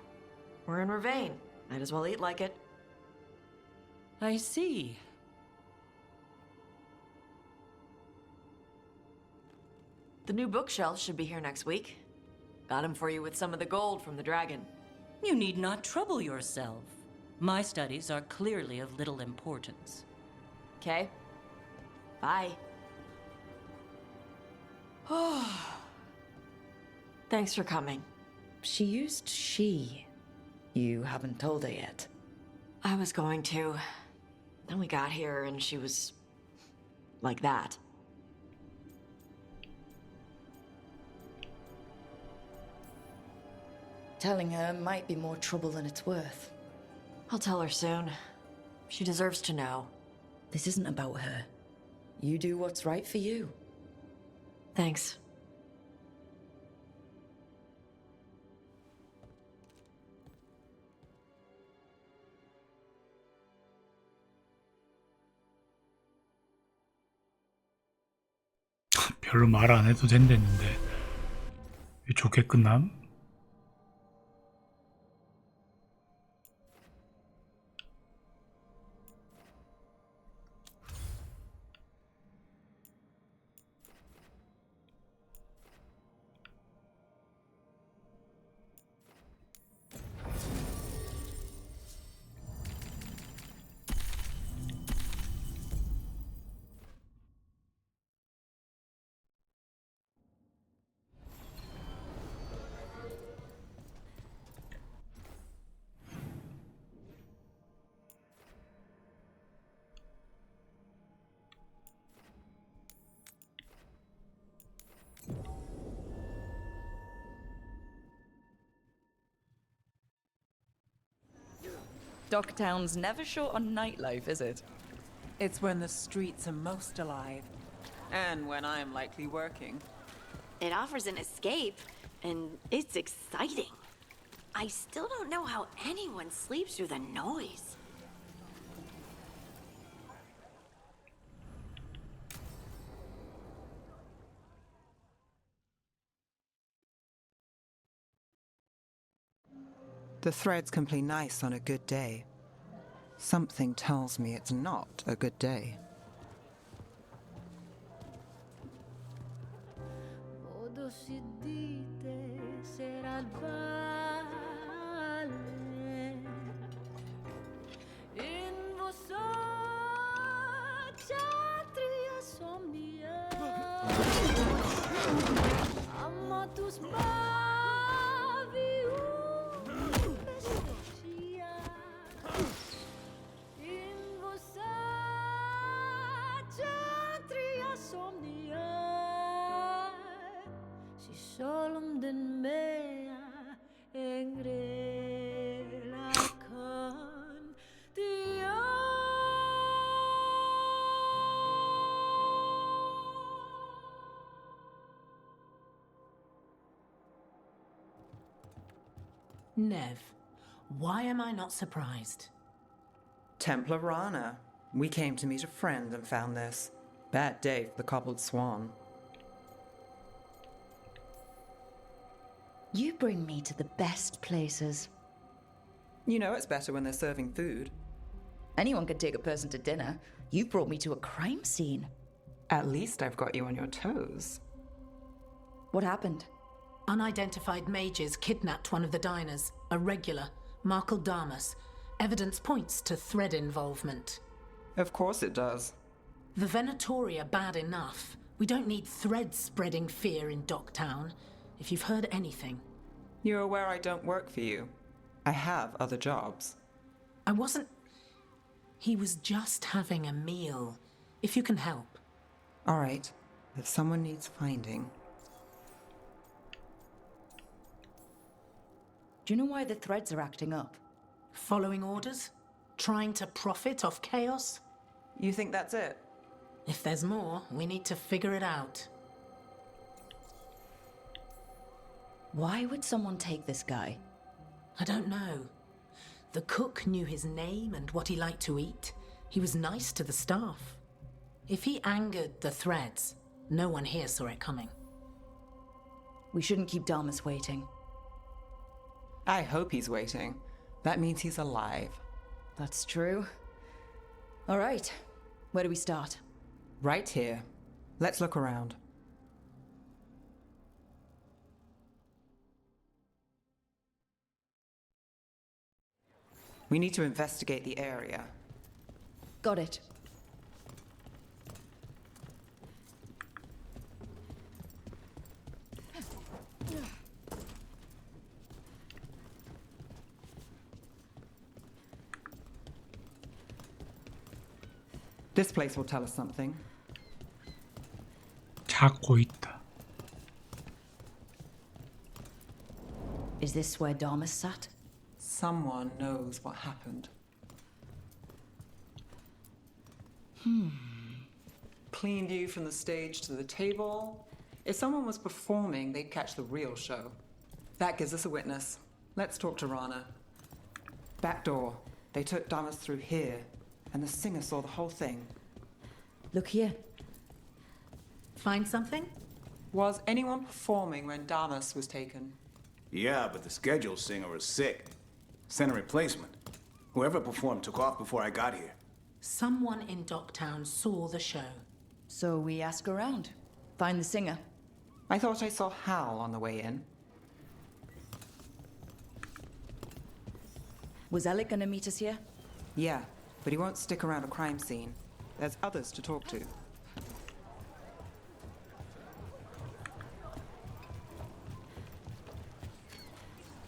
We're in Ravane. Might as well eat like it. I see. The new bookshelf should be here next week. Got him for you with some of the gold from the dragon. You need not trouble yourself. My studies are clearly of little importance. Okay. Bye. Thanks for coming. She used she. You haven't told her yet. I was going to. Then we got here and she was... like that. Telling her might be more trouble than it's worth. I'll tell her soon. She deserves to know. This isn't about her. You do what's right for you. Thanks. 별로 말 안 해도 된댔는데 왜 좋게 끝남? Docktown's never short on nightlife, is it? It's when the streets are most alive. And when I'm likely working. It offers an escape, and it's exciting. I still don't know how anyone sleeps through the noise. The threads can play nice on a good day. Something tells me it's not a good day. Nev, why am I not surprised? Templar Rana. We came to meet a friend and found this. Bad day for the cobbled swan. You bring me to the best places. You know it's better when they're serving food. Anyone could take a person to dinner. You brought me to a crime scene. At least I've got you on your toes. What happened? Unidentified mages kidnapped one of the diners, a regular, Markle Damas. Evidence points to thread involvement. Of course it does. The Venatori are bad enough. We don't need threads spreading fear in Docktown. If you've heard anything. You're aware I don't work for you. I have other jobs. I wasn't... He was just having a meal. If you can help. All right. If someone needs finding... Do you know why the threads are acting up? Following orders? Trying to profit off chaos? You think that's it? If there's more, we need to figure it out. Why would someone take this guy? I don't know. The cook knew his name and what he liked to eat. He was nice to the staff. If he angered the threads, no one here saw it coming. We shouldn't keep Damas waiting. I hope he's waiting. That means he's alive. That's true. All right. Where do we start? Right here. Let's look around. We need to investigate the area. Got it. This place will tell us something. 찾고 있다. Is this where Damas sat? Someone knows what happened. Clean view from the stage to the table. If someone was performing, they'd catch the real show. That gives us a witness. Let's talk to Rana. Back door. They took Damas through here, and the singer saw the whole thing. Look here. Find something? Was anyone performing when Damas was taken? Yeah, but the scheduled singer was sick. Sent a replacement. Whoever performed took off before I got here. Someone in Docktown saw the show. So we ask around. Find the singer. I thought I saw Hal on the way in. Was Alec gonna meet us here? Yeah, but he won't stick around a crime scene. There's others to talk to.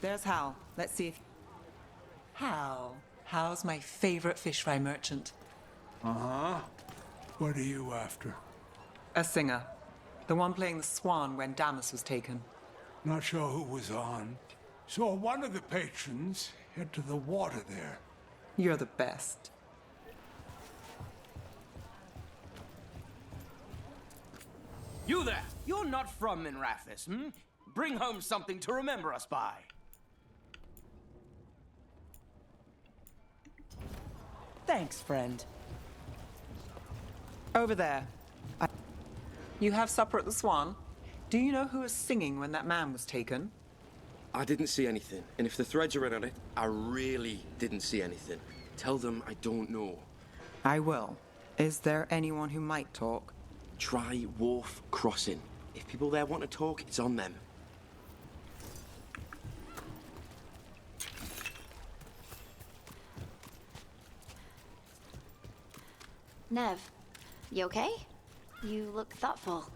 There's Hal. Let's see if... Hal. Hal's my favorite fish fry merchant. Uh-huh. What are you after? A singer. The one playing the swan when Damas was taken. Not sure who was on. Saw one of the patrons head to the water there. You're the best. You there! You're not from Minrathis, hmm? Bring home something to remember us by. Thanks, friend. Over there. You have supper at the Swan? Do you know who was singing when that man was taken? I didn't see anything, and if the threads are in on it, I really didn't see anything. Tell them I don't know. I will. Is there anyone who might talk? Try Wharf Crossing. If people there want to talk, it's on them. Nev, you okay? You look thoughtful.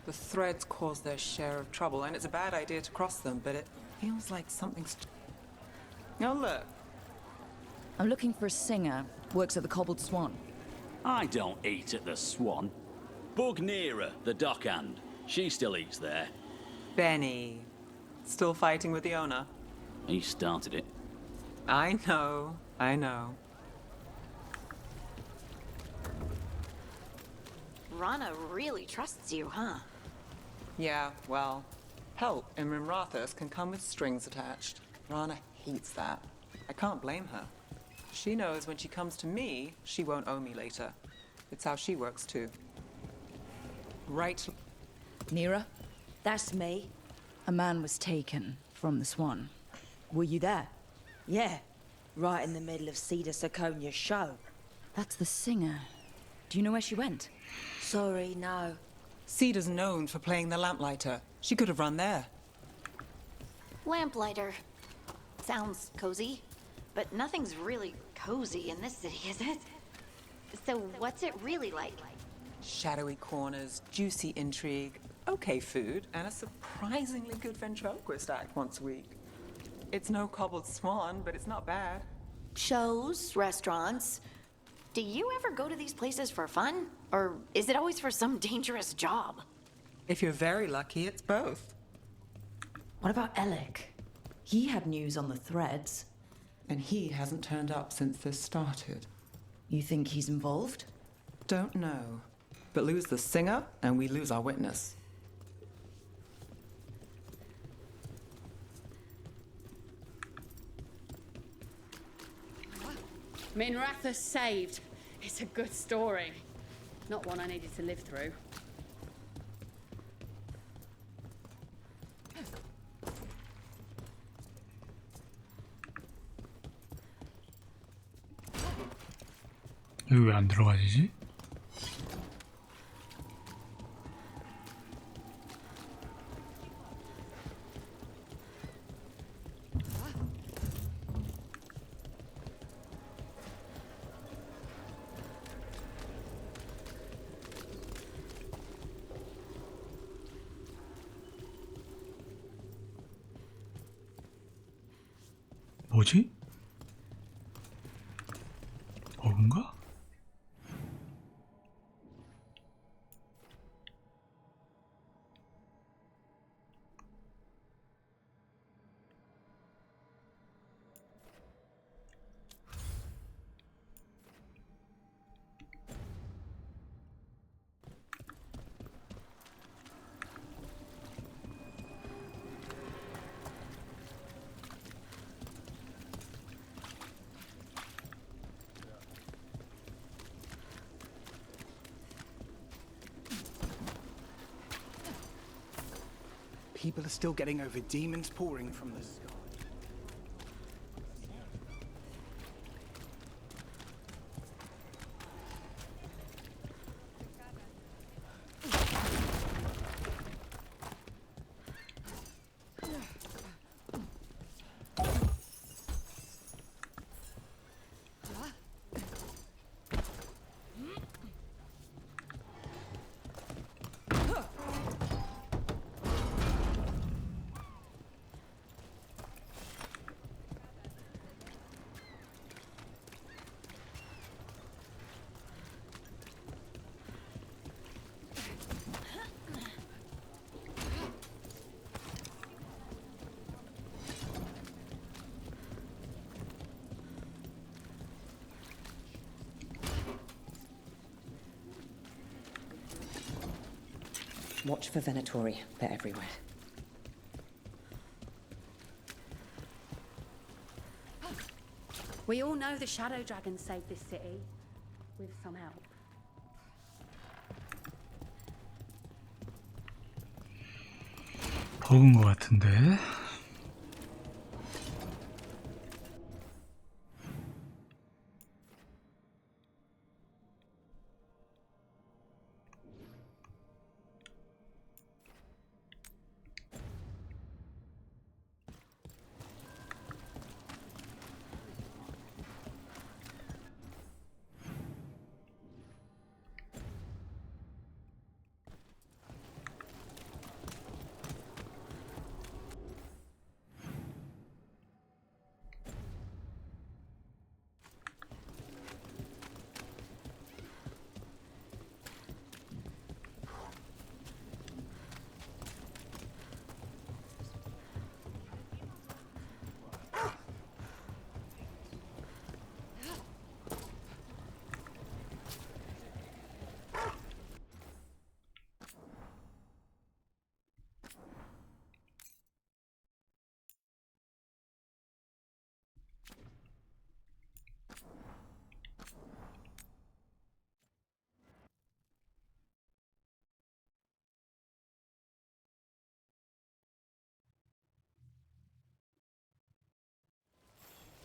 The threads cause their share of trouble, and it's a bad idea to cross them, but it feels like something's... Oh, look. I'm looking for a singer. Works at the Cobbled Swan. I don't eat at the Swan. Bug Nearer, the dockhand. She still eats there. Benny. Still fighting with the owner? He started it. I know. I know. Rana really trusts you, huh? Yeah, well, help in Minrathis can come with strings attached. Rana hates that. I can't blame her. She knows when she comes to me, she won't owe me later. It's how she works, too. Right. Nira? That's me. A man was taken from the Swan. Were you there? Yeah, right in the middle of Cedar Sarconia's show. That's the singer. Do you know where she went? Sorry, no. Cedar's known for playing the lamplighter. She could have run there. Lamplighter. Sounds cozy, but nothing's really cozy in this city, is it? So what's it really like? Shadowy corners, juicy intrigue, okay food, and a surprisingly good ventriloquist act once a week. It's no Cobbled Swan, but it's not bad. Shows, restaurants. Do you ever go to these places for fun? Or is it always for some dangerous job? If you're very lucky, it's both. What about Alec? He had news on the threads. And he hasn't turned up since this started. You think he's involved? Don't know. But lose the singer, and we lose our witness. Minrathus saved. It's a good story. Not one I needed to live through. 여기 왜 안 들어가지지? 뭐지? 버그인가? People are still getting over demons pouring from the sky. Watch for Venatori. They're everywhere. We all know the Shadow Dragon saved this city. With some help. 버그인 것 같은데.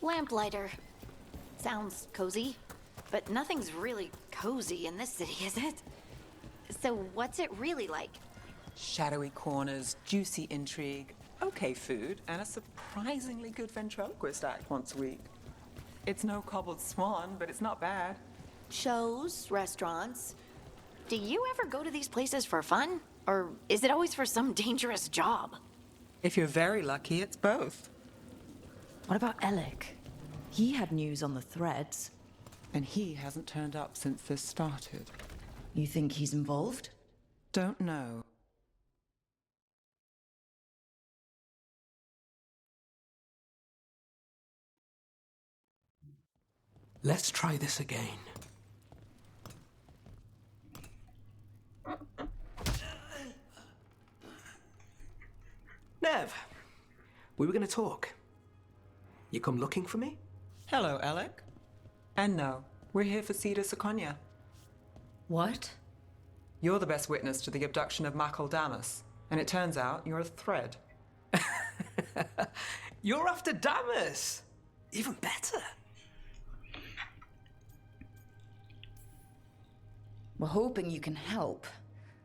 Lamplighter. Sounds cozy, but nothing's really cozy in this city, is it? So what's it really like? Shadowy corners, juicy intrigue, okay food, and a surprisingly good ventriloquist act once a week. It's no cobbled swan, but it's not bad. Shows, restaurants. Do you ever go to these places for fun? Or is it always for some dangerous job? If you're very lucky, it's both. What about Alec? He had news on the threads. And he hasn't turned up since this started. You think he's involved? Don't know. Let's try this again. Nev, we were going to talk. You come looking for me? Hello, Alec. And no, we're here for Cedar Seconia. What? You're the best witness to the abduction of Makal Damas, and it turns out you're a thread. You're after Damas! Even better. We're hoping you can help.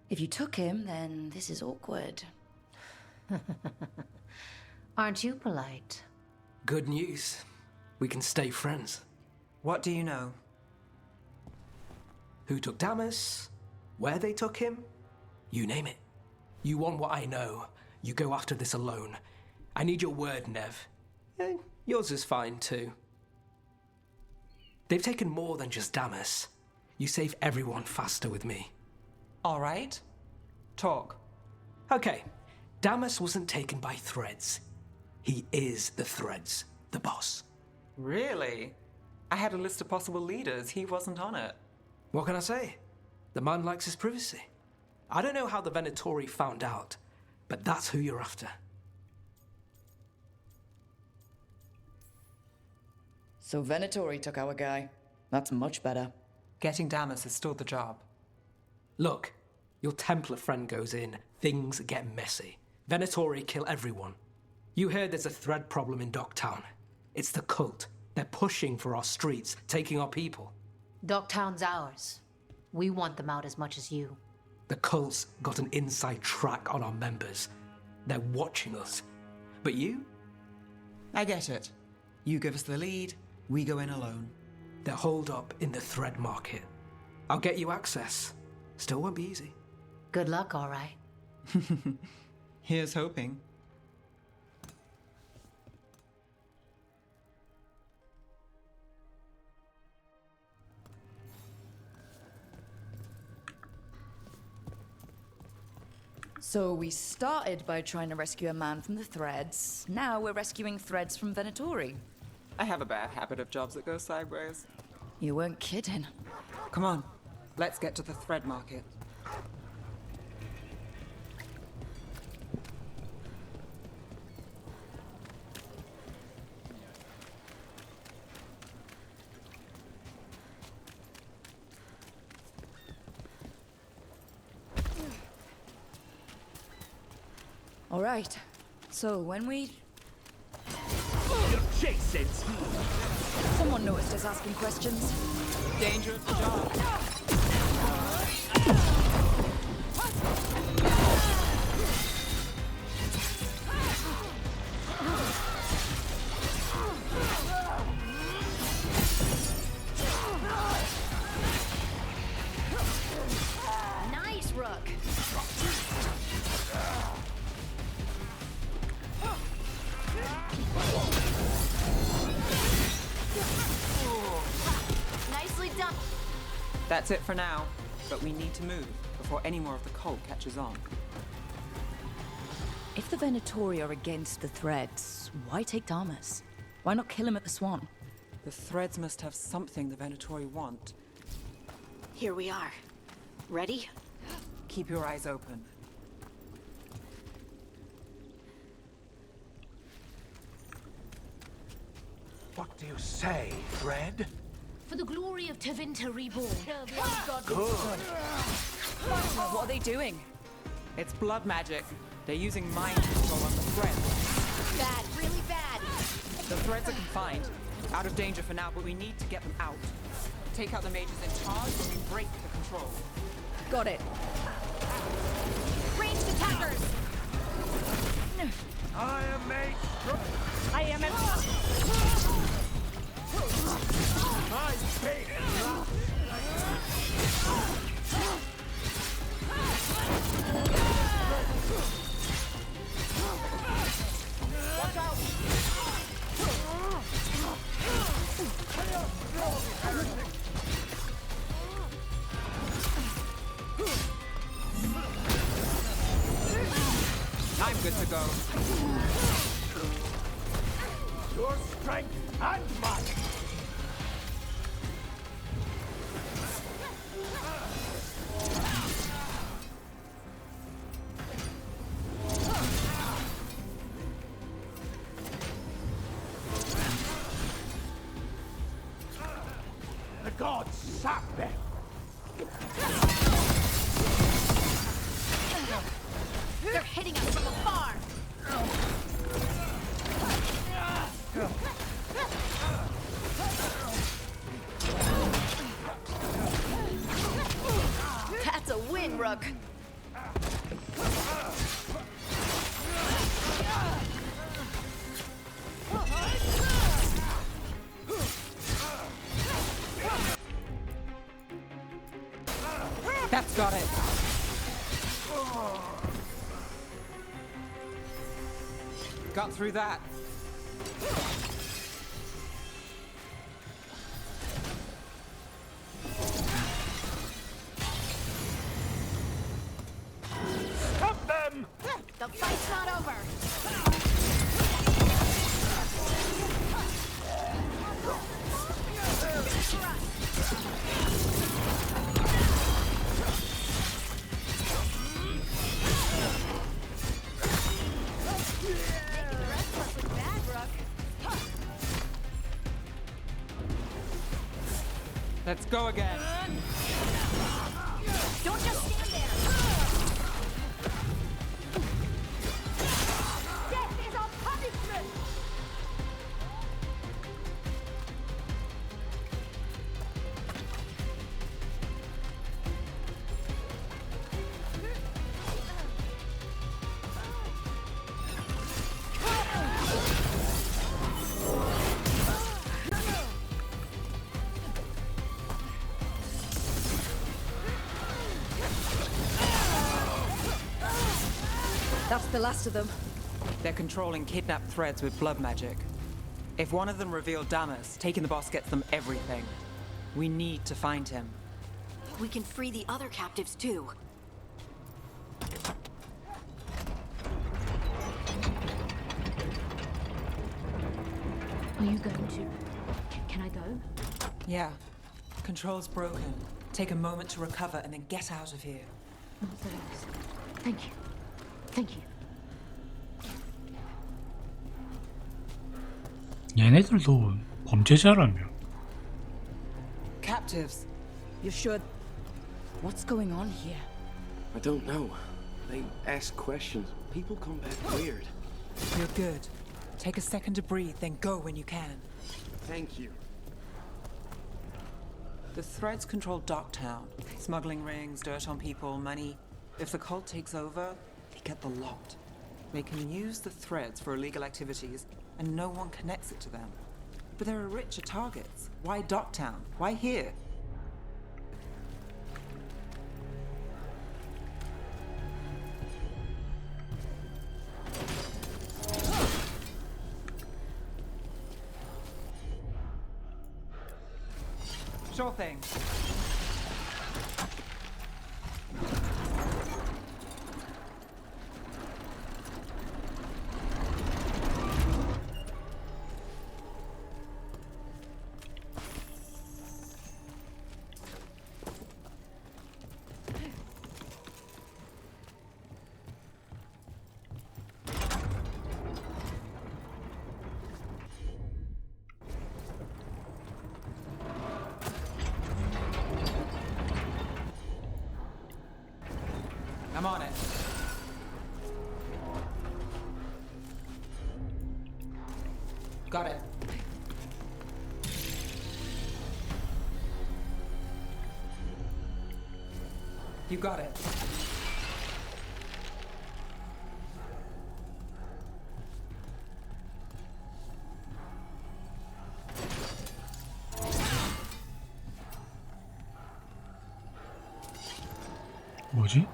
If you took him, then this is awkward. Aren't you polite? Good news. We can stay friends. What do you know? Who took Damas? Where they took him? You name it. You want what I know. You go after this alone. I need your word, Nev. Yours is fine, too. They've taken more than just Damas. You save everyone faster with me. All right. Talk. Okay. Damas wasn't taken by Threads. He is the Threads, the boss. Really? I had a list of possible leaders. He wasn't on it. What can I say? The man likes his privacy. I don't know how the Venatori found out, but that's who you're after. So Venatori took our guy. That's much better. Getting Damas is still the job. Look, your Templar friend goes in, things get messy. Venatori kill everyone. You heard there's a thread problem in Docktown. It's the cult. They're pushing for our streets, taking our people. Docktown's ours. We want them out as much as you. The cult's got an inside track on our members. They're watching us. But you? I get it. You give us the lead, we go in alone. They're holed up in the thread market. I'll get you access. Still won't be easy. Good luck, all right. Here's hoping. So we started by trying to rescue a man from the Threads. Now we're rescuing Threads from Venatori. I have a bad habit of jobs that go sideways. You weren't kidding. Come on, let's get to the thread market. All right. So when we... Your Jason's here. Someone noticed us asking questions. Danger at the job. Nice, Rook. Nicely done. That's it for now, but we need to move before any more of the cult catches on. If the Venatori are against the Threads, why take Damas? Why not kill him at the Swan? The Threads must have something the Venatori want. Here we are. Ready? Keep your eyes open. What do you say, Thread? For the glory of Tevinter Reborn. Good. What are they doing? It's blood magic. They're using mind control on the Threads. Bad, really bad. The Threads are confined. Out of danger for now, but we need to get them out. Take out the mages in charge and we break the control. Got it. Ranged attackers. I am made strong. I am at... My fate is not. Watch out! I'm good to go. Your strength and mine. gods sap them! They're hitting us from afar! That's a win, Rook! That's got it. Got through that. Stop them! The fight's not over! Let's go again. Don't just stand there! Death is our punishment! That's the last of them. They're controlling kidnapped threads with blood magic. If one of them revealed Damas, taking the boss gets them everything. We need to find him. We can free the other captives too. Are you going to? Can I go? Yeah. Control's broken. Take a moment to recover and then get out of here. Not those. Thank you. Thank you. 얘네들도 범죄자라며. Captives. You should. What's going on here? I don't know. They ask questions. People come back weird. You're good. Take a second to breathe, then go when you can. Thank you. The threads control Docktown. Smuggling rings, dirt on people, money. If the cult takes over, they get the lot. They can use the threads for illegal activities, and no one connects it to them. But there are richer targets. Why Docktown? Why here? Sure thing. I'm on it. Got it. You got it. 뭐지?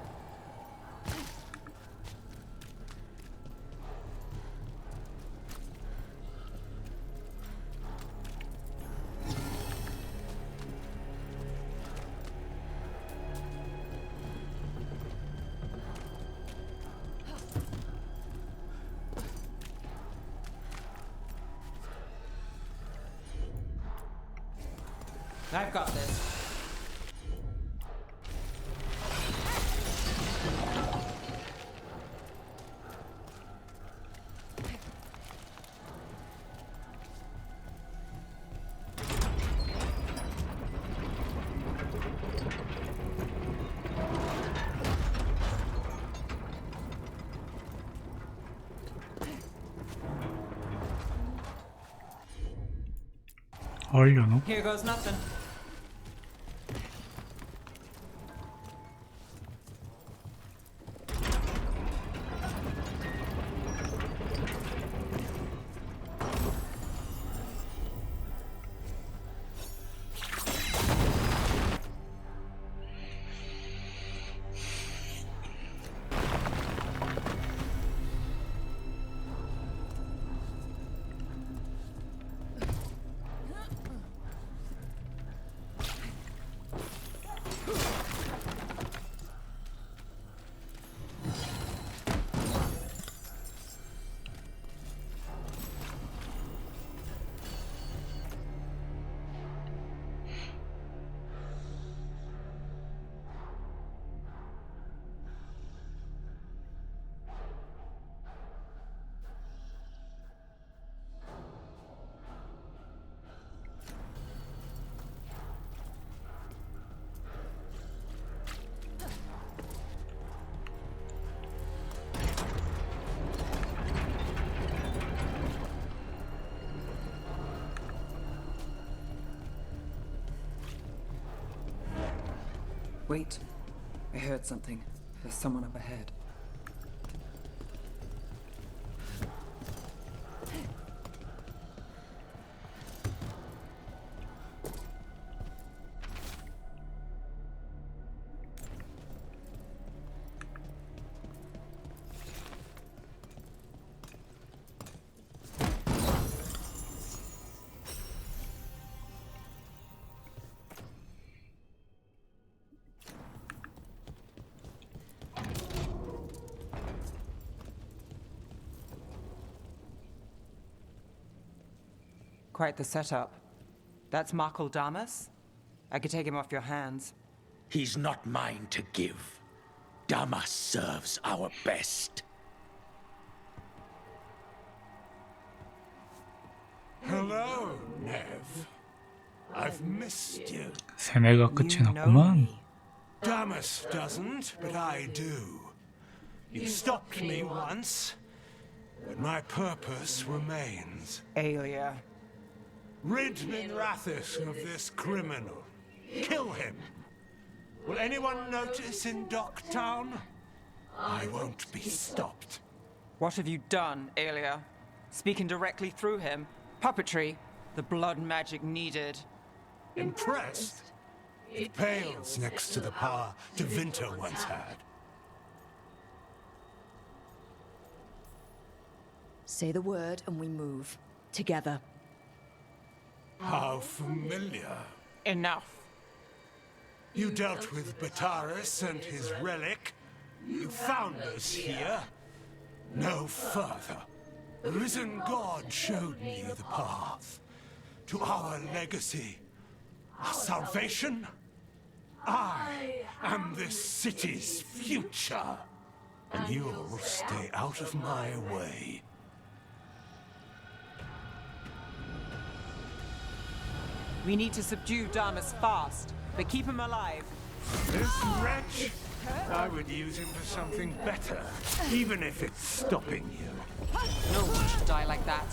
I've got this. 얼려놓고. Here goes nothing. Wait. I heard something. There's someone up ahead. Quite the setup. That's Markle Damas? I could take him off your hands. He's not mine to give. Damas serves our best. Hello, Nev. I've missed you. 세뇌가 끝이 났구만. Damas doesn't, but I do. You stopped me once, but my purpose remains. Aelia. Rid Minrathis of this criminal. Kill him. Will anyone notice in Docktown? I won't be stopped. What have you done, Aelia? Speaking directly through him? Puppetry? The blood magic needed? Impressed? It pales next to the power Devinter once had. Say the word and we move. Together. How familiar. Enough. You dealt with Bataris and his relic. You found us here. No further. The risen God showed me the path to our legacy, our salvation. I am this city's future, and you'll stay out of my way. We need to subdue Damas fast, but keep him alive. This wretch? I would use him for something better, even if it's stopping you. No one should die like that.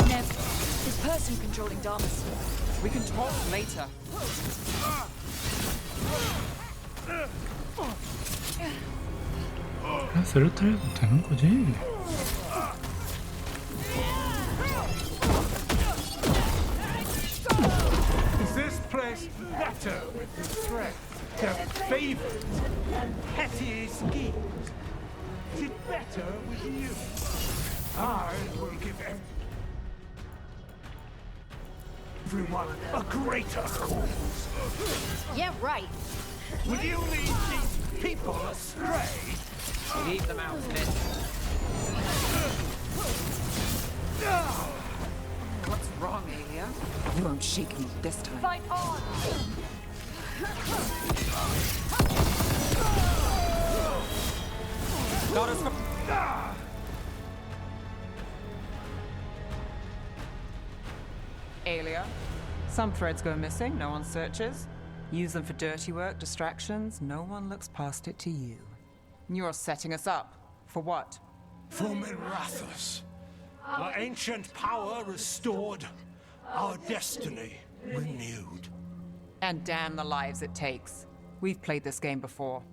Nev, this person controlling Damas. We can talk later. 그냥 셀렉트해도 되는 거지. Is this place better with the threat? Their favors and petty schemes? Is it better with you? I will give everyone a greater cause. Yeah, right. Will you lead these people astray? Leave them out of it. What's wrong, Aelia? You won't shake me this time. Fight on! Got us from... Aelia, some threads go missing, no one searches. Use them for dirty work, distractions. No one looks past it to you. You're setting us up. For what? For Minrathous. Our ancient power restored. Our destiny renewed. And damn the lives it takes. We've played this game before.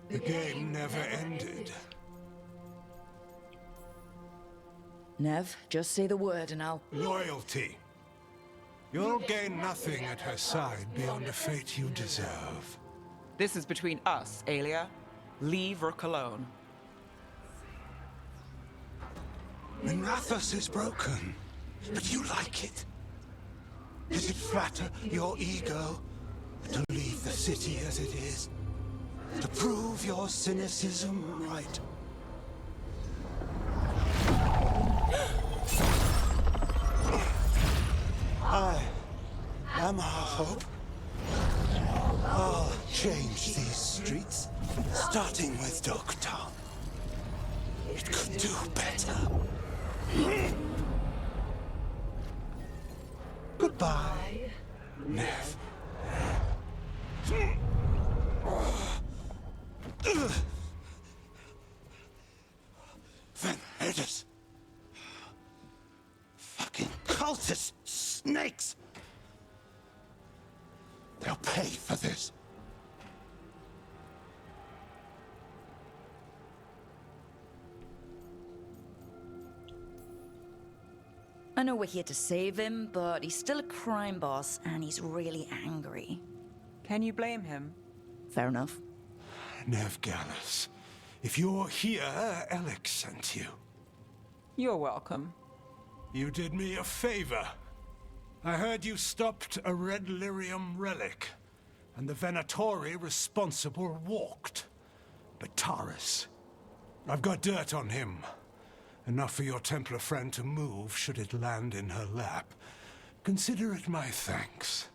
The game never ended. Nev, just say the word and I'll... Loyalty. You'll gain nothing at her side beyond a fate you deserve. This is between us, Aelia. Leave Rook alone. Minrathous is broken, but you like it. Does it flatter your ego to leave the city as it is? To prove your cynicism right? I am our hope. I'll change these streets, starting with Dogtown. It could do better. Goodbye, Nev. Venedus. Fucking cultists, snakes. They'll pay for this. I know we're here to save him, but he's still a crime boss, and he's really angry. Can you blame him? Fair enough. Nev Gallus, if you're here, Alec sent you. You're welcome. You did me a favor. I heard you stopped a red lyrium relic, and the Venatori responsible walked. Bataris. I've got dirt on him. Enough for your Templar friend to move should it land in her lap. Consider it my thanks.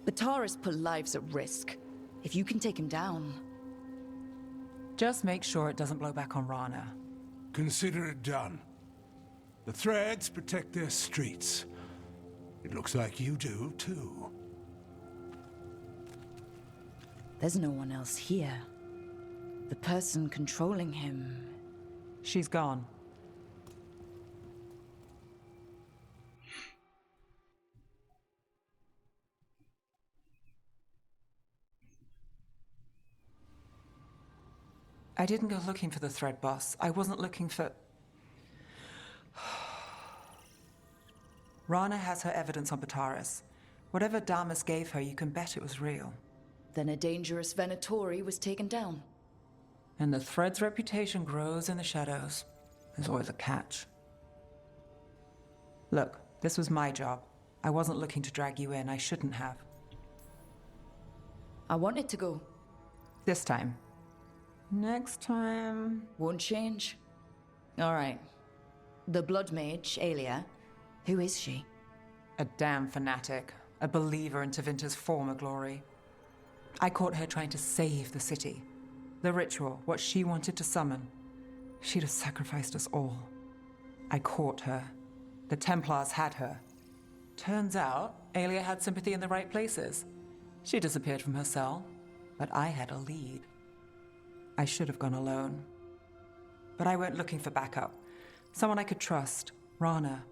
Bataris put lives at risk. If you can take him down... Just make sure it doesn't blow back on Rana. Consider it done. The Threads protect their streets. It looks like you do, too. There's no one else here. The person controlling him... She's gone. I didn't go looking for the Thread Boss. I wasn't looking for... Rana has her evidence on Bataris. Whatever Damas gave her, you can bet it was real. Then a dangerous Venatori was taken down. And the Thread's reputation grows in the shadows. There's always a catch. Look, this was my job. I wasn't looking to drag you in. I shouldn't have. I wanted to go. This time. Next time... Won't change. All right. The Blood Mage, Aelia. Who is she? A damn fanatic. A believer in Tevinter's former glory. I caught her trying to save the city. The ritual, what she wanted to summon. She'd have sacrificed us all. I caught her. The Templars had her. Turns out, Aelia had sympathy in the right places. She disappeared from her cell, but I had a lead. I should have gone alone. But I went looking for backup. Someone I could trust. Rana.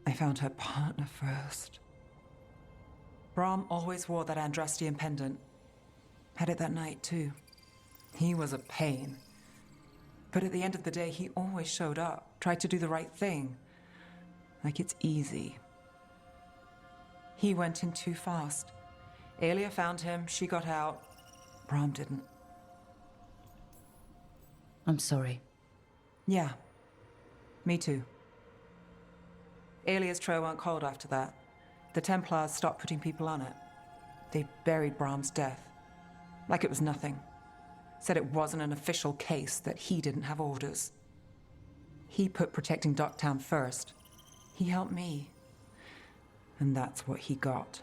I found her partner first. Brahm always wore that Andrastian pendant. Had it that night, too. He was a pain. But at the end of the day, he always showed up, tried to do the right thing. Like it's easy. He went in too fast. Aelia found him, she got out. Brahm didn't. I'm sorry. Yeah. Me too. Aelia's trail went cold after that. The Templars stopped putting people on it. They buried Brahm's death. Like it was nothing. Said it wasn't an official case, that he didn't have orders. He put protecting Docktown first. He helped me. And that's what he got.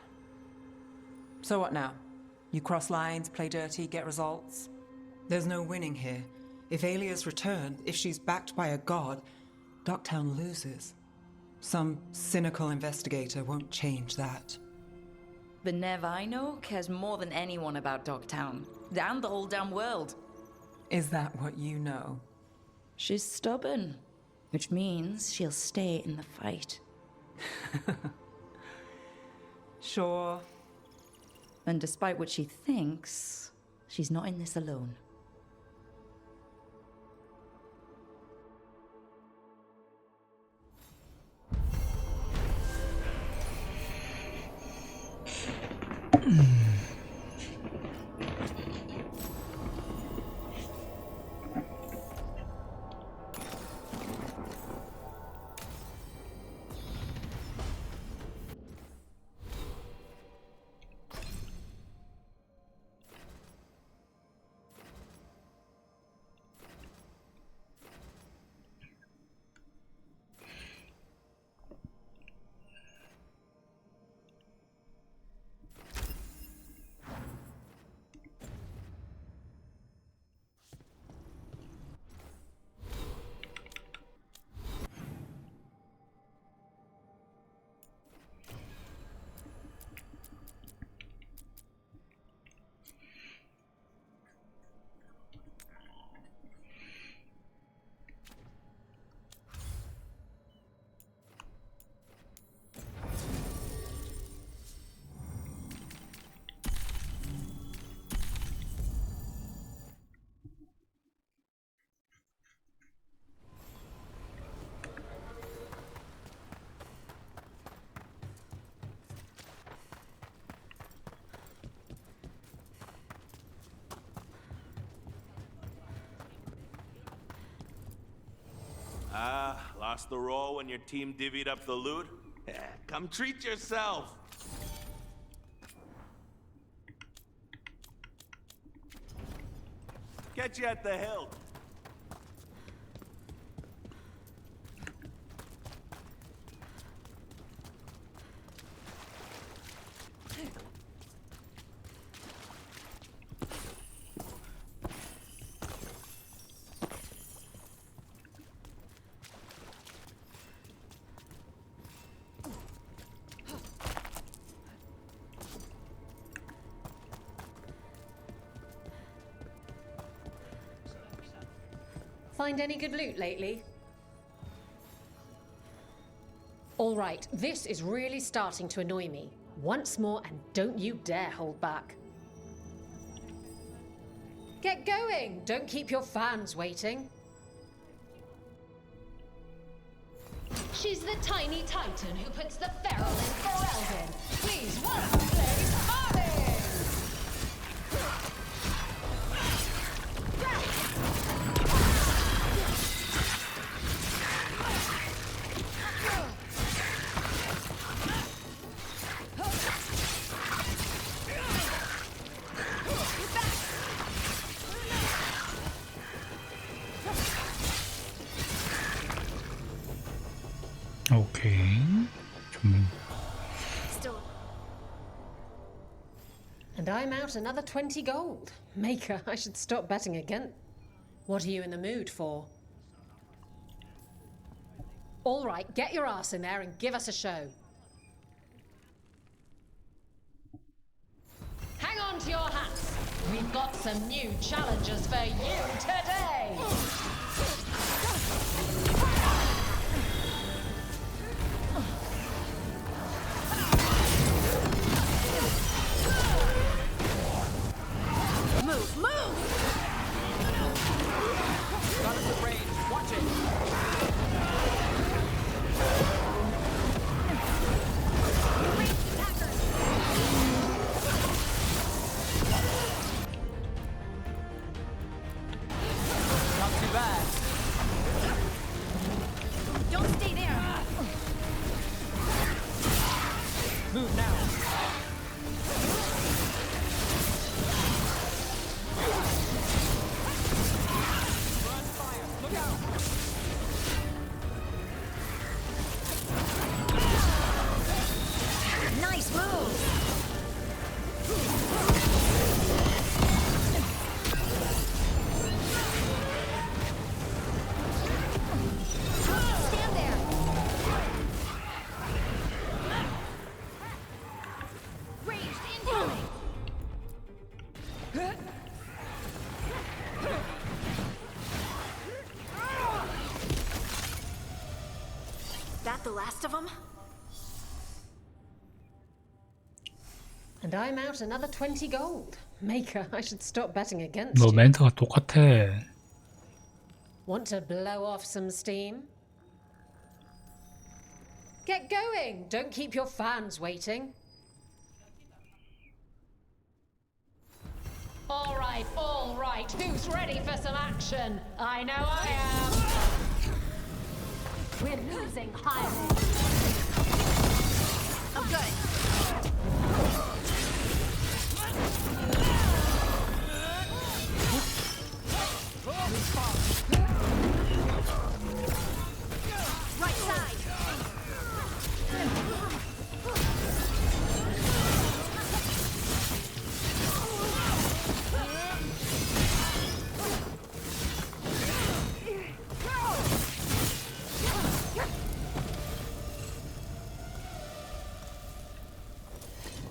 So what now? You cross lines, play dirty, get results? There's no winning here. If Alia's returned, if she's backed by a god, Docktown loses. Some cynical investigator won't change that. The Nev I know cares more than anyone about Dogtown, and the whole damn world. Is that what you know? She's stubborn, which means she'll stay in the fight. Sure. And despite what she thinks, she's not in this alone. Lost the roll when your team divvied up the loot? Come treat yourself! Catch you at the hilt. Find any good loot lately? All right, this is really starting to annoy me. Once more, and don't you dare hold back. Get going! Don't keep your fans waiting. She's the tiny titan who puts the feral in Ferelden. Please welcome Blaze Harding! 오케이. 좀 And I'm out another 20 gold. Maker, I should stop betting again. What are you in the mood for? All right, get your ass in there and give us a show. Hang on to your hats. We've got some new challenges for you today. Move, move! Got us at range. Watch it. Not too bad. Don't stay there! Move now. Nice move! the last of them? And I'm out another 20 gold. Maker, I should stop betting against 너 you. 멘트가 똑같아. Want to blow off some steam? Get going! Don't keep your fans waiting. All right. Who's ready for some action? I know I am. We're losing highway. I'm good. Right side.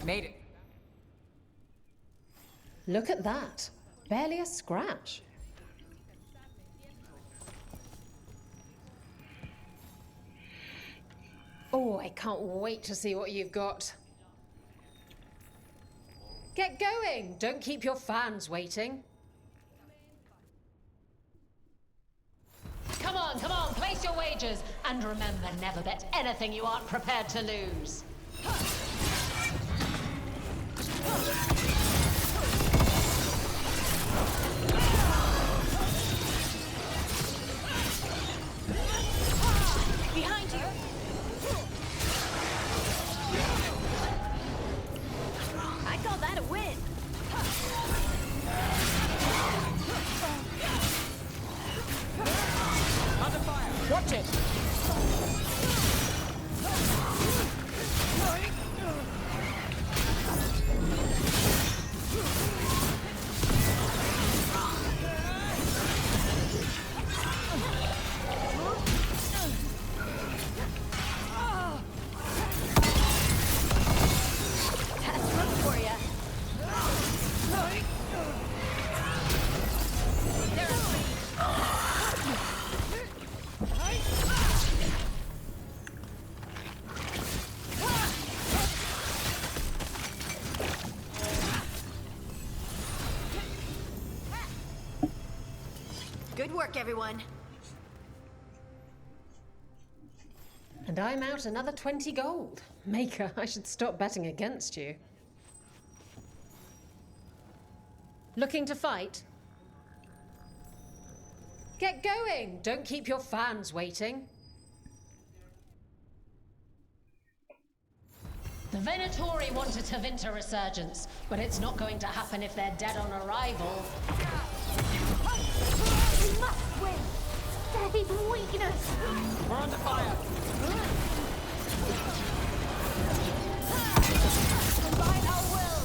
Made it. Look at that. Barely a scratch. Oh, I can't wait to see what you've got. Get going! Don't keep your fans waiting. Come on, place your wagers. And remember, never bet anything you aren't prepared to lose. Behind you. I call that a win. Under fire! Watch it! That's room for ya. Good work, everyone. And I'm out another 20 gold. Maker, I should stop betting against you. Looking to fight? Get going! Don't keep your fans waiting. The Venatori wanted to Tevinter resurgence, but it's not going to happen if they're dead on arrival. We must win. Save weakness. We're under fire! Combine our will.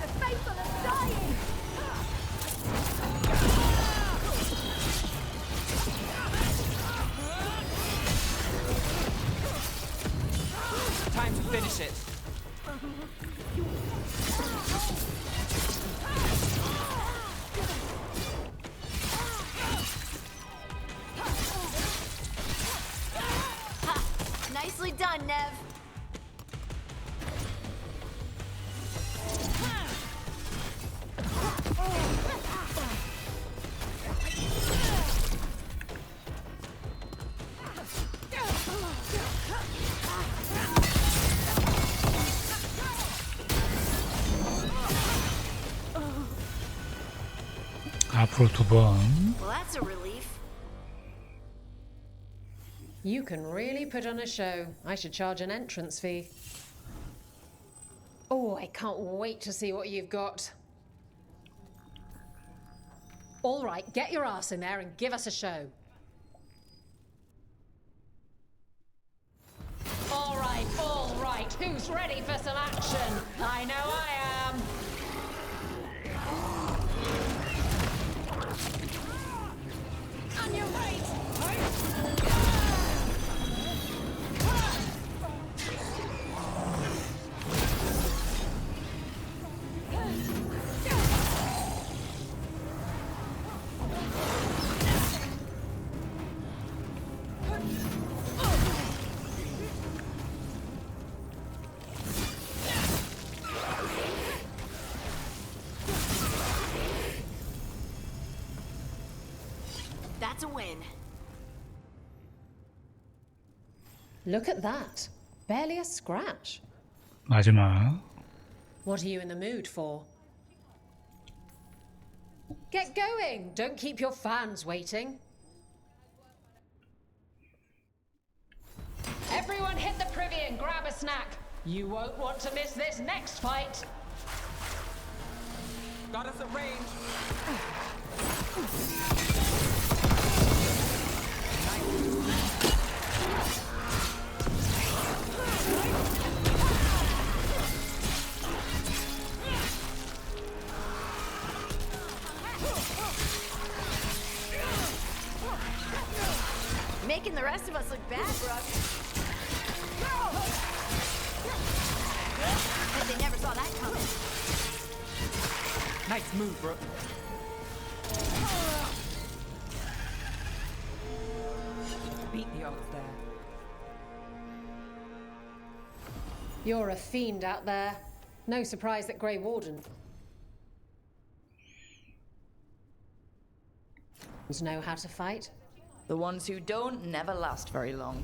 The faithful are dying. Time to finish it. Nicely done, Nev. 앞으로 2번. Well, that's a relief. You can really put on a show. I should charge an entrance fee. Oh, I can't wait to see what you've got. All right, get your ass in there and give us a show. All right. Who's ready for some action? I know I am. On your right. That's a win. Look at that. Barely a scratch. 마지막. What are you in the mood for? Get going! Don't keep your fans waiting. Everyone hit the privy and grab a snack. You won't want to miss this next fight. Got us at range. Making the rest of us look bad, Brooke. Bet they never saw that coming. Nice move, Brooke. Beat the odds there. You're a fiend out there. No surprise that Grey Warden know how to fight. The ones who don't never last very long.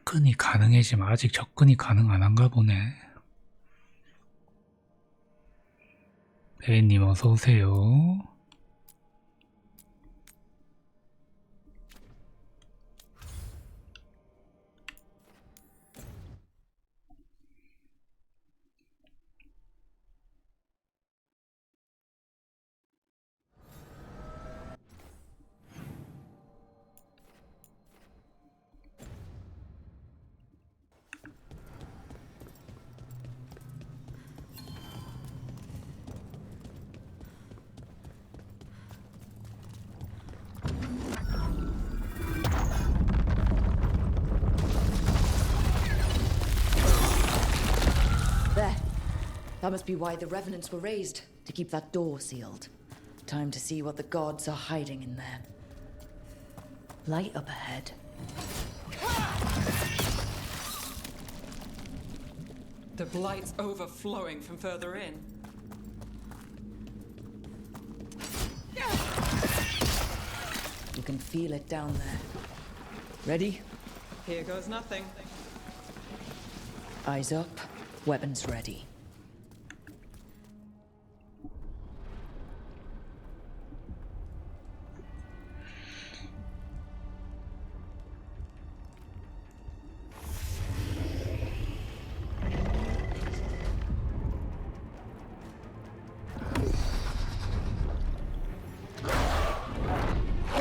접근이 가능해지면 아직 접근이 가능 안 한가 보네. 베인님 어서 오세요. There. That must be why the revenants were raised, to keep that door sealed. Time to see what the gods are hiding in there. Light up ahead. The blight's overflowing from further in. You can feel it down there. Ready? Here goes nothing. Eyes up, weapons ready.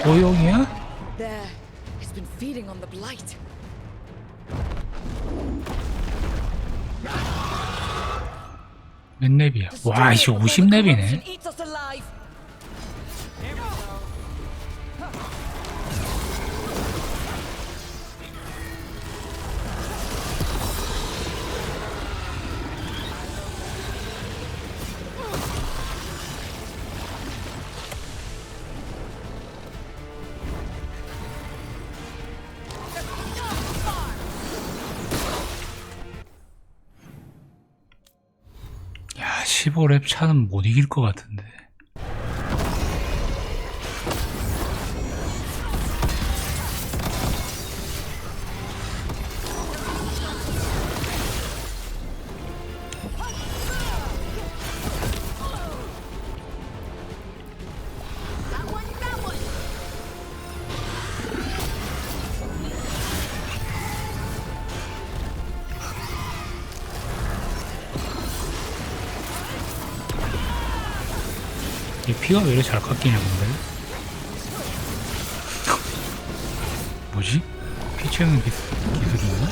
고용이야? There. It's been feeding on the blight. 몇 렙이야? 와, 이씨 50렙이네. Eats us alive. 야, 15렙 차는 못 이길 것 같은데. 얘 피가 왜 이렇게 잘 깎이냐 근데? 뭐지? 피 채우는 기술이 있나?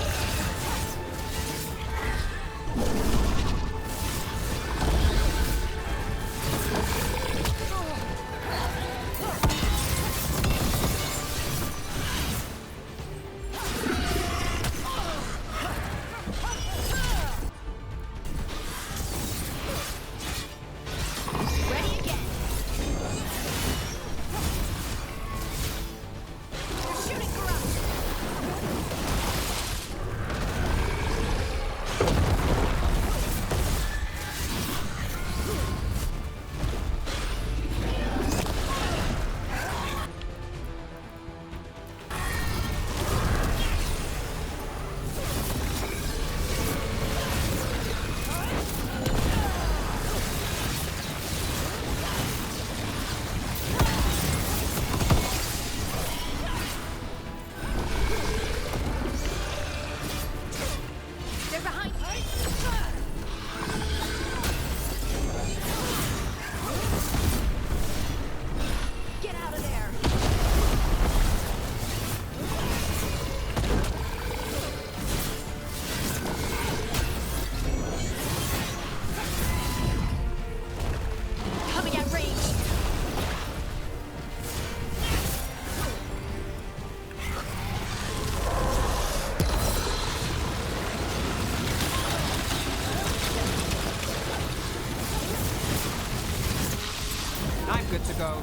I'm good to go.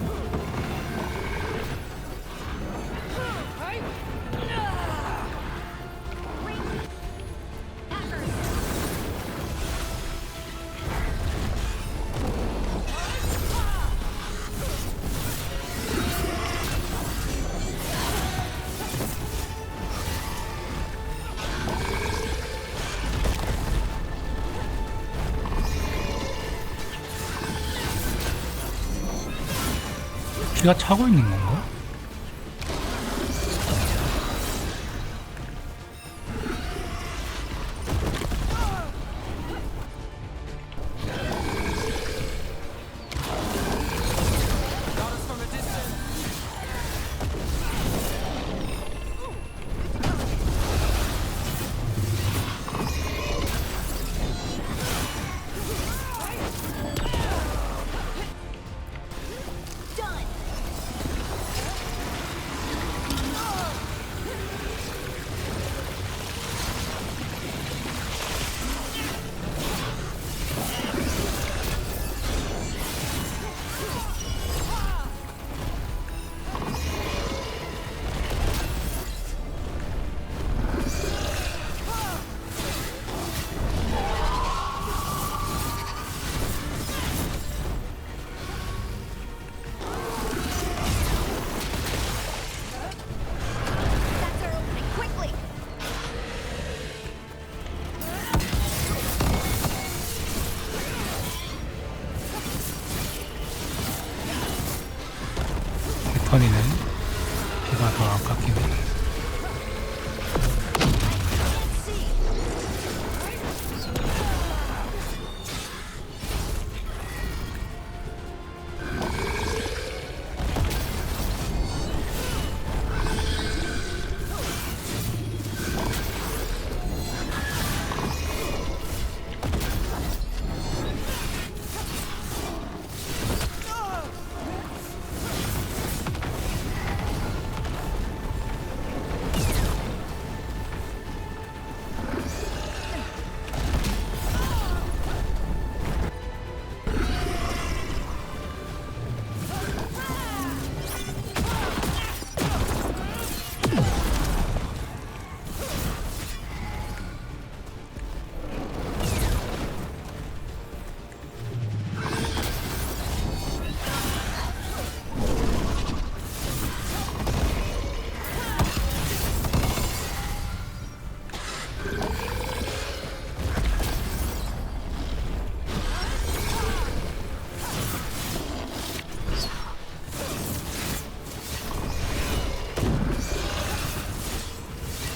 피가 차고 있는 건가? 패턴이는 피가 더 안 깎이네.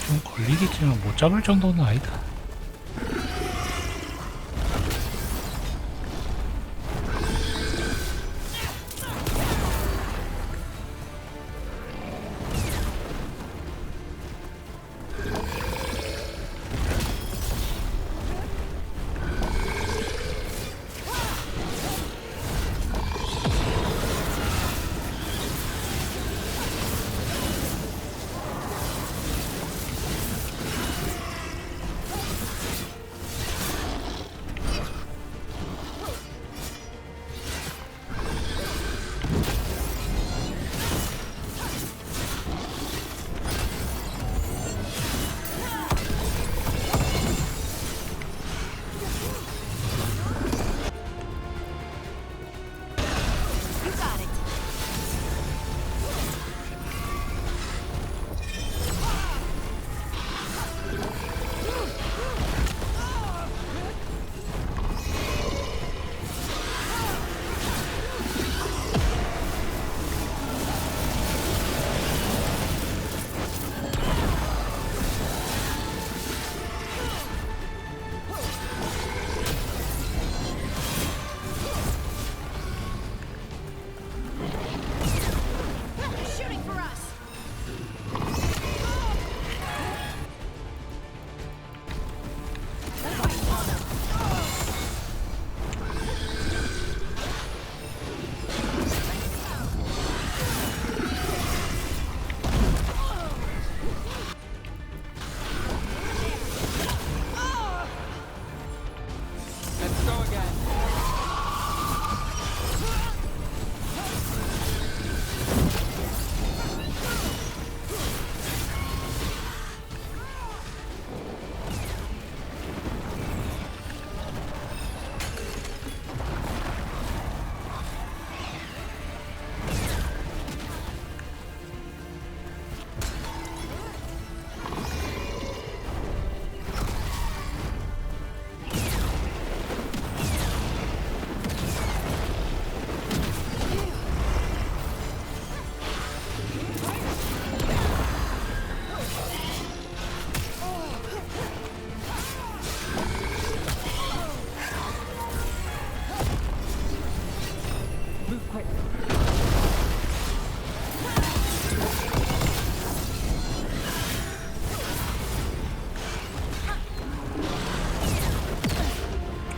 좀 걸리겠지만 못 잡을 정도는 아니다.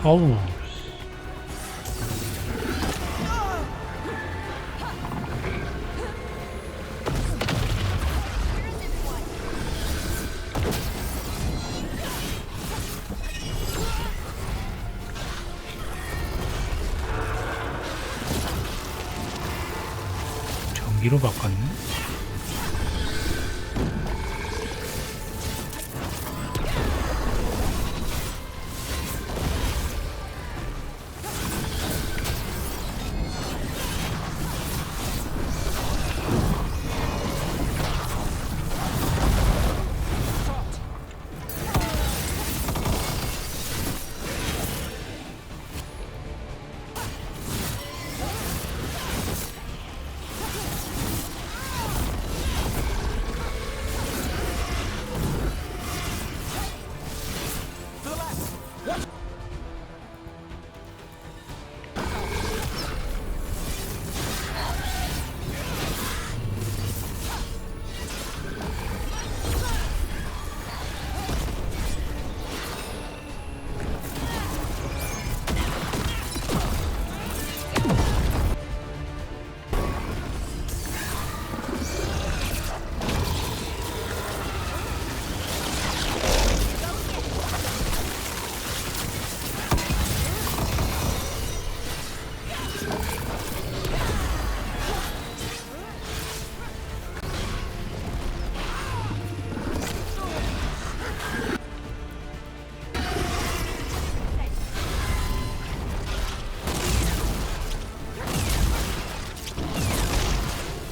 어우. 전기로 바꿨네.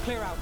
Clear out.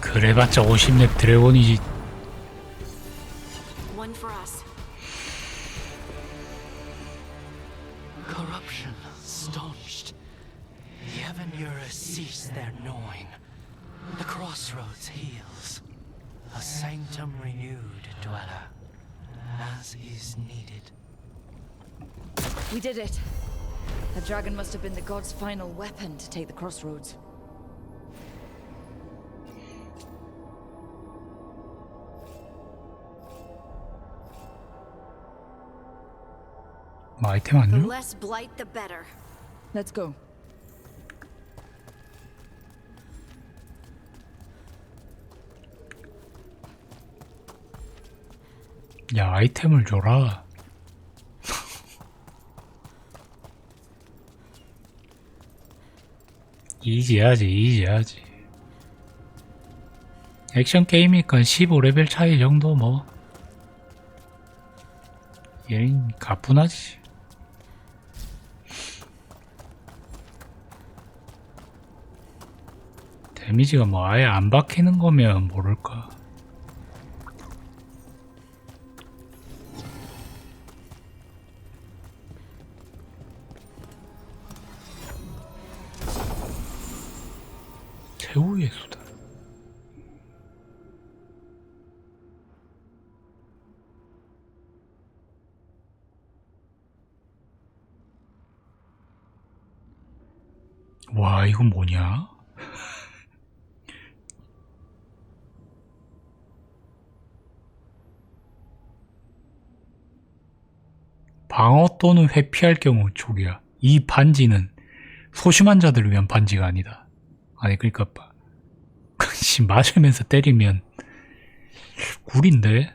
그래봤자 50렙 드래곤이지. One for us. Corruption staunched. The Evanura cease their gnawing. The crossroads heals. A sanctum renewed, dweller, as is needed. We did it. The dragon must have been the god's final weapon to take the crossroads. 뭐 아이템 안 The 줘? less blight, the better. Let's go. 야, 아이템을 줘라. 이지하지, 이지하지. 액션 게임이니까 15레벨 차이 정도 뭐. 얘는 가뿐하지. 데미지가 뭐 아예 안 박히는 거면 모를까. 최후의 수단. 와, 이건 뭐냐? 방어 또는 회피할 경우 촉이야. 이 반지는 소심한 자들을 위한 반지가 아니다. 아니, 그러니까 씨, 맞으면서 때리면 굴인데?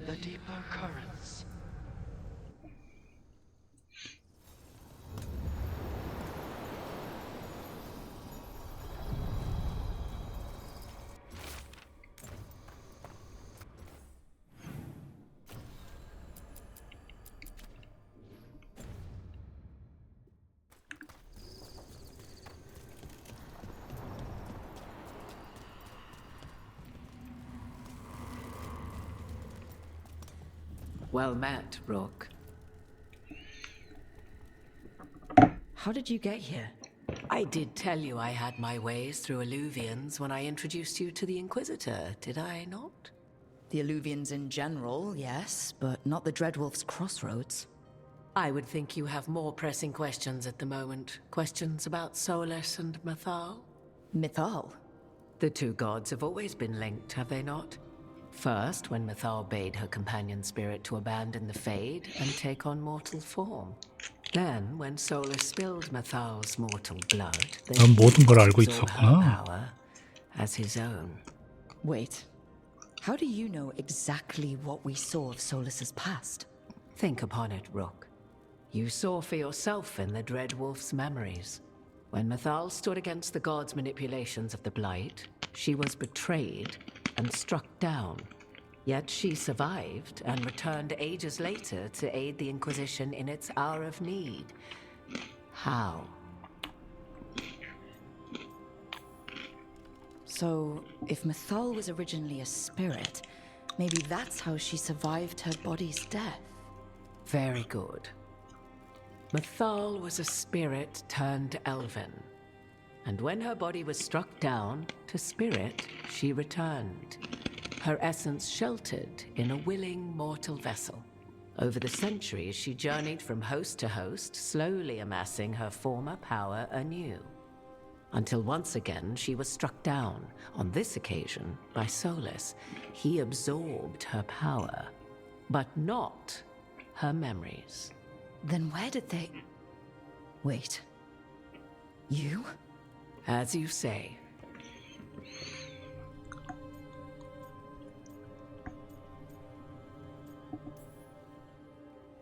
The deeper currents. Well met, Rook. How did you get here? I did tell you I had my ways through Illuvians when I introduced you to the Inquisitor, did I not? The Illuvians in general, yes, but not the Dreadwolf's crossroads. I would think you have more pressing questions at the moment. Questions about Solus and Mythal? Mythal? The two gods have always been linked, have they not? First, when Mythal bade her companion spirit to abandon the Fade and take on mortal form. Then, when Solus spilled Mythal's mortal blood, they 모든 걸 알고 absorbed her 있었구나. power as his own. Wait. How do you know exactly what we saw of Solus's past? Think upon it, Rook. You saw for yourself in the Dreadwolf's memories. When Mythal stood against the gods' manipulations of the Blight, she was betrayed and struck down. Yet she survived and returned ages later to aid the Inquisition in its hour of need. How? So, if Mythal was originally a spirit, maybe that's how she survived her body's death. Very good. Mythal was a spirit turned elven. And when her body was struck down, to spirit, she returned. Her essence sheltered in a willing mortal vessel. Over the centuries, she journeyed from host to host, slowly amassing her former power anew. Until once again, she was struck down, on this occasion, by Solus. He absorbed her power, but not her memories. Then where did they... Wait. You? As you say.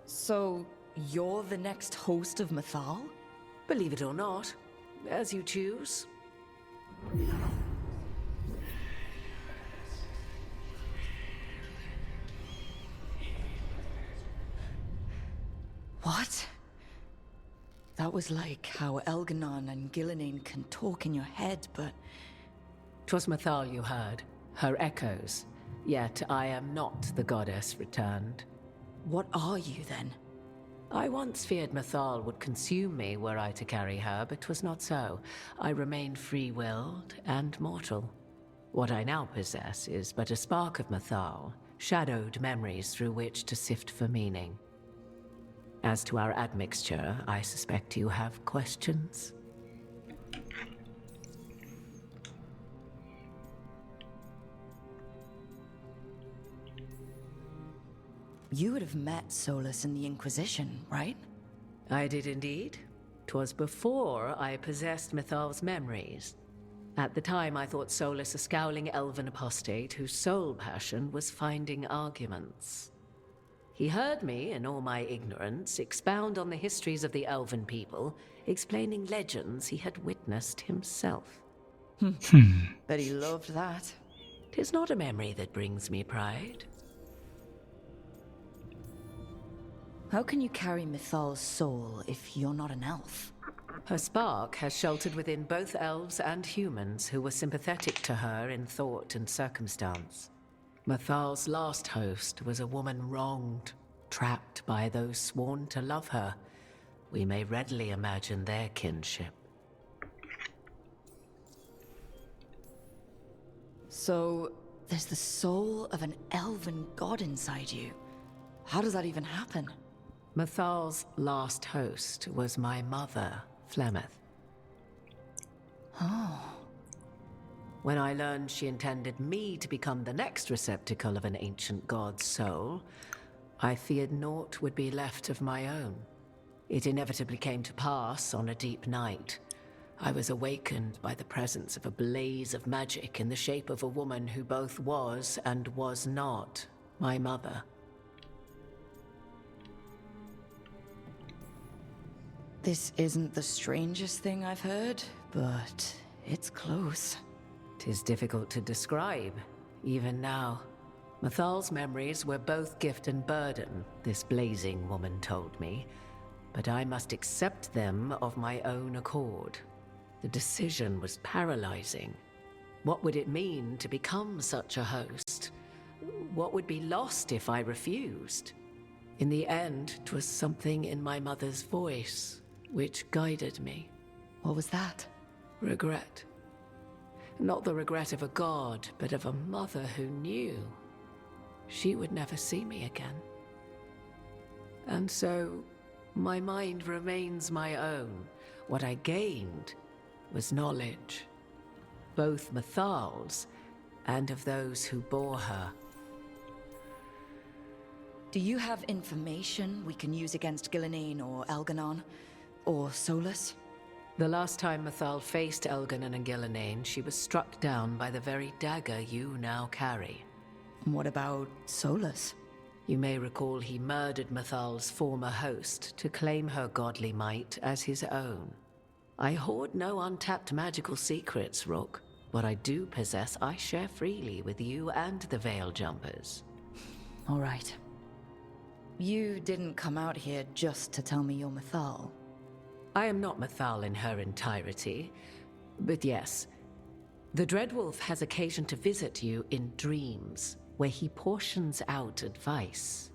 So, you're the next host of Mythal? Believe it or not, as you choose. What? That was like how Elganon and Gillenane can talk in your head, but... 'Twas Mythal you heard, her echoes. Yet I am not the goddess returned. What are you, then? I once feared Mythal would consume me were I to carry her, but 'twas not so. I remain free-willed and mortal. What I now possess is but a spark of Mythal, shadowed memories through which to sift for meaning. As to our admixture, I suspect you have questions. You would have met Solus in the Inquisition, right? I did indeed. 'Twas before I possessed Mythal's memories. At the time, I thought Solus a scowling elven apostate whose sole passion was finding arguments. He heard me, in all my ignorance, expound on the histories of the elven people, explaining legends he had witnessed himself. Bet he loved that. 'Tis not a memory that brings me pride. How can you carry Mythal's soul if you're not an elf? Her spark has sheltered within both elves and humans who were sympathetic to her in thought and circumstance. Mythal's last host was a woman wronged, trapped by those sworn to love her. We may readily imagine their kinship. So, there's the soul of an elven god inside you. How does that even happen? Mythal's last host was my mother, Flemeth. Oh. When I learned she intended me to become the next receptacle of an ancient god's soul, I feared naught would be left of my own. It inevitably came to pass on a deep night. I was awakened by the presence of a blaze of magic in the shape of a woman who both was and was not my mother. This isn't the strangest thing I've heard, but it's close. 'Tis difficult to describe, even now. Mathal's memories were both gift and burden, this blazing woman told me, but I must accept them of my own accord. The decision was paralyzing. What would it mean to become such a host? What would be lost if I refused? In the end, 'twas something in my mother's voice which guided me. What was that? Regret. Not the regret of a god, but of a mother who knew she would never see me again. And so, my mind remains my own. What I gained was knowledge, both Mathal's and of those who bore her. Do you have information we can use against Gillenane or Elganon? Or Solus? The last time Mathal faced Elganon and Gillenane, she was struck down by the very dagger you now carry. What about Solus? You may recall he murdered Mathal's former host to claim her godly might as his own. I hoard no untapped magical secrets, Rook. What I do possess, I share freely with you and the Veil Jumpers. All right. You didn't come out here just to tell me you're Mathal. I am not Mathal in her entirety, but yes. The Dreadwolf has occasion to visit you in dreams, where he portions out advice.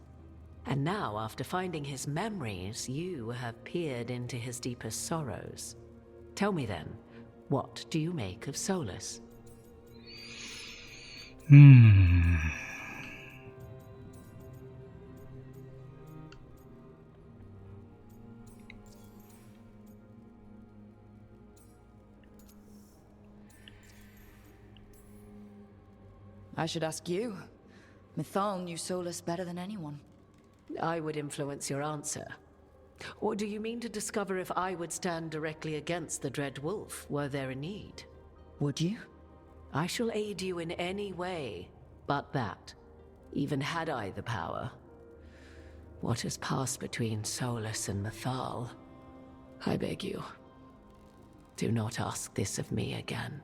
And now, after finding his memories, you have peered into his deepest sorrows. Tell me then, what do you make of Solus? I should ask you. Mathal knew Solus better than anyone. I would influence your answer. Or do you mean to discover if I would stand directly against the Dread Wolf, were there a need? Would you? I shall aid you in any way, but that, even had I the power. What has passed between Solus and Mathal, I beg you, do not ask this of me again.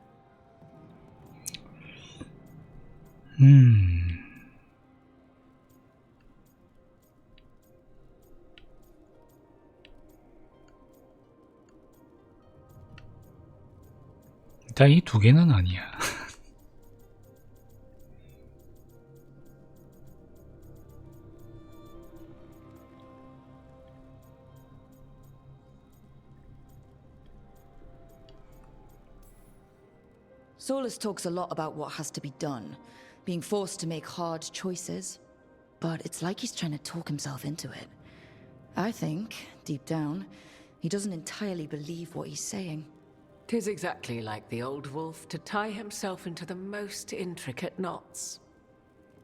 일단 이 두 개는 아니야. Solus talks a lot about what has to be done, being forced to make hard choices. But it's like he's trying to talk himself into it. I think, deep down, he doesn't entirely believe what he's saying. 'Tis exactly like the old wolf to tie himself into the most intricate knots.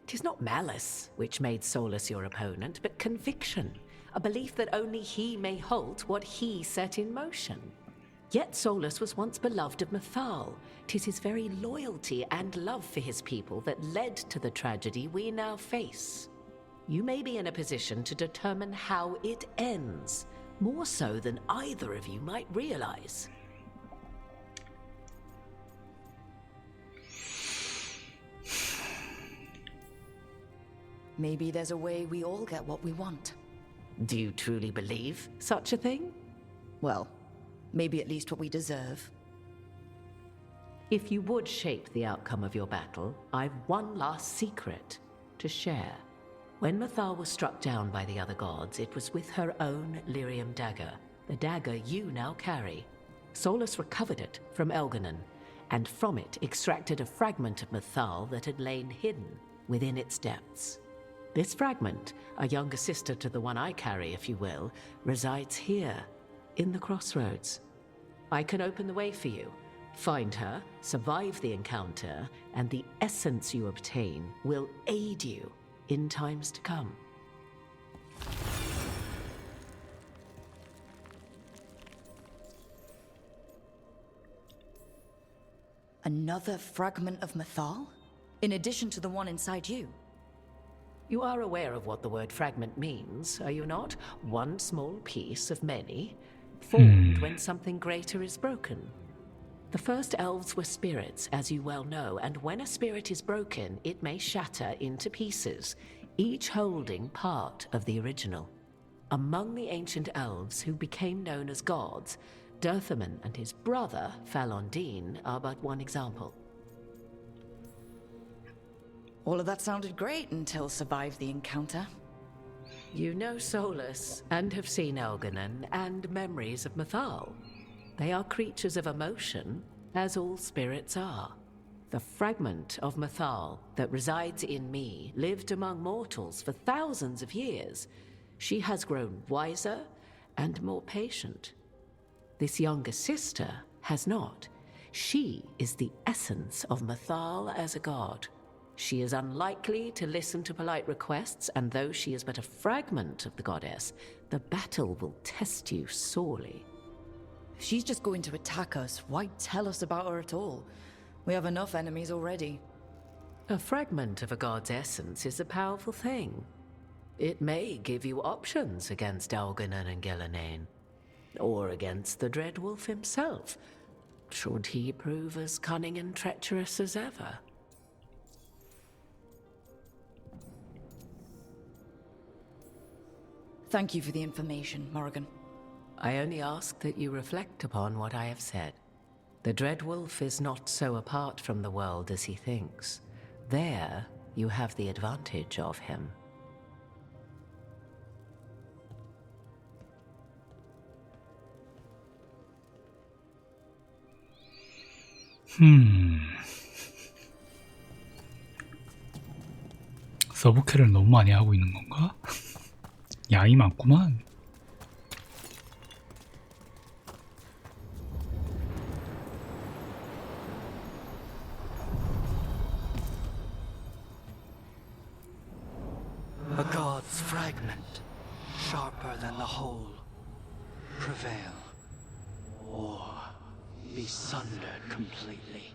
'Tis not malice which made Solus your opponent, but conviction, a belief that only he may halt what he set in motion. Yet Solus was once beloved of Mathal. 'Tis his very loyalty and love for his people that led to the tragedy we now face. You may be in a position to determine how it ends, more so than either of you might realize. Maybe there's a way we all get what we want. Do you truly believe such a thing? Well, maybe at least what we deserve. If you would shape the outcome of your battle, I've one last secret to share. When Mathal was struck down by the other gods, it was with her own lyrium dagger, the dagger you now carry. Solus recovered it from Elganon, and from it extracted a fragment of Mathal that had lain hidden within its depths. This fragment, a younger sister to the one I carry, if you will, resides here, in the crossroads. I can open the way for you. Find her, survive the encounter, and the essence you obtain will aid you in times to come. Another fragment of Mythal? In addition to the one inside you? You are aware of what the word fragment means, are you not? One small piece of many, formed when something greater is broken. The first elves were spirits, as you well know, and when a spirit is broken, it may shatter into pieces, each holding part of the original. Among the ancient elves who became known as gods, Dirthaman and his brother, Falondine, are but one example. All of that sounded great until survived the encounter. You know Solus, and have seen Elganon, and memories of Mythal. They are creatures of emotion, as all spirits are. The fragment of Mythal that resides in me lived among mortals for thousands of years. She has grown wiser and more patient. This younger sister has not. She is the essence of Mythal as a god. She is unlikely to listen to polite requests, and though she is but a fragment of the goddess, the battle will test you sorely. If she's just going to attack us, why tell us about her at all? We have enough enemies already. A fragment of a god's essence is a powerful thing. It may give you options against Elganon and Gillenane, or against the Dreadwolf himself, should he prove as cunning and treacherous as ever. Thank you for the information, Morrigan. I only ask that you reflect upon what I have said. The Dreadwolf is not so apart from the world as he thinks. There, you have the advantage of him. 서브캐를 너무 많이 하고 있는 건가? 양이 많구만. A god's fragment, sharper than the whole, prevail, or be sundered completely.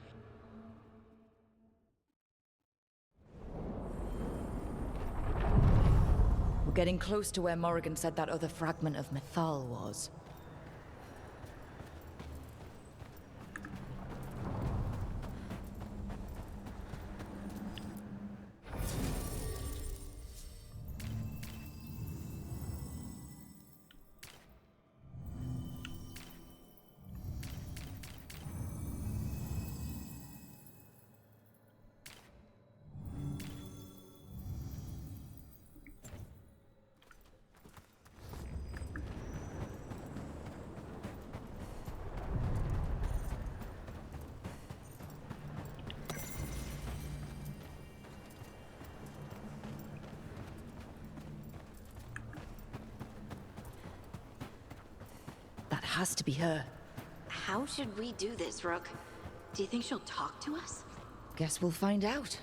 We're getting close to where Morrigan said that other fragment of Mythal was. Has to be her. How should we do this, Rook? Do you think she'll talk to us? Guess we'll find out.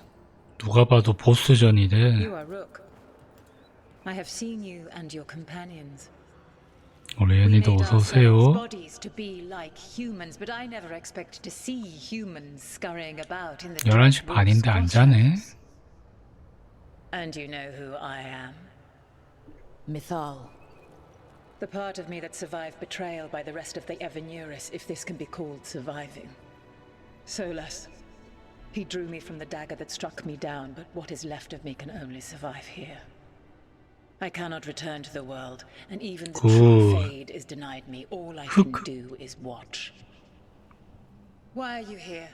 누가 봐도 보스전이래. You are Rook. I have seen you and your companions. 레연이도 어서 오세요. Bodies to be like humans, but I never expected to see humans scurrying about in the 11시 반인데 안 자네. And you know who I am? Mythal. The part of me that survived betrayal by the rest of the Evanuris, if this can be called surviving. Solus. He drew me from the dagger that struck me down, but what is left of me can only survive here. I cannot return to the world, and even the true fade is denied me. All I can do is watch. Why are you here?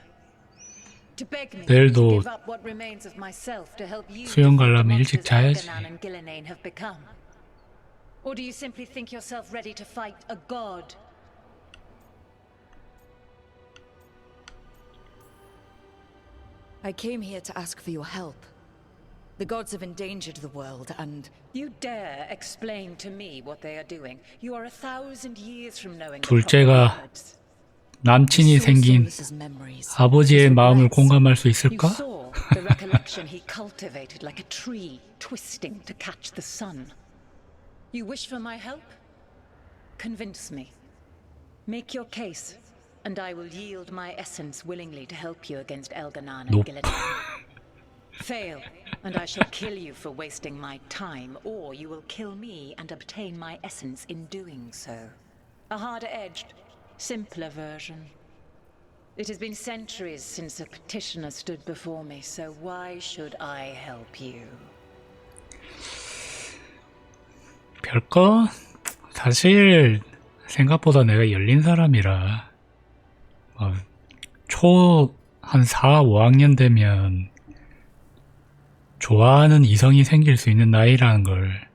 To beg me to give up what remains of myself to help you 수영 가려면 일찍 자야지. and Gillenane have become? Or do you simply think yourself ready to fight a god? I came here to ask for your help. The gods have endangered the world, and... You dare explain to me what they are doing? You are 1,000 years from knowing 둘째가 남친이 생긴 아버지의 마음을 공감할 수 있을까? You saw the recollection he cultivated like a tree twisting to catch the sun. You wish for my help? Convince me. Make your case. and I will yield my essence willingly to help you against Elganon and Nope. Gillidan. Fail, and I shall kill you for wasting my time, or you will kill me and obtain my essence in doing so. A harder-edged, simpler version. It has been centuries since a petitioner stood before me, so why should I help you? 별거? 사실 생각보다 내가 열린 사람이라 초 한 4, 5학년 되면 좋아하는 이성이 생길 수 있는 나이라는 걸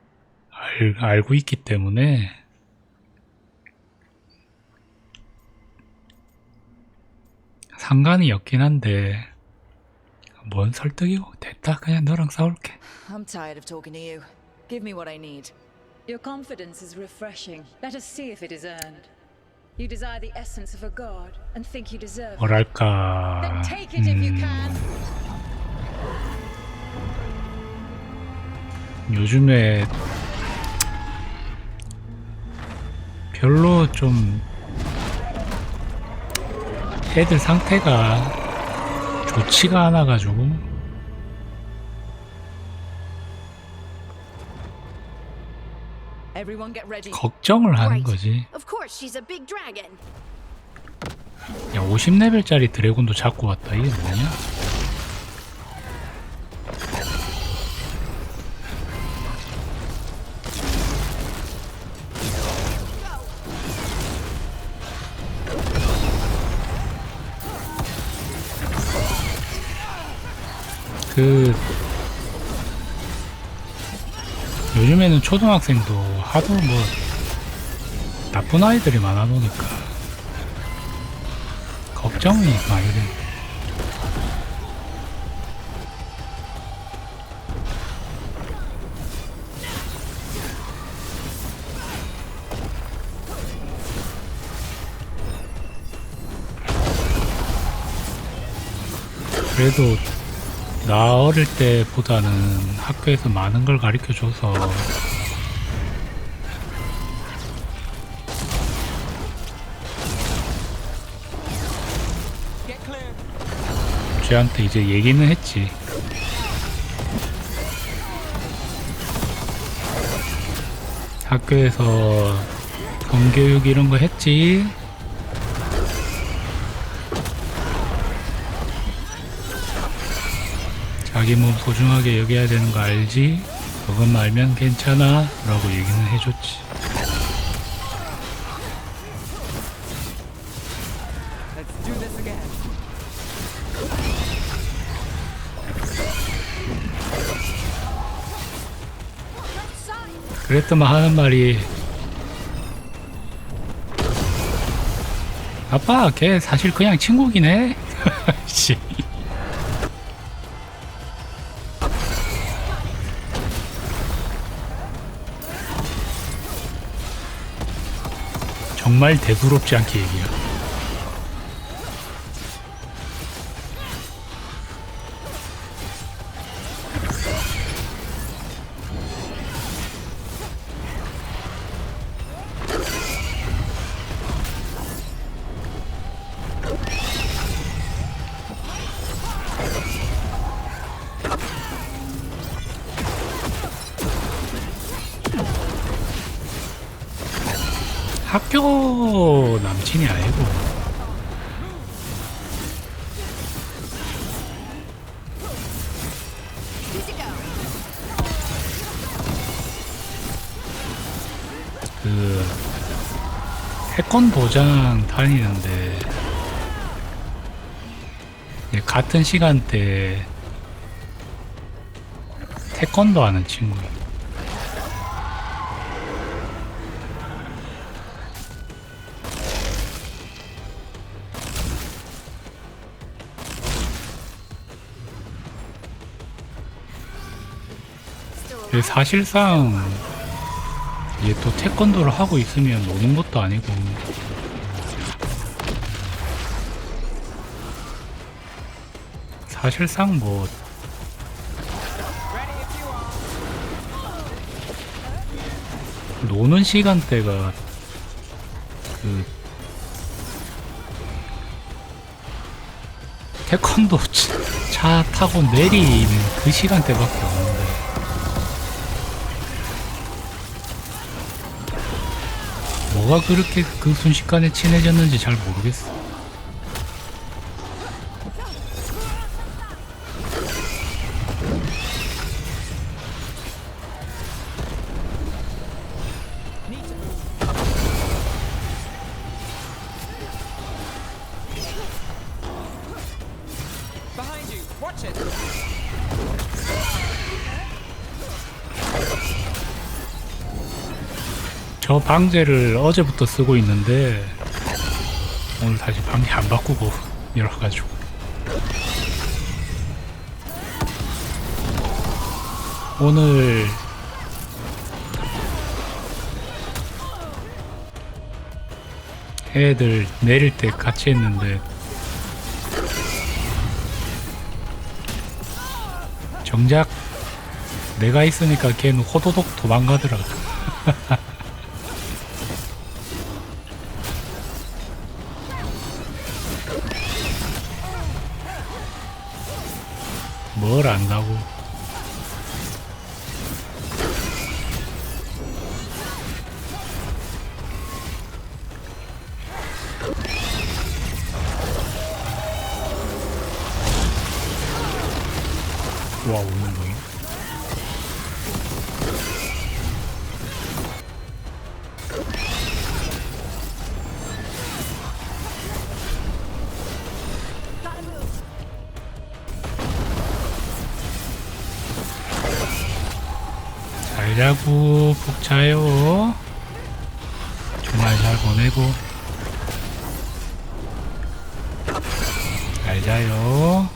알고 있기 때문에 상관이 없긴 한데 뭔 설득이고 됐다 그냥 너랑 싸울게. I'm tired of talking to you. Give me what I need. Your confidence is refreshing. Let us see if it is earned. You desire the essence of a god and think you deserve it. 뭐랄까 Then take it if you can. 요즘에 별로 좀 애들 상태가 좋지가 않아가지고 Everyone get ready. 걱정을 하는 거지. Of course, she's a big dragon. 야 50레벨짜리 드래곤도 잡고 왔다. 이게 뭐냐? 요즘에는 초등학생도 하도 뭐 나쁜 아이들이 많아 보니까 걱정이 많이 돼. 그래도 나 어릴 때보다는 학교에서 많은 걸 가르쳐줘서 쟤한테 이제 얘기는 했지. 학교에서 성교육 이런 거 했지. 자기 몸 소중하게 여겨야 되는 거 알지? 그것만 알면 괜찮아 라고 얘기는 해줬지. Let's do this again. 그랬더만 하는 말이 아빠 걔 사실 그냥 친구긴 해. 씨. 정말 대수롭지 않게 얘기야. 학교 남친이 아니고 그 태권도장 다니는데 같은 시간대 태권도 하는 친구. 사실상 얘 또 태권도를 하고 있으면 노는 것도 아니고 사실상 뭐 노는 시간대가 그 태권도 차 타고 내리는 그 시간대밖에 없는데 뭐가 그렇게 그 순식간에 친해졌는지 잘 모르겠어. Behind you. Watch it. 저 방제를 어제부터 쓰고 있는데 오늘 다시 방제 안 바꾸고 열어가지고 오늘 애들 내릴 때 같이 했는데 정작 내가 있으니까 걔는 호도독 도망가더라. 뭘 안다고. 와, 오는 거임? 잘 자고 푹 자요. 주말 잘 보내고 잘 자요.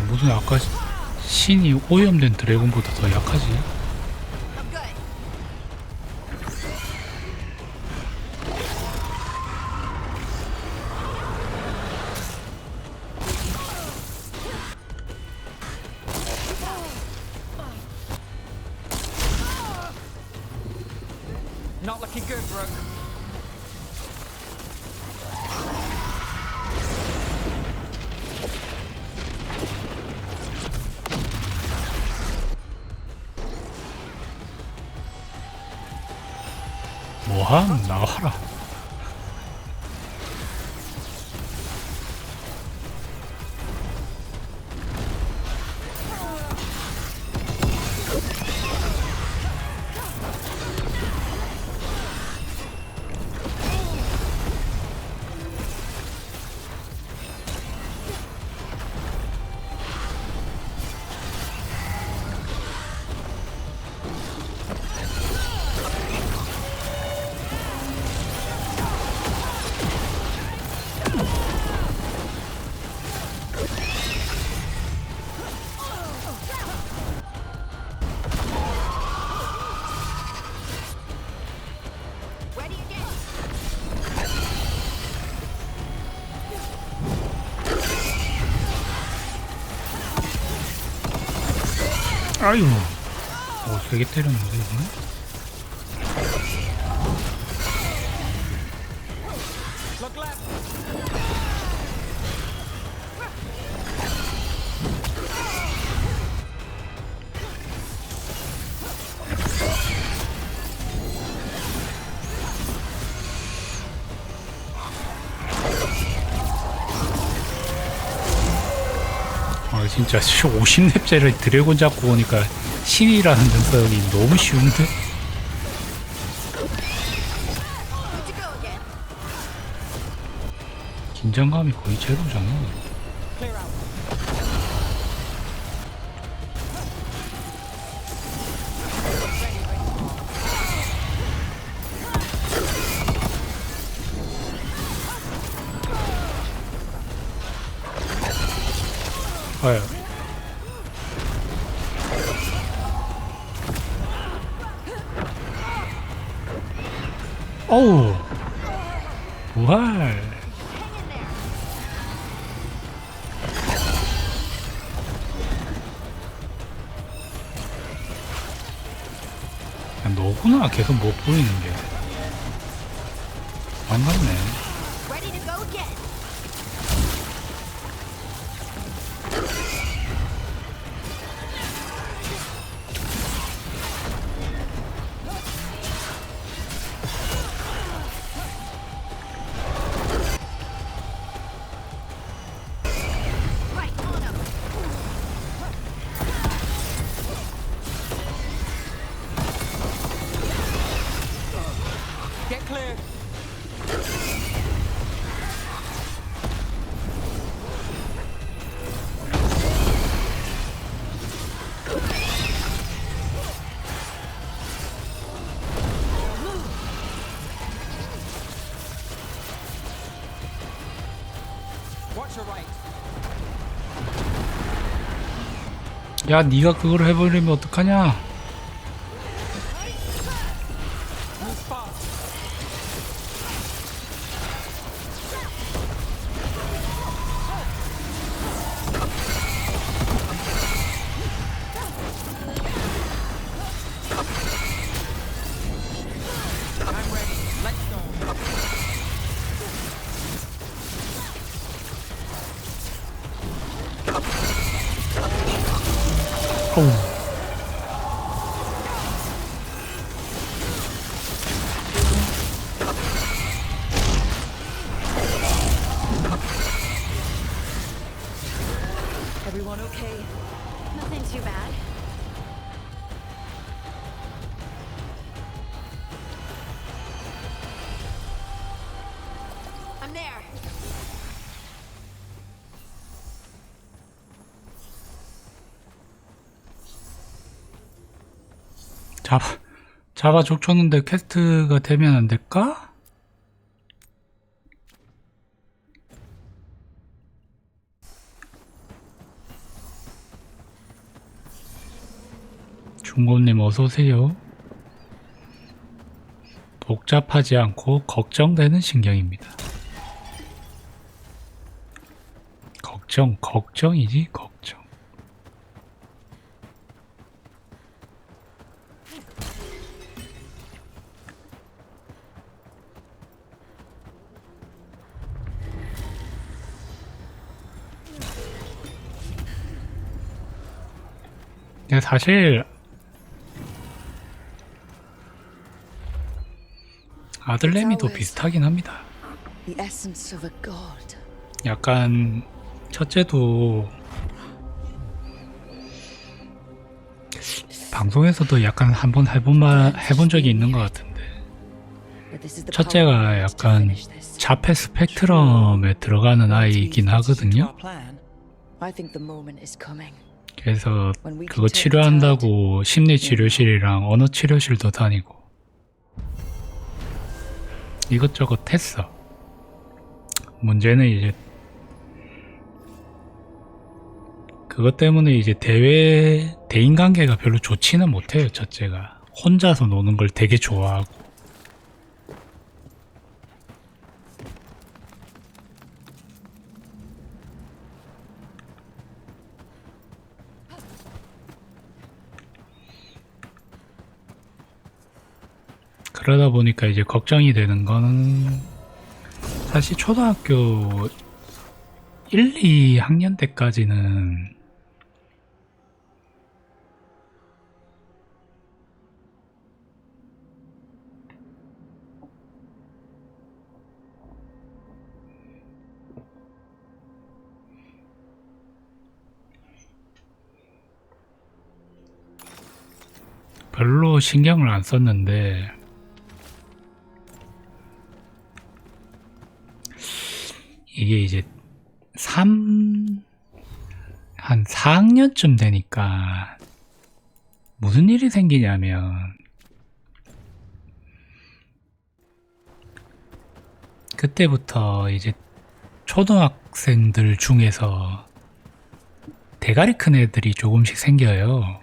무슨 아까 신이 오염된 드래곤보다 더 약하지? Not looking good, Brooke. 뭐함? 나와라. 아유, 세게 때렸는데 이거는? 진짜 50렙짜리 드래곤 잡고 오니까 신이라는 녀석이 너무 쉬운데? 긴장감이 거의 제로잖아. 아유. 어우, 부활. 야, 너구나 계속 못 보이는 게. 반갑네. Get clear. Watch your right. 야, 네가 그걸 해버리면 어떡하냐? Move fast. I'm ready. Let's go. 어우. Everyone okay? Nothing too bad. I'm there. 잡아 족쳤는데 퀘스트가 되면 안 될까? 중고님 어서오세요. 복잡하지 않고 걱정되는 신경입니다. 걱정이지, 걱정. 근데 사실 아들내미도 비슷하긴 합니다. The essence of a god. 약간 첫째도 방송에서도 약간 한번 해본 적이 있는 것 같은데, 첫째가 약간 자폐 스펙트럼에 들어가는 아이이긴 하거든요. I think the moment is coming. 그래서 그거 치료한다고 심리치료실이랑 언어치료실도 다니고 이것저것 했어. 문제는 이제 그것 때문에 이제 대인관계가 별로 좋지는 못해요. 첫째가 혼자서 노는 걸 되게 좋아하고. 그러다 보니까 이제 걱정이 되는 거는 사실 초등학교 1, 2학년 때까지는 별로 신경을 안 썼는데 이게 이제 한 4학년쯤 되니까 무슨 일이 생기냐면 그때부터 이제 초등학생들 중에서 대가리 큰 애들이 조금씩 생겨요.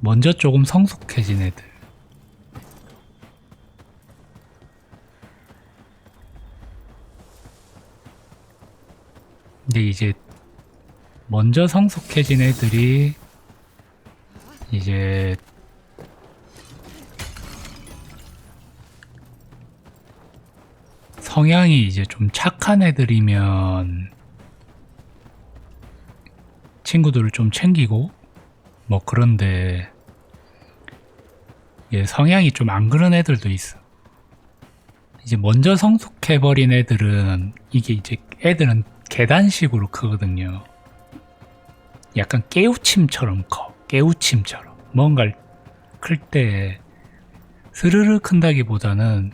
먼저 조금 성숙해진 애들. 근데 이제 먼저 성숙해진 애들이 이제 성향이 이제 좀 착한 애들이면 친구들을 좀 챙기고 뭐 그런데 예, 성향이 좀 안 그런 애들도 있어. 이제 먼저 성숙해버린 애들은 이게 이제 애들은 계단식으로 크거든요. 약간 깨우침처럼 커. 깨우침처럼. 뭔가를 클 때 스르르 큰다기보다는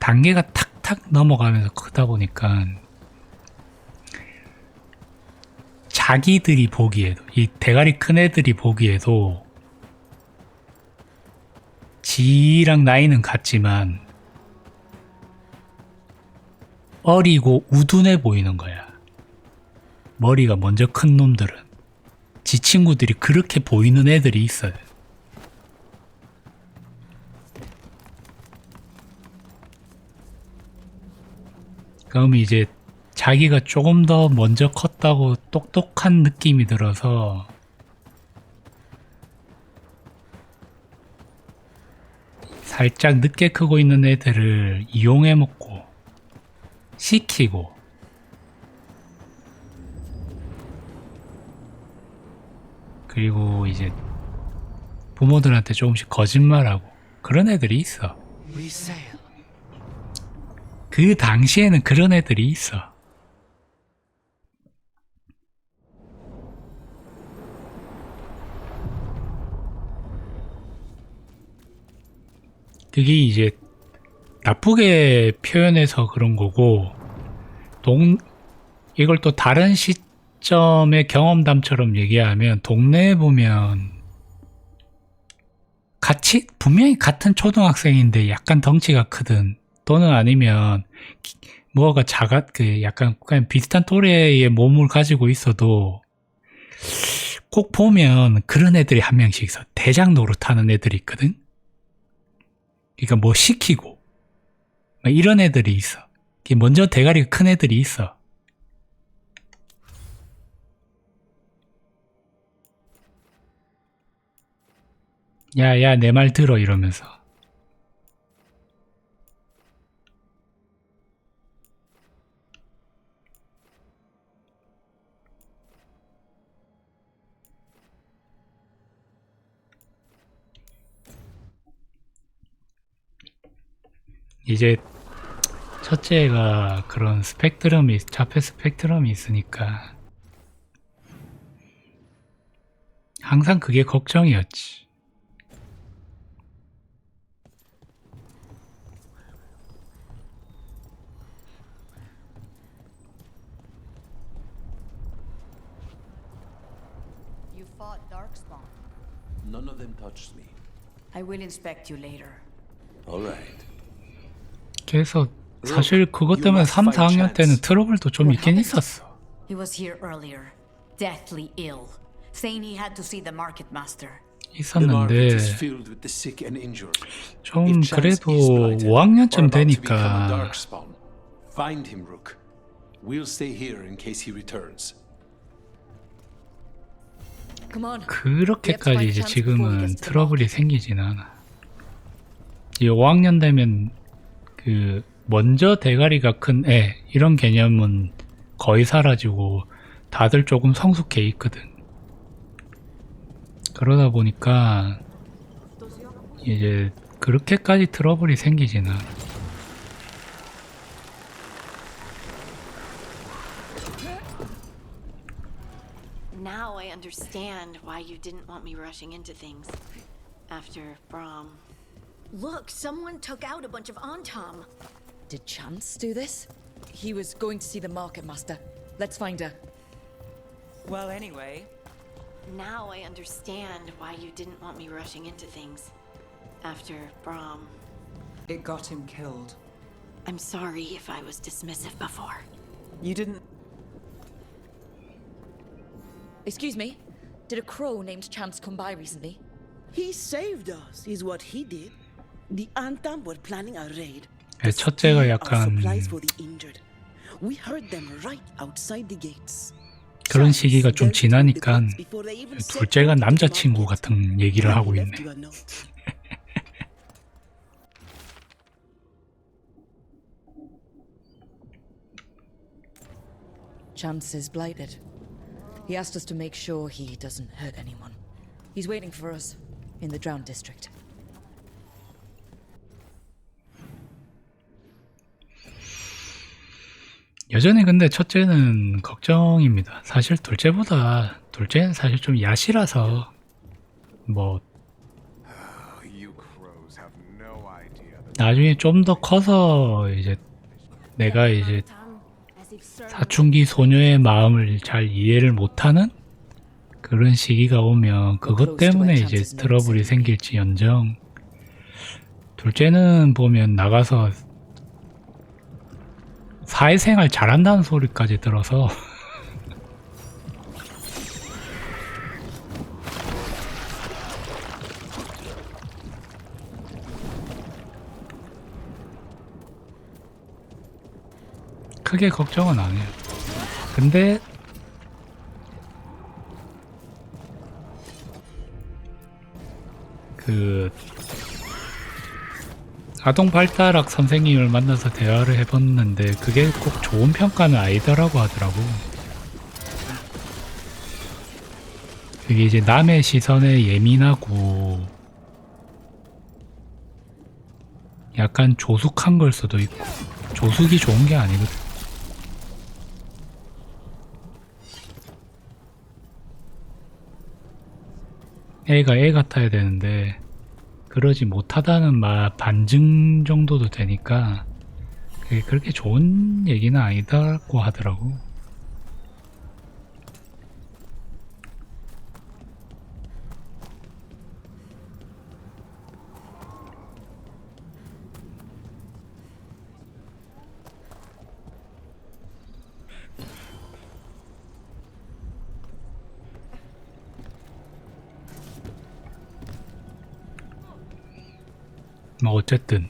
단계가 탁탁 넘어가면서 크다 보니까 자기들이 보기에도 이 대가리 큰 애들이 보기에도 지랑 나이는 같지만 어리고 우둔해 보이는 거야. 머리가 먼저 큰 놈들은. 지 친구들이 그렇게 보이는 애들이 있어요. 그럼 이제 자기가 조금 더 먼저 컸다고 똑똑한 느낌이 들어서 살짝 늦게 크고 있는 애들을 이용해 먹고 시키고 그리고 이제 부모들한테 조금씩 거짓말하고 그런 애들이 있어. 그 당시에는 그런 애들이 있어. 그게 이제 나쁘게 표현해서 그런 거고 이걸 또 다른 시점의 경험담처럼 얘기하면 동네에 보면 분명히 같은 초등학생인데 약간 덩치가 크든 또는 아니면 뭐가 약간 그냥 비슷한 또래의 몸을 가지고 있어도 꼭 보면 그런 애들이 한 명씩 있어. 대장 노릇하는 애들이 있거든. 그러니까 뭐 시키고 이런 애들이 있어. 먼저 대가리가 큰 애들이 있어. 야, 내 말 들어 이러면서. 이제 첫째가 그런 자폐 스펙트럼이 있으니까 항상 그게 걱정이었지. You fought Darkspawn. None of them touched me. I will inspect you later. All right. 그래서 사실 그것 때문에 3, 4학년 때는 트러블도 좀 있긴 있었어. He was here earlier, deathly ill, saying he had to see the market master. 있었는데 좀 그래도 5학년쯤 되니까 Find him, Rook. We'll stay here in case he returns. 그렇게까지 이제 지금은 트러블이 생기진 않아. 이 5학년 되면 그 먼저 대가리가 큰 애 이런 개념은 거의 사라지고 다들 조금 성숙해 있거든. 그러다 보니까 이제 그렇게까지 트러블이 생기진 않아. Now I understand why you didn't want me rushing into things after Brahm. Look, someone took out a bunch of Antam. Did Chance do this? He was going to see the market master. Let's find her. Well, anyway. Now I understand why you didn't want me rushing into things after Brahm. It got him killed. I'm sorry if I was dismissive before. You didn't... Excuse me? Did a crow named Chance come by recently? He saved us, is what he did. The Antam were planning a raid. 첫째가 약간 Supplies for the injured. We heard them right outside the gates. 그런 시기가 좀 지나니까 둘째가 남자친구 같은 얘기를 하고 있네. Chance is blighted. He asked us to make sure he doesn't hurt anyone. He's waiting for us in the Drowned District. 여전히 근데 첫째는 걱정입니다. 사실 둘째는 사실 좀 야시라서 뭐 나중에 좀 더 커서 이제 내가 이제 사춘기 소녀의 마음을 잘 이해를 못하는 그런 시기가 오면 그것 때문에 이제 트러블이 생길지언정 둘째는 보면 나가서 사회생활 잘한다는 소리까지 들어서 크게 걱정은 안 해요. 근데 그 아동 발달학 선생님을 만나서 대화를 해봤는데 그게 꼭 좋은 평가는 아니더라고 하더라고. 그게 이제 남의 시선에 예민하고 약간 조숙한 걸 수도 있고 조숙이 좋은 게 아니거든. 애가 애 같아야 되는데 그러지 못하다는 말 반증 정도도 되니까 그게 그렇게 좋은 얘기는 아니다고 하더라고. 뭐 어쨌든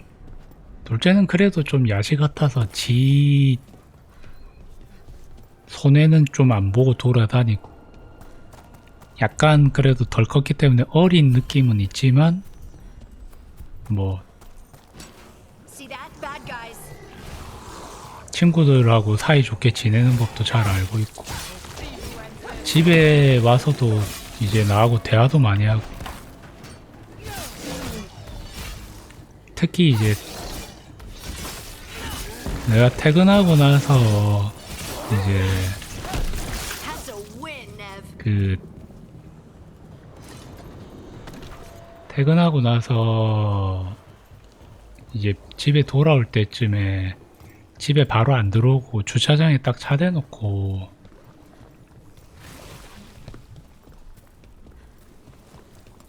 둘째는 그래도 좀 야시 같아서 지 손해는 좀 안 보고 돌아다니고 약간 그래도 덜 컸기 때문에 어린 느낌은 있지만 뭐 친구들하고 사이좋게 지내는 법도 잘 알고 있고 집에 와서도 이제 나하고 대화도 많이 하고 특히 이제 내가 퇴근하고 나서 이제 그 퇴근하고 나서 이제 집에 돌아올 때쯤에 집에 바로 안 들어오고 주차장에 딱 차 대놓고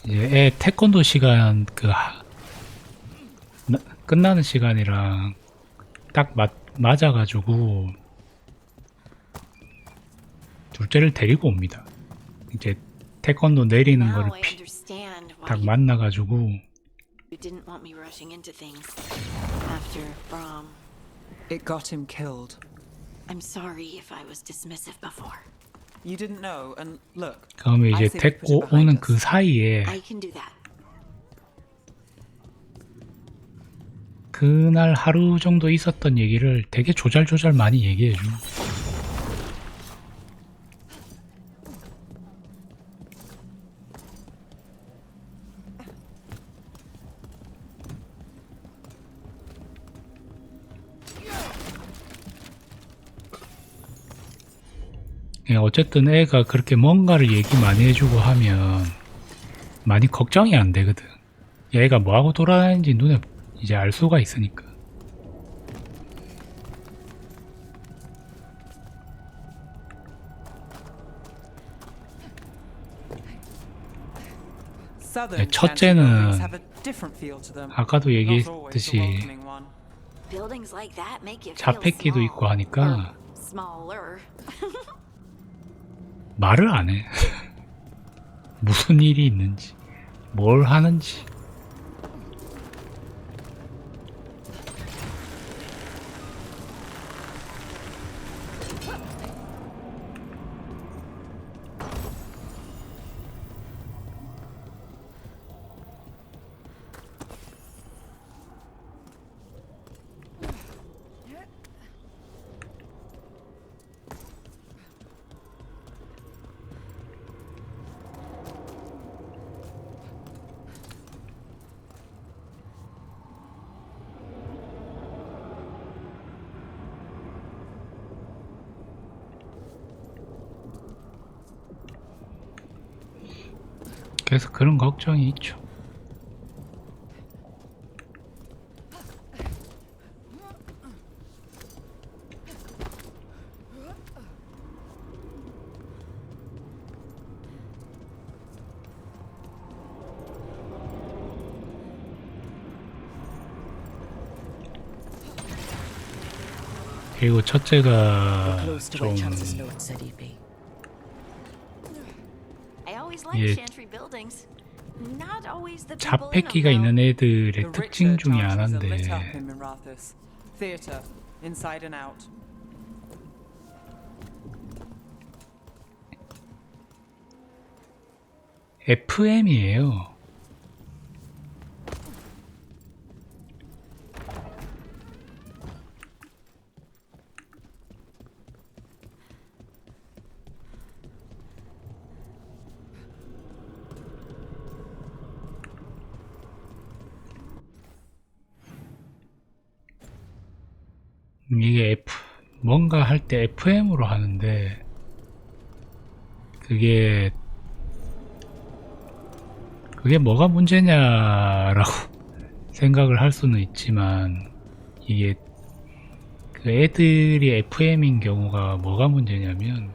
이제 애 태권도 시간 끝나는 시간이랑 딱 맞아가지고 둘째를 데리고 옵니다. 이제 태권도 내리는 거를 딱 만나가지고 It got him killed. I'm sorry if I was dismissive before. You didn't know, and look. 그러면 이제 데리고 오는 그 사이에 I can do that. 그날 하루 정도 있었던 얘기를 되게 조잘조잘 많이 얘기해줘. 어쨌든 애가 그렇게 뭔가를 얘기 많이 해주고 하면 많이 걱정이 안 되거든. 얘가 뭐하고 돌아다니는지 눈에 이제 알 수가 있으니까. 첫째는 아까도 얘기했듯이 자폐기도 있고 하니까 말을 안 해. 무슨 일이 있는지, 뭘 하는지. 그래서 그런 걱정이 있죠. 그리고 첫째가 좀 I always like 예, chantry buildings. Not always the people in them, 자폐기가 though. 있는 애들의 The 특징 richer 중에 chantries are lit up 하나인데 in Mirathus. Theater, inside and out. FM이에요. 이게 뭔가 할 때 FM으로 하는데 그게 뭐가 문제냐라고 생각을 할 수는 있지만 이게 그 애들이 FM인 경우가 뭐가 문제냐면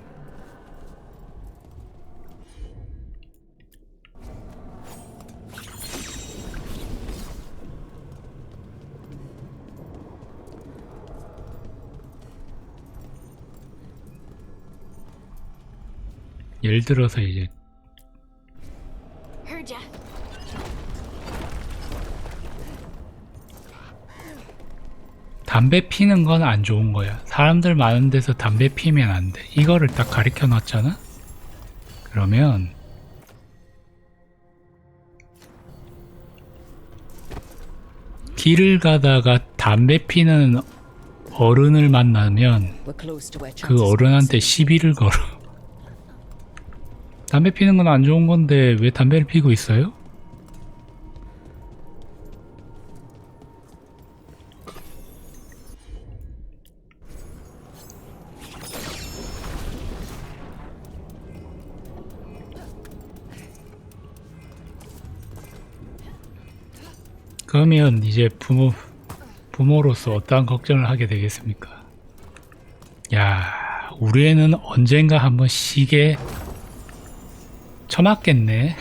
예를 들어서 이제 Heard ya. 담배 피는 건 안 좋은 거야. 사람들 많은 데서 담배 피면 안 돼. 이거를 딱 가르쳐 놨잖아? 그러면 길을 가다가 담배 피는 어른을 만나면 그 어른한테 시비를 걸어. 담배 피는 건 안 좋은 건데 왜 담배를 피고 있어요? 그러면 이제 부모로서 어떠한 걱정을 하게 되겠습니까? 야, 우리 애는 언젠가 한번 시계 쳐맞겠네.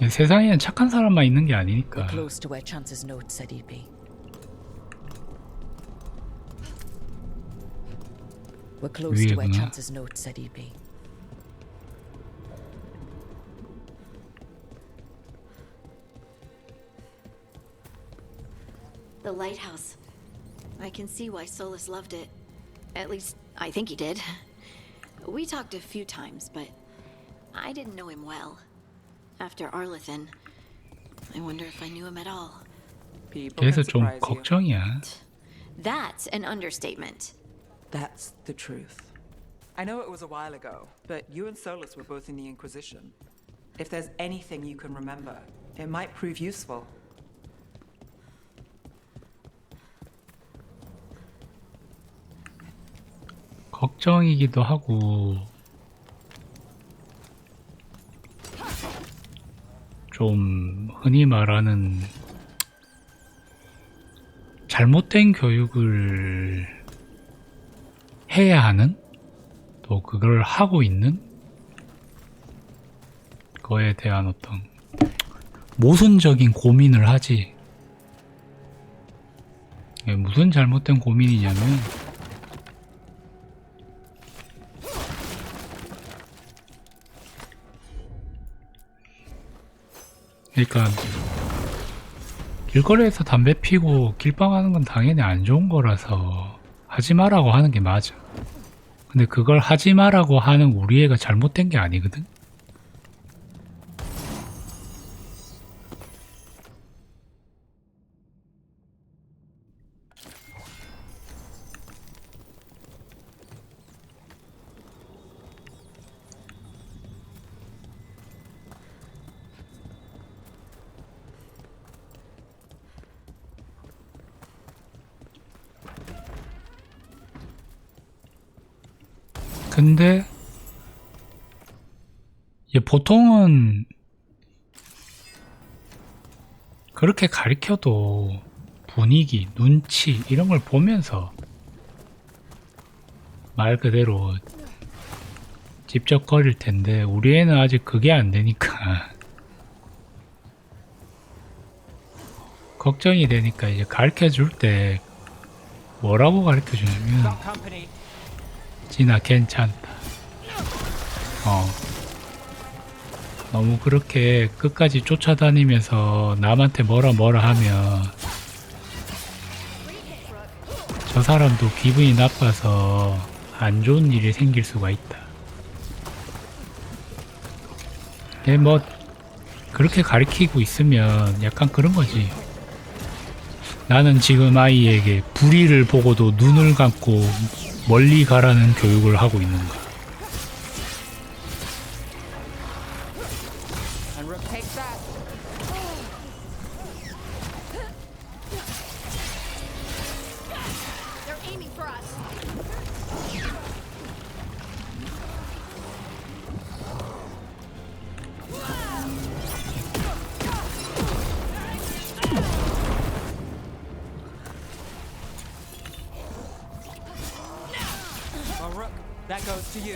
세상에는 착한 사람만 있는 게 아니니까. Close to where Chance's note said he'd be. We're close to where 위에구나. Chance's note said he'd be. The lighthouse. I can see why Solus loved it. At least, I think he did. We talked a few times, but I didn't know him well. After Arlethan, I wonder if I knew him at all. 그래서 좀 걱정이야. That's an understatement. That's the truth. I know it was a while ago, but you and Solus were both in the Inquisition. If there's anything you can remember, it might prove useful. 걱정이기도 하고 좀 흔히 말하는 잘못된 교육을 해야 하는, 또 그걸 하고 있는 거에 대한 어떤 모순적인 고민을 하지. 무슨 잘못된 고민이냐면 그러니까 길거리에서 담배 피고 길빵하는 건 당연히 안 좋은 거라서 하지 마라고 하는 게 맞아. 근데 그걸 하지 마라고 하는 우리 애가 잘못된 게 아니거든. 근데 보통은 그렇게 가리켜도 분위기, 눈치 이런 걸 보면서 말 그대로 찝쩍거릴 텐데 우리 애는 아직 그게 안 되니까 걱정이 되니까 이제 가르쳐 줄 때 뭐라고 가르쳐 주냐면 진아 괜찮다. 너무 그렇게 끝까지 쫓아다니면서 남한테 뭐라 하면 저 사람도 기분이 나빠서 안 좋은 일이 생길 수가 있다. 뭐 그렇게 가르치고 있으면 약간 그런 거지. 나는 지금 아이에게 불의를 보고도 눈을 감고 멀리 가라는 교육을 하고 있는 거야. That goes to you.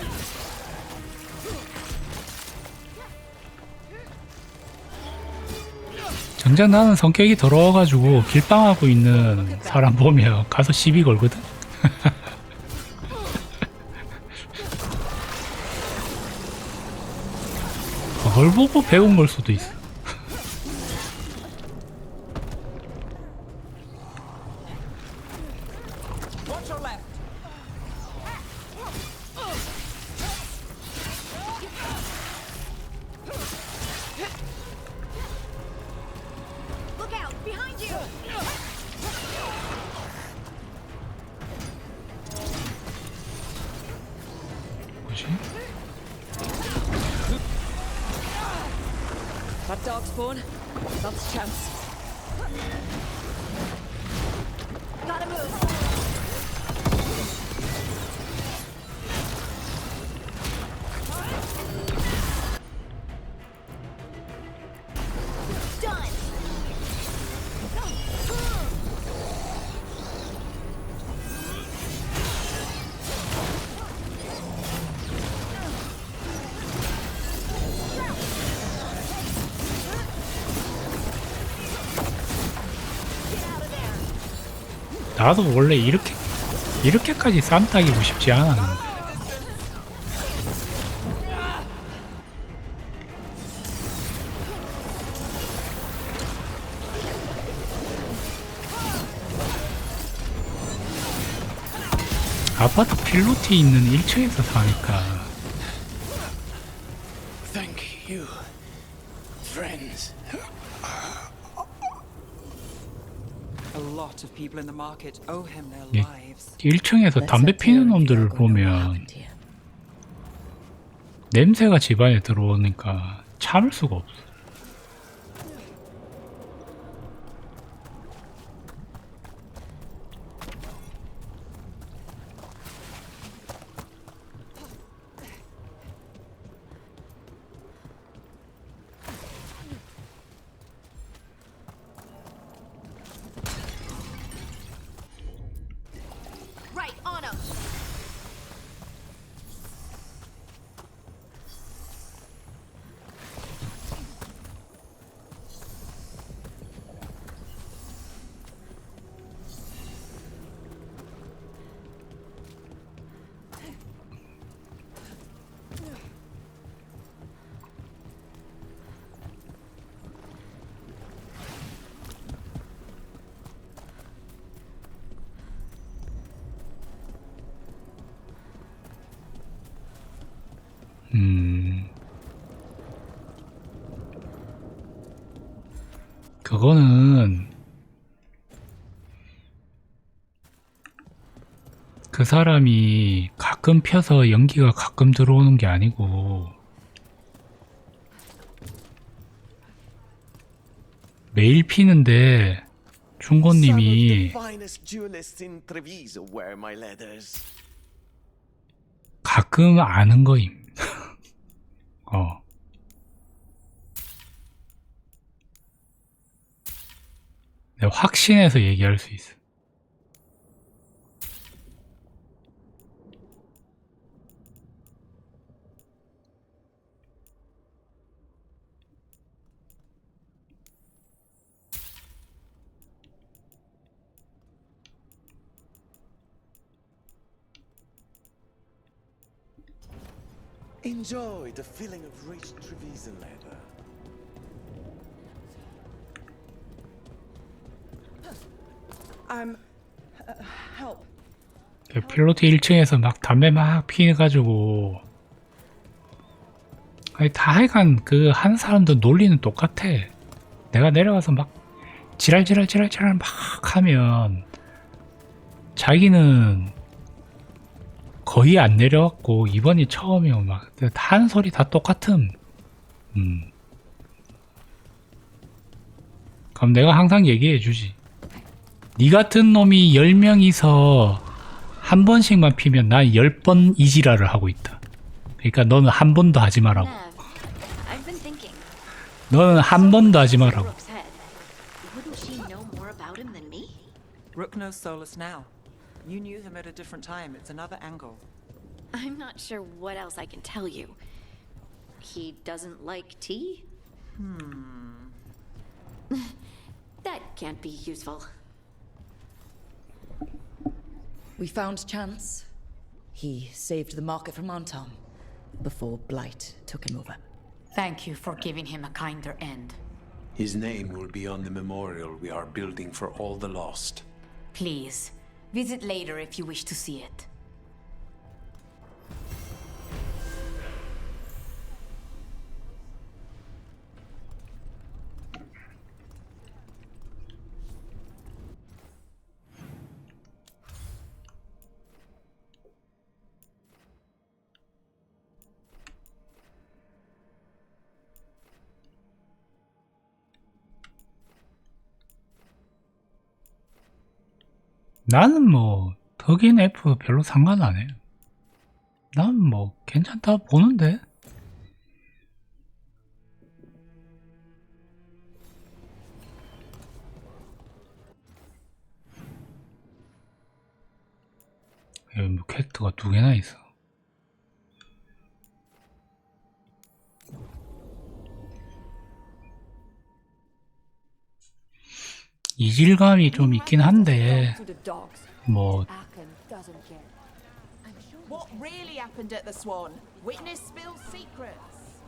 정작 나는 성격이 더러워가지고 길빵하고 있는 사람 보면 가서 시비 걸거든. 그걸 보고 배운 걸 수도 있어. That dog spawn? That's a chance. Gotta move. Done. 나도 원래 이렇게까지 쌈 따기고 싶지 않았는데. 아파트 필로티 있는 1층에서 사니까. Thank you, friends. A lot of people in the market owe him their 예, lives. 1층에서 담배 피는 놈들을 보면 냄새가 집안에 들어오니까 참을 수가 없어. Right on him. 그거는 그 사람이 가끔 펴서 연기가 가끔 들어오는 게 아니고 매일 피는데 중고님이 가끔 아는 거임. 내가 확신해서 얘기할 수 있어. Enjoy the feeling of rich Trevisan leather. I'm... help. 필로티 1층에서 막 담배 막 피해가지고 아니 다 하여간 그 한 사람도 논리는 똑같아. 내가 내려가서 막 지랄 막 하면 자기는 거의 안 내려왔고 이번이 처음이고 막 하는 소리 다 똑같음. 그럼 내가 항상 얘기해 주지. 니 같은 놈이 10명이서 한 번씩만 피면 난 10번 이 지랄을 하고 있다. 그러니까 너는 한 번도 하지 말라고. 너는 한 번도 하지 말라고. Rook knows Solus now. You knew him at a different time. It's another angle. I'm not sure what else I can tell you. He doesn't like tea? That can't be useful. We found Chance. He saved the market from Montom before Blight took him over. Thank you for giving him a kinder end. His name will be on the memorial we are building for all the lost. Please, visit later if you wish to see it. 나는 뭐 덕인 F 별로 상관 안 해. 난 뭐 괜찮다 보는데. 여기 뭐 캐릭터가 2개나 있어. 이질감이 좀 있긴 한데 뭐 What really happened at the Swan? Witness spills secrets.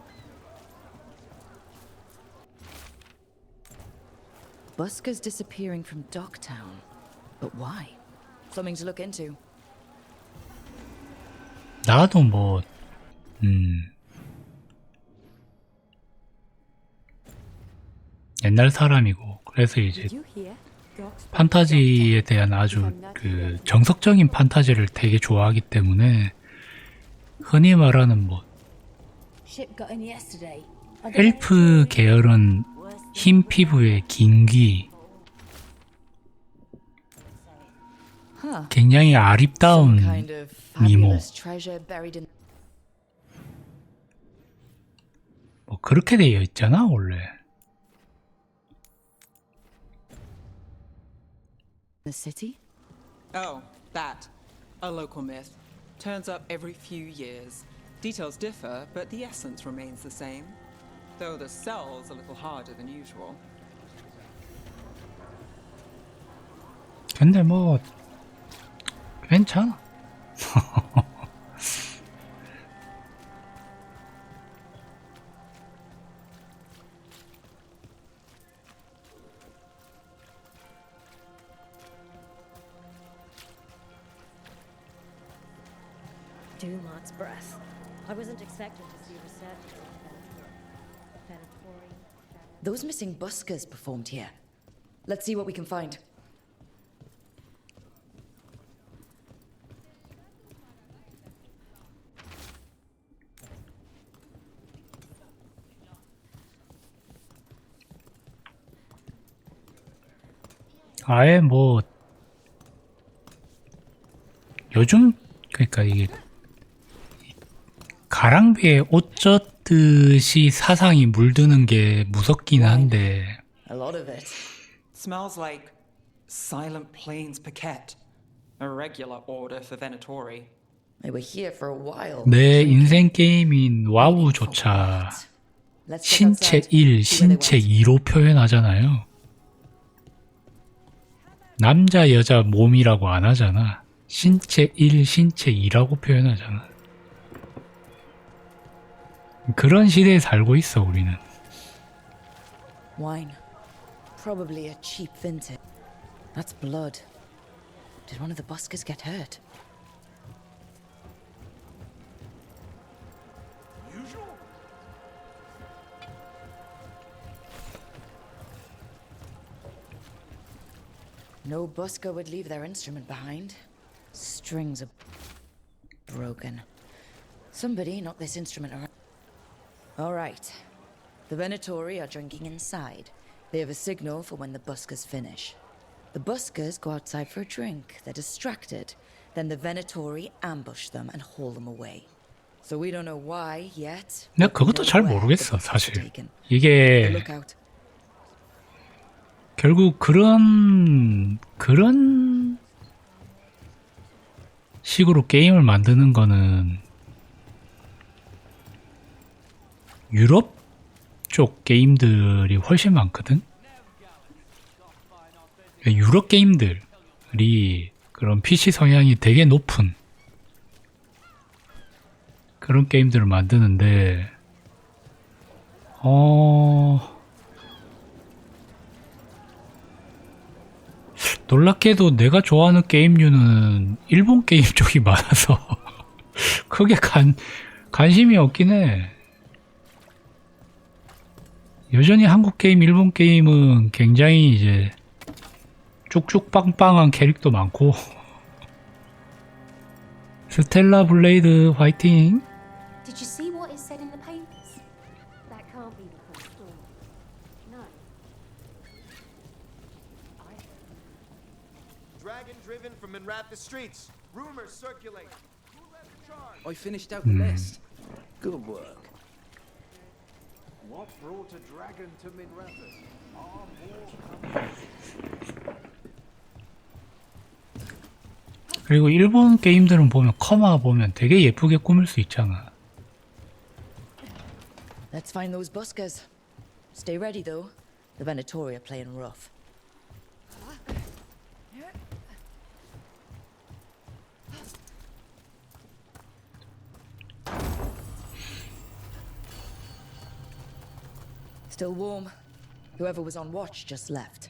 Busker's disappearing from Docktown. But why? Something to look into. 나도 뭐 옛날 사람이고 그래서 이제 판타지에 대한 아주 그 정석적인 판타지를 되게 좋아하기 때문에 흔히 말하는 뭐 엘프 계열은 흰 피부에 긴 귀, 굉장히 아립다운 미모, 뭐 그렇게 되어 있잖아 원래. The city? Oh, that. A local myth. Turns up every few years. Details differ, but the essence remains the same. Though the cell's a little harder than usual. 근데 뭐 괜찮아. Dumont's breath. I wasn't expecting to see resurgence of Venatori. Those missing buskers performed here. Let's see what we can find. 아예 뭐 요즘 그러니까 이게 가랑비에 옷 젖듯이 사상이 물드는 게 무섭긴 한데. A lot of it. Smells like Silent Plains Paquette. A regular order for Venatori. They were here for a while. 내 인생 게임인 와우조차 신체 1, 신체 2로 표현하잖아요. 남자, 여자 몸이라고 안 하잖아. 신체 1, 신체 2라고 표현하잖아. 그런 시대에 살고 있어, 우리는. Wine. Probably a cheap vintage. That's blood. Did one of the buskers get hurt? No busker would leave their instrument behind. Strings are broken. Somebody knocked this instrument around. All right. The Venatori are drinking inside. They have a signal for when the buskers finish. The buskers go outside for a drink. They're distracted. Then the Venatori ambush them and haul them away. So we don't know why yet. 내가 그것도 잘 모르겠어, 사실. 이게 Look out. 결국 그런 식으로 게임을 만드는 거는 유럽 쪽 게임들이 훨씬 많거든. 유럽 게임들이 그런 PC 성향이 되게 높은 그런 게임들을 만드는데 놀랍게도 내가 좋아하는 게임류는 일본 게임 쪽이 많아서 크게 관심이 없긴 해. 여전히 한국 게임, 일본 게임은 굉장히 이제 쭉쭉 빵빵한 캐릭터 많고. 스텔라 블레이드 화이팅! Did you see what it said in the papers? That can't be the first story. No. Dragon driven from Minrathous streets. Rumors circulate. Who led the charge? I finished out the list. Good work. What brought a dragon to Minrathous? Are more 그리고 일본 게임들은 보면 커마 보면 되게 예쁘게 꾸밀 수 있잖아. Let's find those buskers. Stay ready though. The Venatori are playing rough. Still warm. Whoever was on watch just left.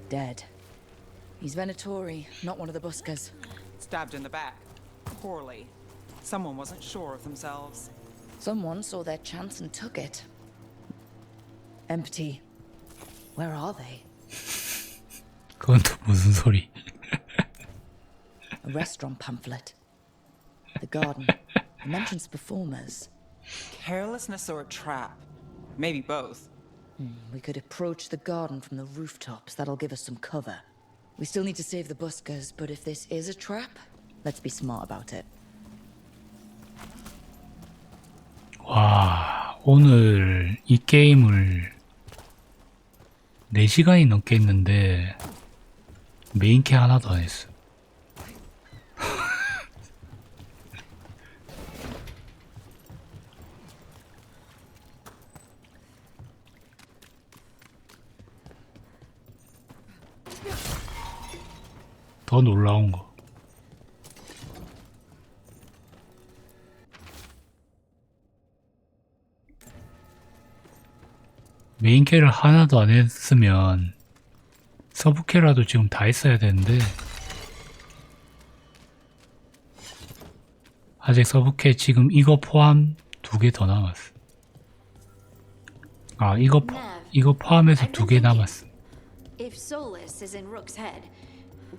Dead. He's Venatori, not one of the buskers. Stabbed in the back. Poorly. Someone wasn't sure of themselves. Someone saw their chance and took it. Empty. Where are they? 그건 또 무슨 소리? A restaurant pamphlet. The garden. It mentions performers. Carelessness or a trap? Maybe both. We could approach the garden from the rooftops. That'll give us some cover. We still need to save the buskers, but if this is a trap, let's be smart about it. 와, 오늘 이 게임을 4시간이 넘게 했는데 메인캐 하나도 안 했어. 더 놀라운 거. 메인캐를 하나도 안 했으면 서브캐라도 지금 다 했어야 되는데 아직 서브캐 지금 이거 포함 2개 더 남았어. 아, 이거 포함해서 2개 남았어. If Solus is in Rook's head,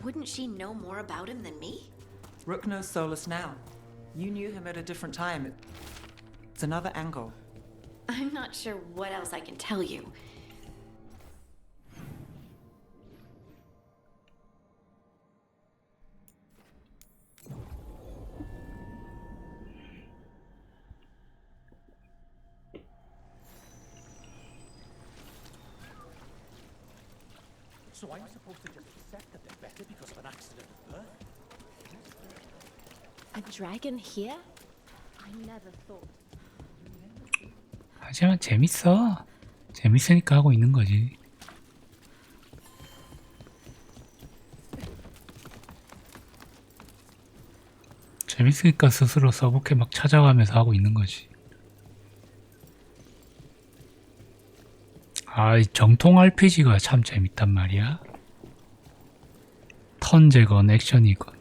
wouldn't she know more about him than me? Rook knows Solus now. You knew him at a different time. It's another angle. I'm not sure what else I can tell you. So I'm supposed to just accept that they're better because of an accident of birth? A dragon here? I never thought. 하지만 재밌어. 재밌으니까 하고 있는 거지. 재밌으니까 스스로 서브캐 막 찾아가면서 하고 있는 거지. 아, 이 정통 RPG가 참 재밌단 말이야. 턴제건 액션이건.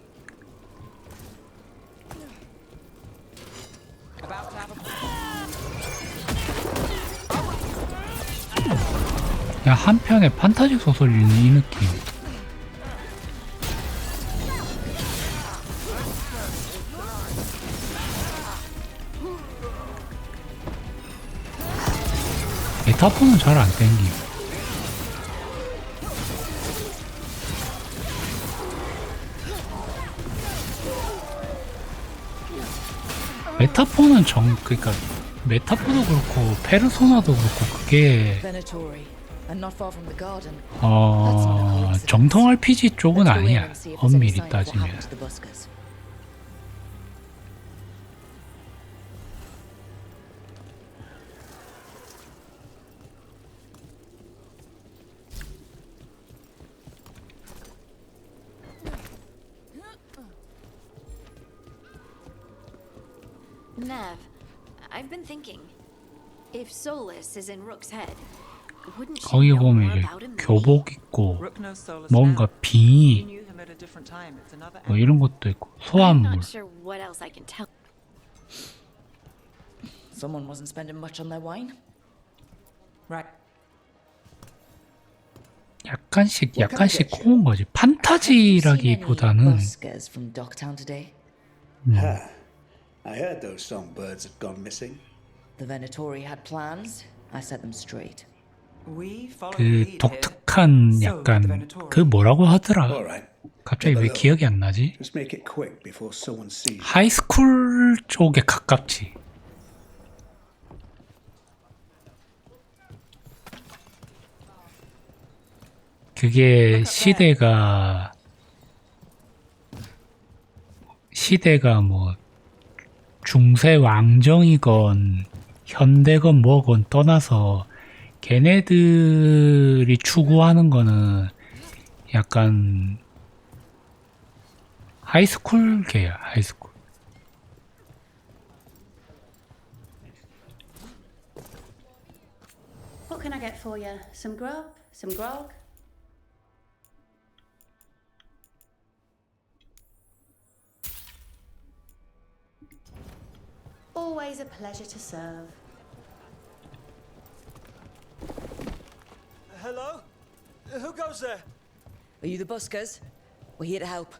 그냥 한편의 판타지 소설 읽는 이 느낌. 메타폰은 잘 안 땡김. 메타폰은 그러니까 메타폰도 그렇고 페르소나도 그렇고 그게 정통 RPG 쪽은 아니야. 엄밀히 따지면. Nev, I've been thinking. If Solus is in Rook's head, wouldn't she 거기 know more 보면 이제 about him than 교복 입고 뭔가 빙의 뭐 이런 것도 있고 I'm 소환물. not sure what else I can tell. Someone wasn't spending much on their wine. Right. 약간씩 코온 거지. 판타지라기보다는 Buskers from Docktown today. I heard those songbirds had gone missing. The Venatori had plans. I set them straight. 그 독특한 약간 그 뭐라고 하더라. 갑자기 왜 기억이 안 나지? Just make it quick before someone sees. 하이스쿨 쪽에 가깝지. 그게 시대가 뭐 중세 왕정이건 현대건 뭐건 떠나서 걔네들이 추구하는 거는 약간 하이스쿨계야. 하이스쿨. What can I get for you? Some grub? Some grog? Always a pleasure to serve. Hello? Who goes there? Are you the buskers? We're here to help.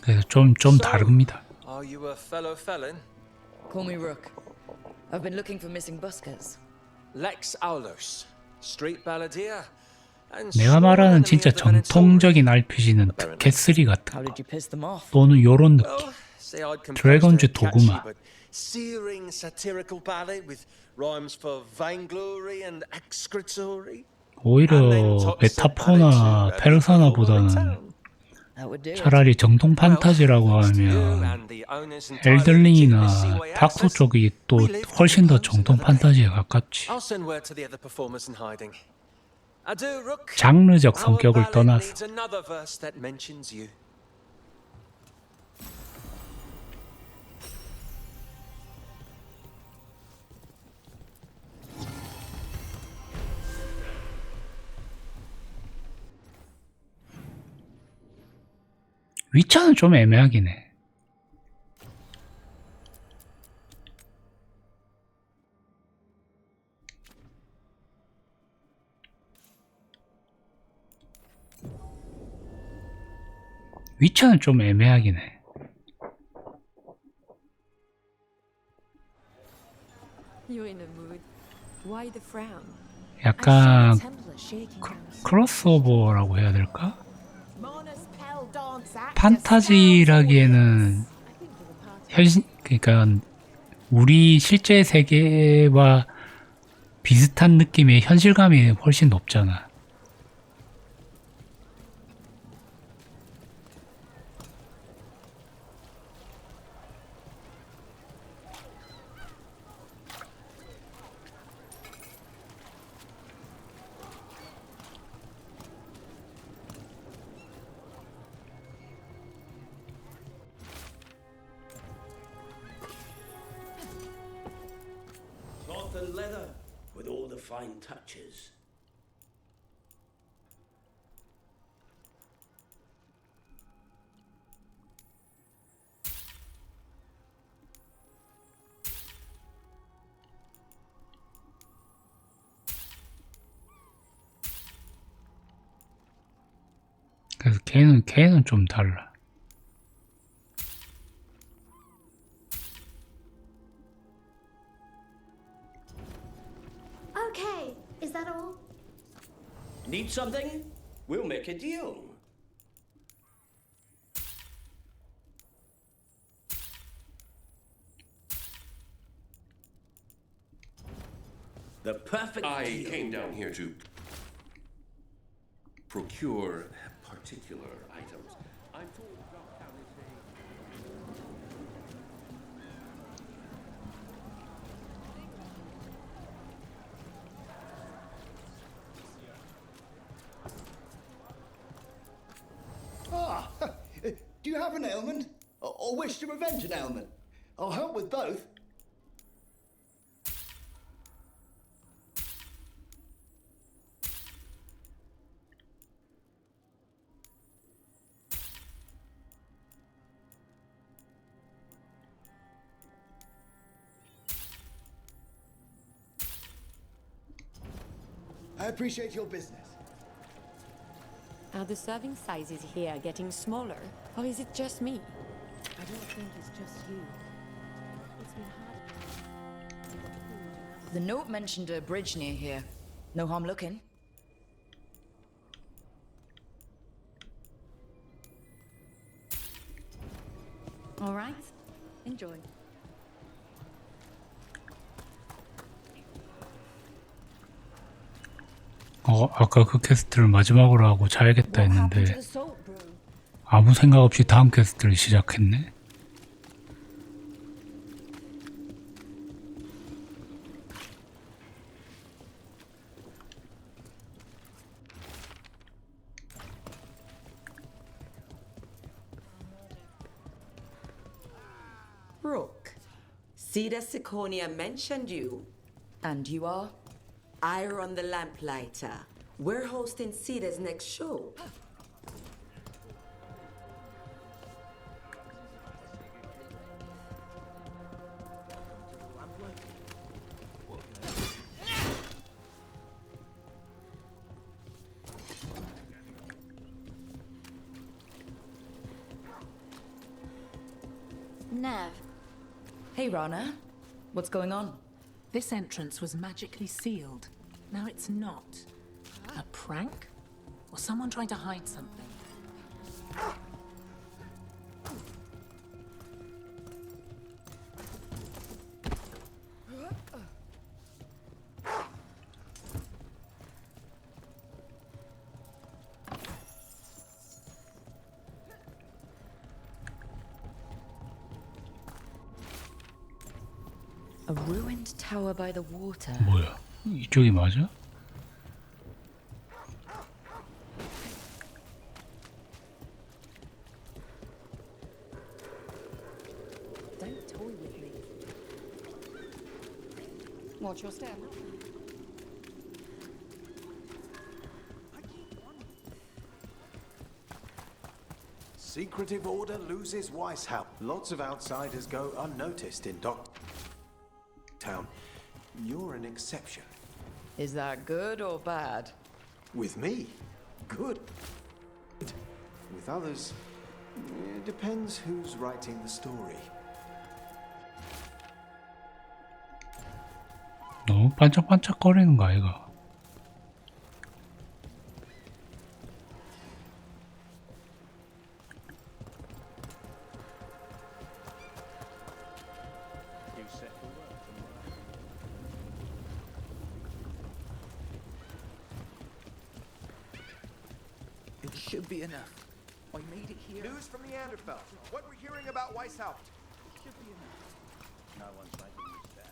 그래서 좀 다릅니다. Are you a fellow felon? Call me Rook. I've been looking for missing buskers. Lex Aulus, street balladeer. 내가 말하는 진짜 정통적인 RPG는 겟3 같은 거 또는 요런 느낌. 드래곤즈 도구마. Searing satirical ballad with rhymes for vainglory and excretory. 오히려 메타포나 페르소나보다는 차라리 정통 판타지라고 하면 엘든링이나 닥소 쪽이 또 훨씬 더 정통 판타지에 가깝지. I'll send word to the other performers in hiding. Adieu, Rook. 장르적 성격을 떠나서 Needs another verse that mentions you. 위쳐는 좀 애매하긴 해. 위쳐는 좀 애매하긴 해. 약간 크로스오버라고 해야 될까? 판타지라기에는 그러니까 우리 실제 세계와 비슷한 느낌의 현실감이 훨씬 높잖아. Cloth and leather, with all the fine touches. 그래서 걔는 좀 달라. Okay, is that all? Need something? We'll make a deal. The perfect I deal. came down here to procure particular items. I'm told Dogtown is Ah, do you have an ailment? Or wish to prevent an ailment? I'll help with both. I appreciate your business. Are the serving sizes here getting smaller, or is it just me? I don't think it's just you. It's been hard. The note mentioned a bridge near here. No harm looking. All right. Enjoy. 아까 그 퀘스트를 마지막으로 하고 자야겠다 했는데 아무 생각 없이 다음 퀘스트를 시작했네. Rook, Cedar Siconia mentioned you. And you are? I run the Lamplighter. We're hosting Cedar's next show. Nev. Hey, Rana. What's going on? This entrance was magically sealed. Now it's not. A prank? Or someone trying to hide something? A ruined tower by the water. 뭐야? 이쪽이 맞아? Don't toy with me. Watch your step. Secretive Order loses Weishaupt. Lots of outsiders go unnoticed in Dogtown. You're an exception. Is that good or bad? With me, good. With others, it depends who's writing the story. 너무 반짝반짝거리는 거 아이가? It should be enough. I made it here. News from Neanderthal. What we're hearing about Weishaupt. It should be enough. No one's making a mistake.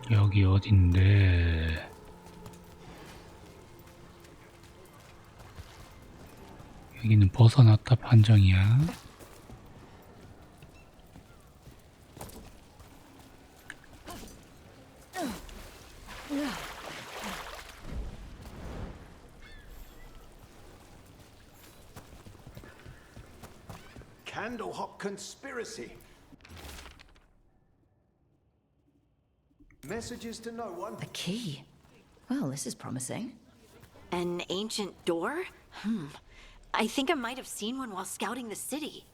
여기 어딘데? 여기는 벗어났다 판정이야. Candlehop conspiracy. Messages to no one. A key. Well, this is promising. An ancient door? I think I might have seen one while scouting the city.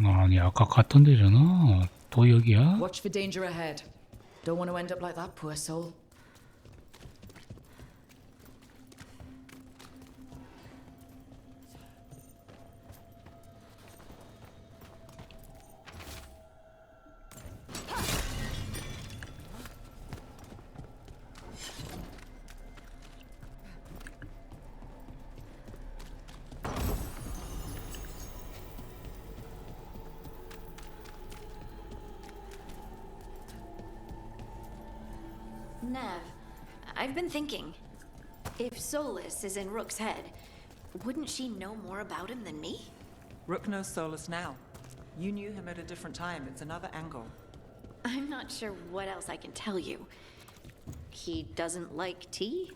아니 아까 갔던 데잖아. 또 여기야? Watch for danger ahead. Don't want to end up like that poor soul. Nev, I've been thinking. If Solus is in Rook's head, wouldn't she know more about him than me? Rook knows Solus now. You knew him at a different time. It's another angle. I'm not sure what else I can tell you. He doesn't like tea?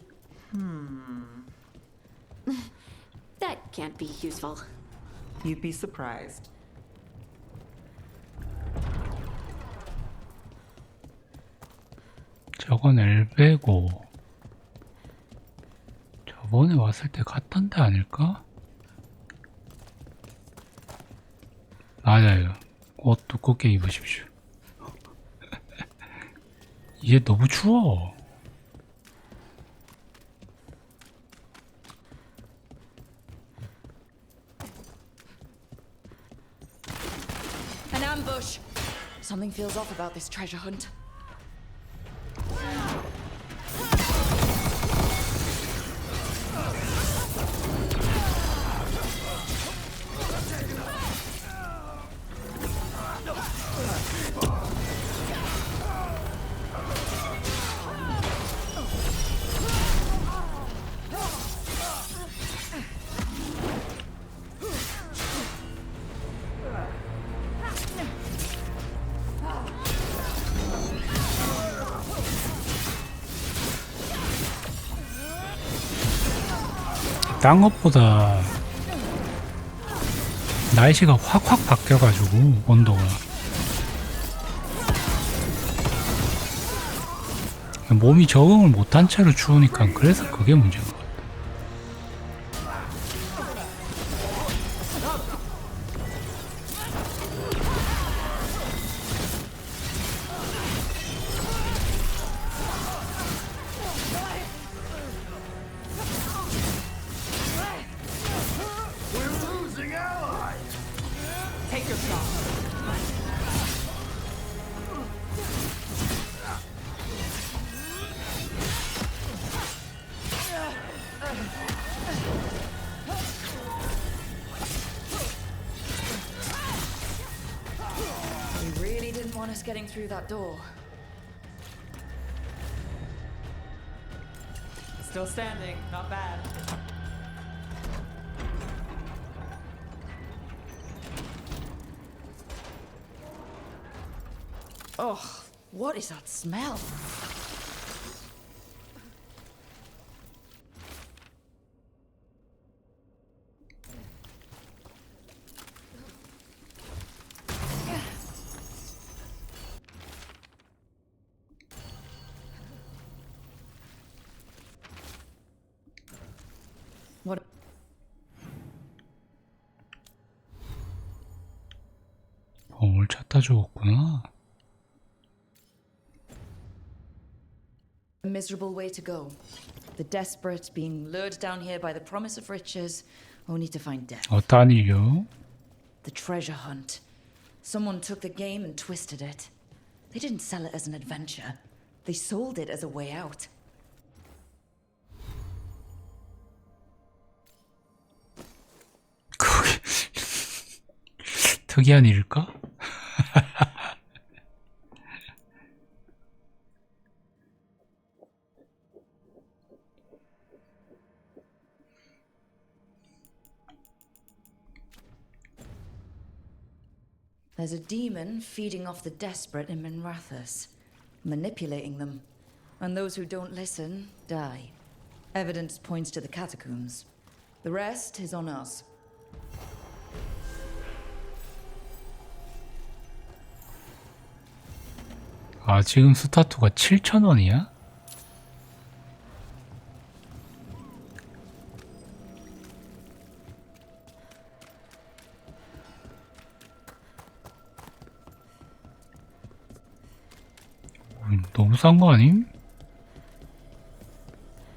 That can't be useful. You'd be surprised. 저건 엘베고 저번에 왔을 때 갔던 데 아닐까? 맞아요. 옷 두껍게 입으십시오. 이제 너무 추워. An ambush! Something feels off about this treasure hunt. 딴 것보다 날씨가 확확 바뀌어가지고 온도가 몸이 적응을 못한 채로 추우니까 그래서 그게 문제인 것 같아. Take your shot. We really didn't want us getting through that door. Still standing. Not bad. Oh, what is that smell? 뭘 찾다 죽었구나. A miserable way to go. The desperate being lured down here by the promise of riches, only to find death. 어떠한 일요? The treasure hunt. Someone took the game and twisted it. They didn't sell it as an adventure. They sold it as a way out. 특이한 일일까? There's a demon feeding off the desperate in Minrathous, manipulating them. And those who don't listen die. Evidence points to the catacombs. The rest is on us. 아, 지금 스타투가 7,000원이야? 너무 싼 거 아님?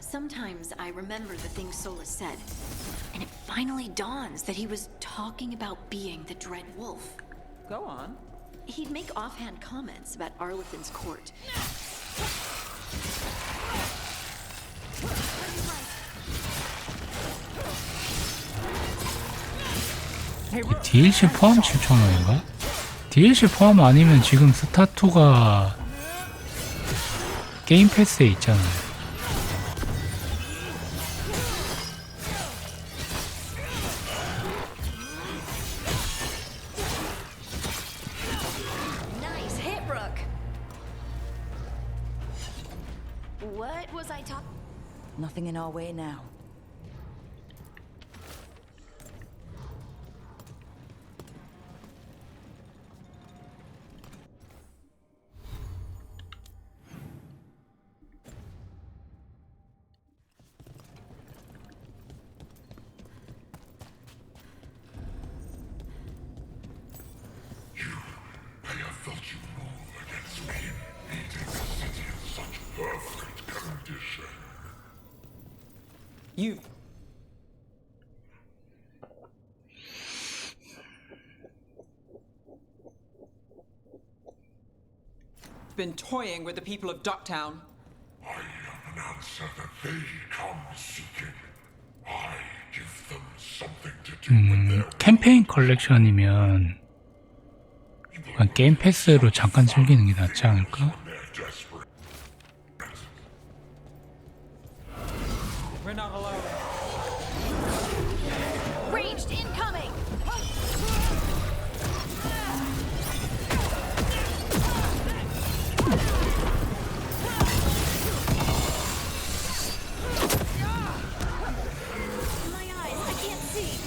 Sometimes I remember the things Solus said, and it finally dawns that he was talking about being the Dread Wolf. Go on. He'd make offhand comments about Arlethan's court. DLC 포함 7,000원인가? DLC 포함 아니면 지금 스타2가 게임 패스에 있잖아요. Nice hit, Rook. What was I talking? Nothing in our way now. Pay a virtue wrong against me, meeting the city in such perfect condition. You've been toying with the people of Ducktown. I am an answer that they come seeking. I give them something to do with their 캠페인 컬렉션이면 그냥 게임 패스로 잠깐 즐기는 게 낫지 않을까? We're not alone. Ranged incoming. My eyes, I can't see.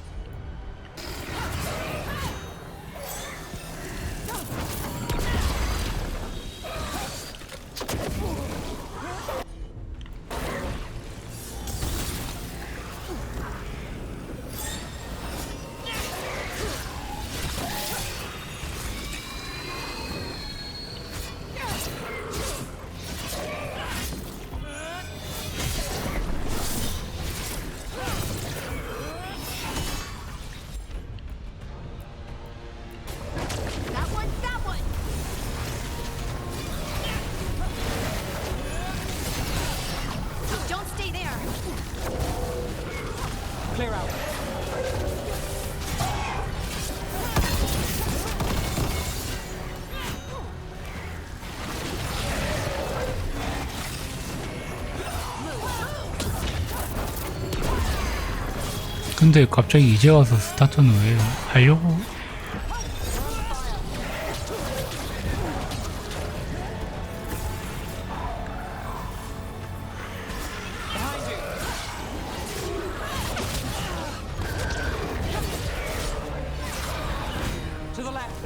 That one, that one. Don't stay there. Clear out. 근데 갑자기 이제 와서 스타트는 왜 하려고? To the left.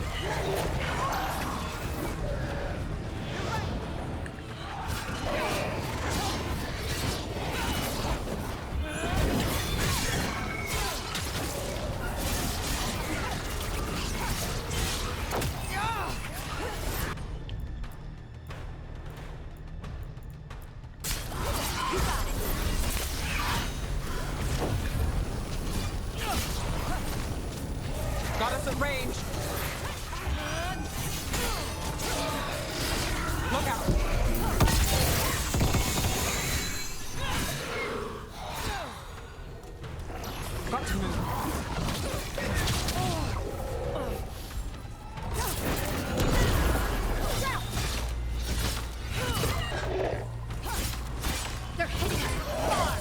Got us at range. Look out. Got to move. They're hitting us hard.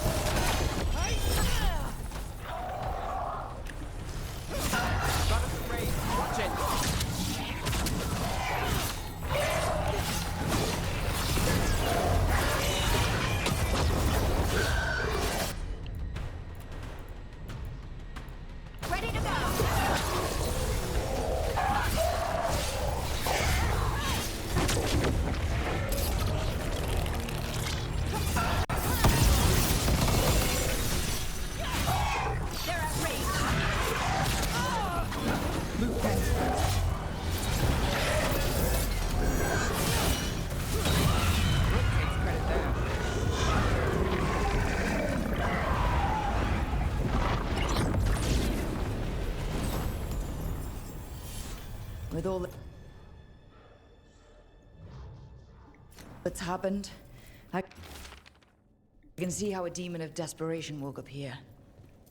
Got us at range. Watch it. Ready to go. They're at range. With all that's happened, I can see how a demon of desperation woke up here.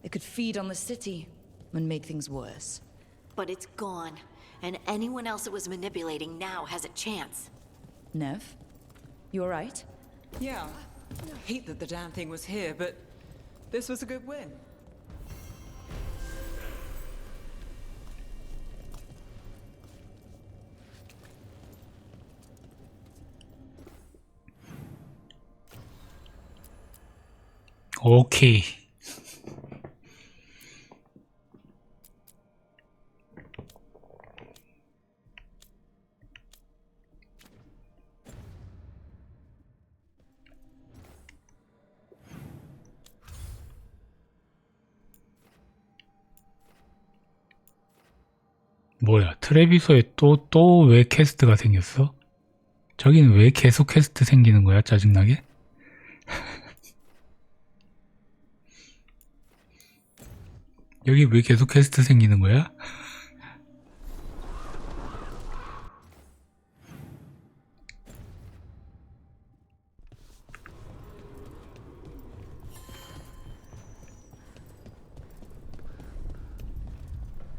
It could feed on the city and make things worse. But it's gone, and anyone else it was manipulating now has a chance. Nev, you alright? Yeah. Hate that the damn thing was here, but this was a good win. 오케이. 뭐야, 트레비소에 또 왜 퀘스트가 생겼어? 저기는 왜 계속 퀘스트 생기는 거야, 짜증나게? 여기 왜 계속 퀘스트 생기는 거야?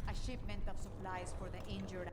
A shipment of supplies for the injured.